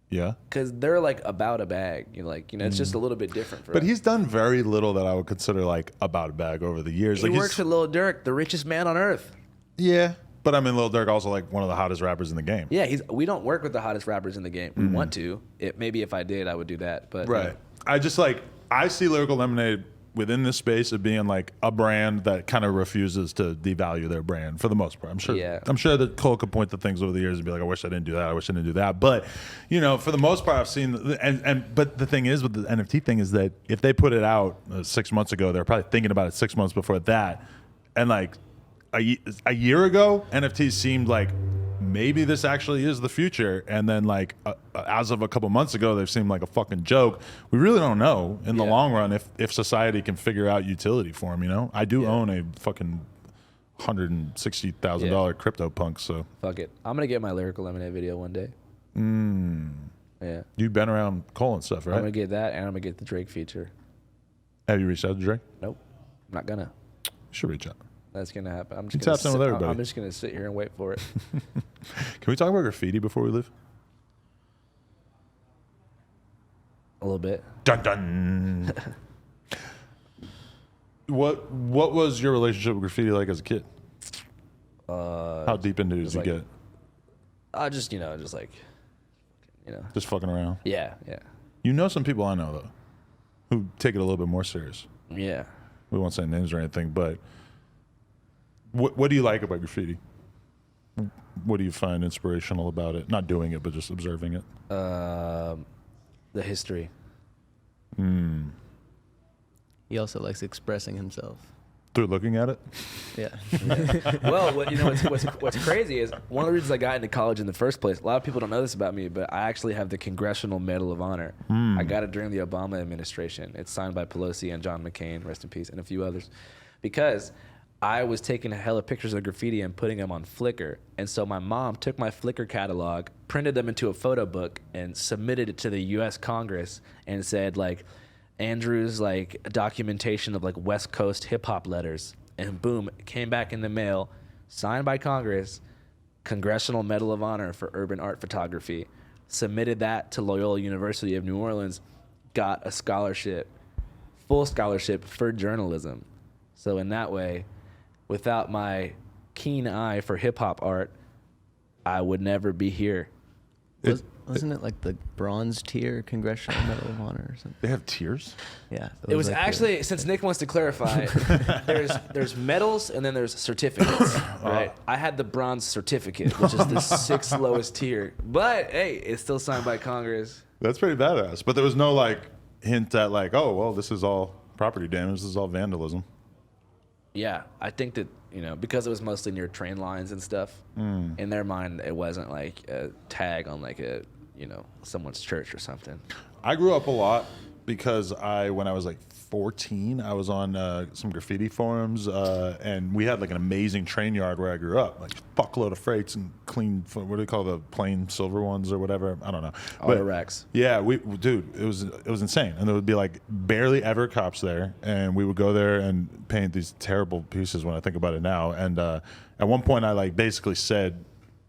Yeah. because they're like about a bag. It's just a little bit different for But us. he's done very little that I would consider like about a bag over the years. He Like works with Lil Durk, the richest man on earth. Yeah. But I mean, Lil Durk also like one of the hottest rappers in the game. Yeah, we don't work with the hottest rappers in the game. We want to. Maybe if I did, I would do that. But Right. I just like, I see Lyrical Lemonade within this space of being like a brand that kind of refuses to devalue their brand for the most part. I'm sure. Yeah. I'm sure that Cole could point to things over the years and be like, I wish I didn't do that. I wish I didn't do that. But for the most part, I've seen but the thing is with the NFT thing is that if they put it out 6 months ago, they're probably thinking about it 6 months before that, and like a year ago, NFTs seemed like maybe this actually is the future, and then like as of a couple months ago, they've seemed like a fucking joke. We really don't know in the long run if society can figure out utility for them. I do own a fucking $160,000 crypto punk, so fuck it. I'm gonna get my Lyrical Lemonade video one day. Yeah. you've been around Cole and stuff, I'm gonna right? get that, and I'm gonna get the Drake feature. Have you reached out to Drake? Nope, I'm not gonna. You should reach out. That's gonna happen. I'm You just gonna tapped in with everybody. I'm just gonna sit here and wait for it. Can we talk about graffiti before we leave? A little bit. Dun dun. What was your relationship with graffiti like as a kid? How deep into it did you like- get? Just Just fucking around. yeah. You know some people I know though, who take it a little bit more serious. Yeah. We won't say names or anything, but what do you like about graffiti? What do you find inspirational about it? Not doing it, but just observing it. The history. He also likes expressing himself. Through looking at it. Yeah. Well, what's crazy is one of the reasons I got into college in the first place. A lot of people don't know this about me, but I actually have the Congressional Medal of Honor. I got it during the Obama administration. It's signed by Pelosi and John McCain, rest in peace, and a few others, because I was taking a hella pictures of graffiti and putting them on Flickr. And so my mom took my Flickr catalog, printed them into a photo book, and submitted it to the U.S. Congress and said, like, Andrew's, like, documentation of, like, West Coast hip-hop letters. And boom, it came back in the mail, signed by Congress, Congressional Medal of Honor for Urban Art Photography. Submitted that to Loyola University of New Orleans, got a scholarship, full scholarship for journalism. So in that way, without my keen eye for hip hop art, I would never be here. Wasn't it like the bronze tier Congressional Medal of Honor or something? They have tiers? Yeah. It was like actually, since Nick wants to clarify, there's medals and then there's certificates, right? I had the bronze certificate, which is the 6th lowest tier. But, hey, it's still signed by Congress. That's pretty badass. But there was no, like, hint at, like, oh, well, this is all property damage. This is all vandalism. Yeah, I think that, you know, because it was mostly near train lines and stuff, in their mind, it wasn't like a tag on like a, you know, someone's church or something. I grew up a lot because when I was like 14, I was on some graffiti forums, and we had like an amazing train yard where I grew up, like fuckload of freights and clean, what do they call the plain silver ones or whatever? I don't know. Auto racks. Yeah, dude, it was insane, and there would be like barely ever cops there, and we would go there and paint these terrible pieces when I think about it now. And at one point, I like basically said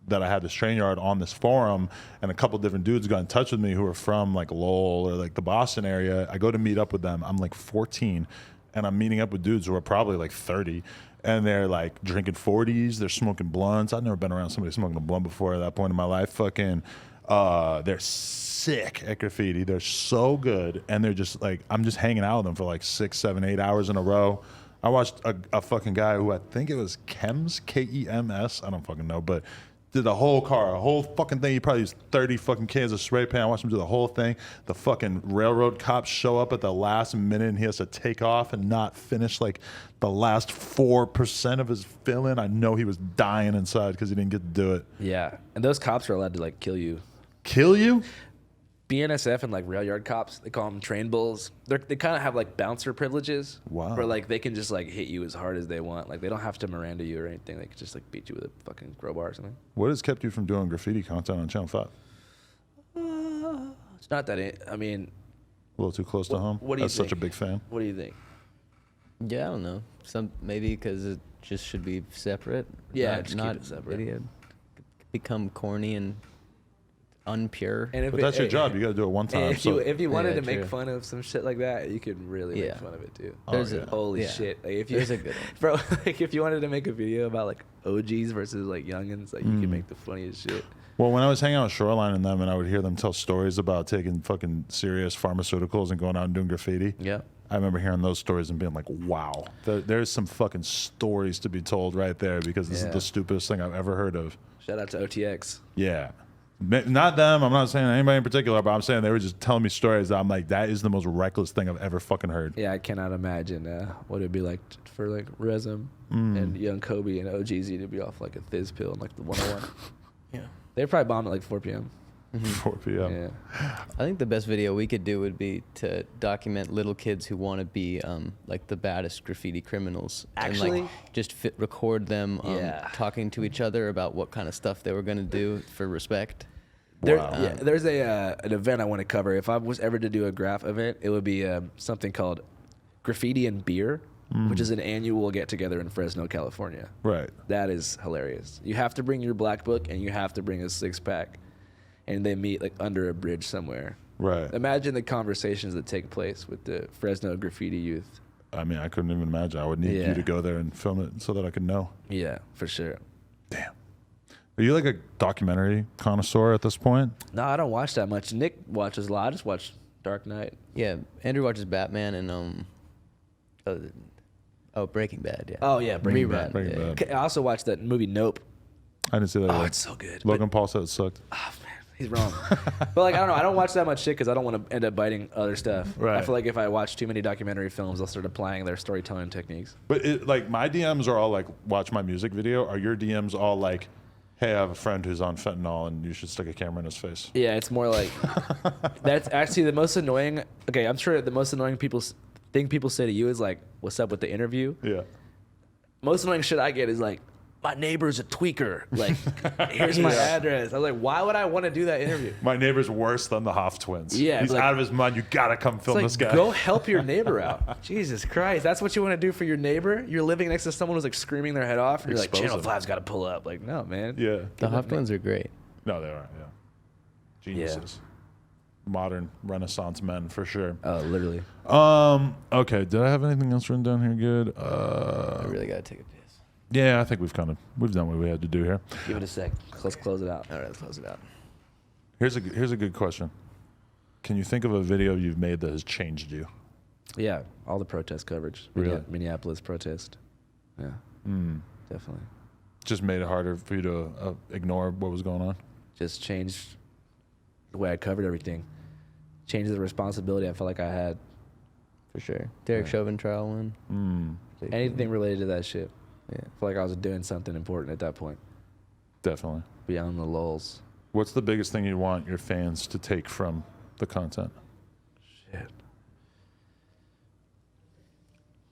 that I had this train yard on this forum, and a couple different dudes got in touch with me who were from like Lowell or like the Boston area. I go to meet up with them. I'm like 14, and I'm meeting up with dudes who are probably like 30, and they're like drinking 40s. They're smoking blunts. I've never been around somebody smoking a blunt before at that point in my life. Fucking, they're sick at graffiti. They're so good, and they're just like, I'm just hanging out with them for like 6, 7, 8 hours in a row. I watched a fucking guy who I think it was Kems, Kems. I don't fucking know, but did the whole car, a whole fucking thing. He probably used 30 fucking cans of spray paint. I watched him do the whole thing. The fucking railroad cops show up at the last minute, and he has to take off and not finish like the last 4% of his fill-in. I know he was dying inside because he didn't get to do it. Yeah, and those cops are allowed to like kill you. Kill you? BNSF and like rail yard cops, they call them train bulls. They kind of have like bouncer privileges. Wow. Where like they can just like hit you as hard as they want. Like they don't have to Miranda you or anything. They can just like beat you with a fucking crowbar or something. What has kept you from doing graffiti content on Channel 5? It's not that. I mean, A little too close to home? what do you That's such a think? big fan. What do you think? Yeah, I don't know. Maybe because it just should be separate. Yeah, just keep not it separate. Video. Become corny and unpure. And if But that's your job. You got to do it one time. If you wanted Yeah, to make true. fun of some shit like that, you could really Yeah. make fun of it too. There's yeah. Holy yeah. shit! Like if you, There's a good one. bro. Like if you wanted to make a video about like OGs versus like youngins, like you could make the funniest shit. Well, when I was hanging out with Shoreline and them, and I would hear them tell stories about taking fucking serious pharmaceuticals and going out and doing graffiti. Yeah. I remember hearing those stories and being like, wow, there's some fucking stories to be told right there, because this is Yeah. the stupidest thing I've ever heard of. Shout out to OTX. Yeah. Not them. I'm not saying anybody in particular, but I'm saying they were just telling me stories that I'm like, that is the most reckless thing I've ever fucking heard. Yeah, I cannot imagine what it'd be like for like Resm and Young Kobe and OGZ to be off like a Thiz pill and like the 101. Yeah. They'd probably bomb at like 4 p.m. 4 p.m. Yeah. I think the best video we could do would be to document little kids who want to be like the baddest graffiti criminals. Actually- and like just record them Yeah. talking to each other about what kind of stuff they were going to do for respect. Wow. There's an event I want to cover. If I was ever to do a graph event, it would be something called Graffiti and Beer, which is an annual get-together in Fresno, California. Right. That is hilarious. You have to bring your black book and you have to bring a 6-pack, and they meet like under a bridge somewhere. Right. Imagine the conversations that take place with the Fresno graffiti youth. I mean, I couldn't even imagine. I would need Yeah. you to go there and film it so that I could know. Yeah, for sure. Damn. Are you like a documentary connoisseur at this point? No, I don't watch that much. Nick watches a lot. I just watch Dark Knight. Yeah, Andrew watches Batman and Breaking Bad. Yeah. Oh yeah, Breaking Rerun, Bad. Breaking yeah. Bad. I also watched that movie Nope. I didn't see that. Oh, yet. it's so good. Logan Paul said it sucked. Oh man, he's wrong. But like I don't know. I don't watch that much shit because I don't want to end up biting other stuff. I Right. feel like if I watch too many documentary films, I'll start applying their storytelling techniques. But like my DMs are all like, watch my music video. Are your DMs all like, hey, I have a friend who's on fentanyl and you should stick a camera in his face? Yeah, it's more like that's actually the most annoying. Okay, I'm sure the most annoying thing people say to you is like, "What's up with the interview?" Yeah. Most annoying shit I get is like, "My neighbor's a tweaker. Like, here's my address." I'm like, why would I want to do that interview? My neighbor's worse than the Hoff Twins. Yeah, He's like- out of his mind. You gotta come film It's this like, guy. go help your neighbor out. Jesus Christ, that's what you want to do for your neighbor? You're living next to someone who's like screaming their head off. You're like, Expose Channel them. 5's got to pull up. Like, no, man. Yeah. The Hoff Twins are great. No, they are. Yeah. Geniuses. Modern Renaissance men for sure. Oh, literally. Okay. Did I have anything else written down here? Good. I really got to take a piss. Yeah, I think we've done what we had to do here. Give it a sec. Let's close it out. All right, let's close it out. Here's a good question. Can you think of a video you've made that has changed you? Yeah, all the protest coverage. Really? Minneapolis protest. Yeah, definitely. Just made it harder for you to ignore what was going on? Just changed the way I covered everything. Changed the responsibility I felt like I had. For sure. Derek Chauvin trial one. Anything related to that shit. Yeah. I felt like I was doing something important at that point. Definitely. Beyond the lulls. What's the biggest thing you want your fans to take from the content? Shit.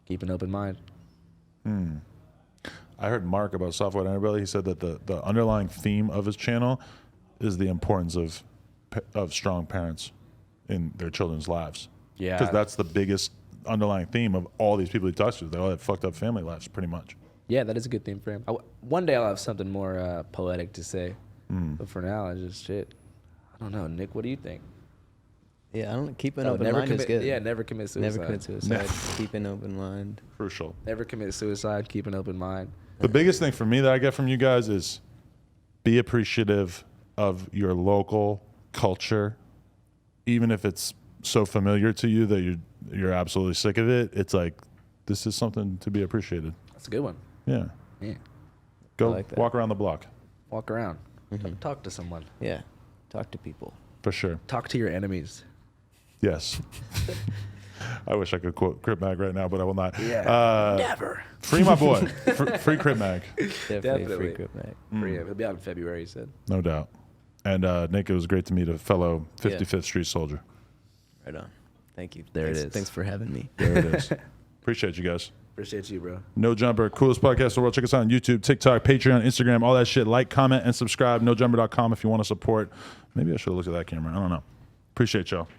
Keep an open mind. I heard Mark about Software Underbelly. He said that the underlying theme of his channel is the importance of strong parents in their children's lives. Yeah. Because that's the biggest underlying theme of all these people he talks to. They all have fucked up family lives, pretty much. Yeah, that is a good theme for him. One day I'll have something more poetic to say. But for now, I just shit. I don't know, Nick. What do you think? Yeah, I don't keep an Oh, open never mind is commit. good. Yeah, never commit suicide. Never commit suicide. Keep an open mind. Crucial. Never commit suicide. Keep an open mind. The biggest thing for me that I get from you guys is be appreciative of your local culture, even if it's so familiar to you that you're absolutely sick of it. It's like, this is something to be appreciated. That's a good one. Yeah. Yeah. Go like that. walk around the block. Walk around. Talk to someone. Yeah. Talk to people. For sure. Talk to your enemies. Yes. I wish I could quote Crip Mac right now, but I will not. Yeah. Never. Free my boy. Free Crip Mac. Definitely. Free Crip Mac. Free him. He'll be out in February, he said. No doubt. And Nick, it was great to meet a fellow 55th Street soldier. Right on. Thank you. There it Thanks, is. Thanks for having me. There it is. Appreciate you guys. Appreciate you, bro. No Jumper, coolest podcast in the world. Check us out on YouTube, TikTok, Patreon, Instagram, all that shit. Like, comment, and subscribe. NoJumper.com if you want to support. Maybe I should have looked at that camera. I don't know. Appreciate y'all.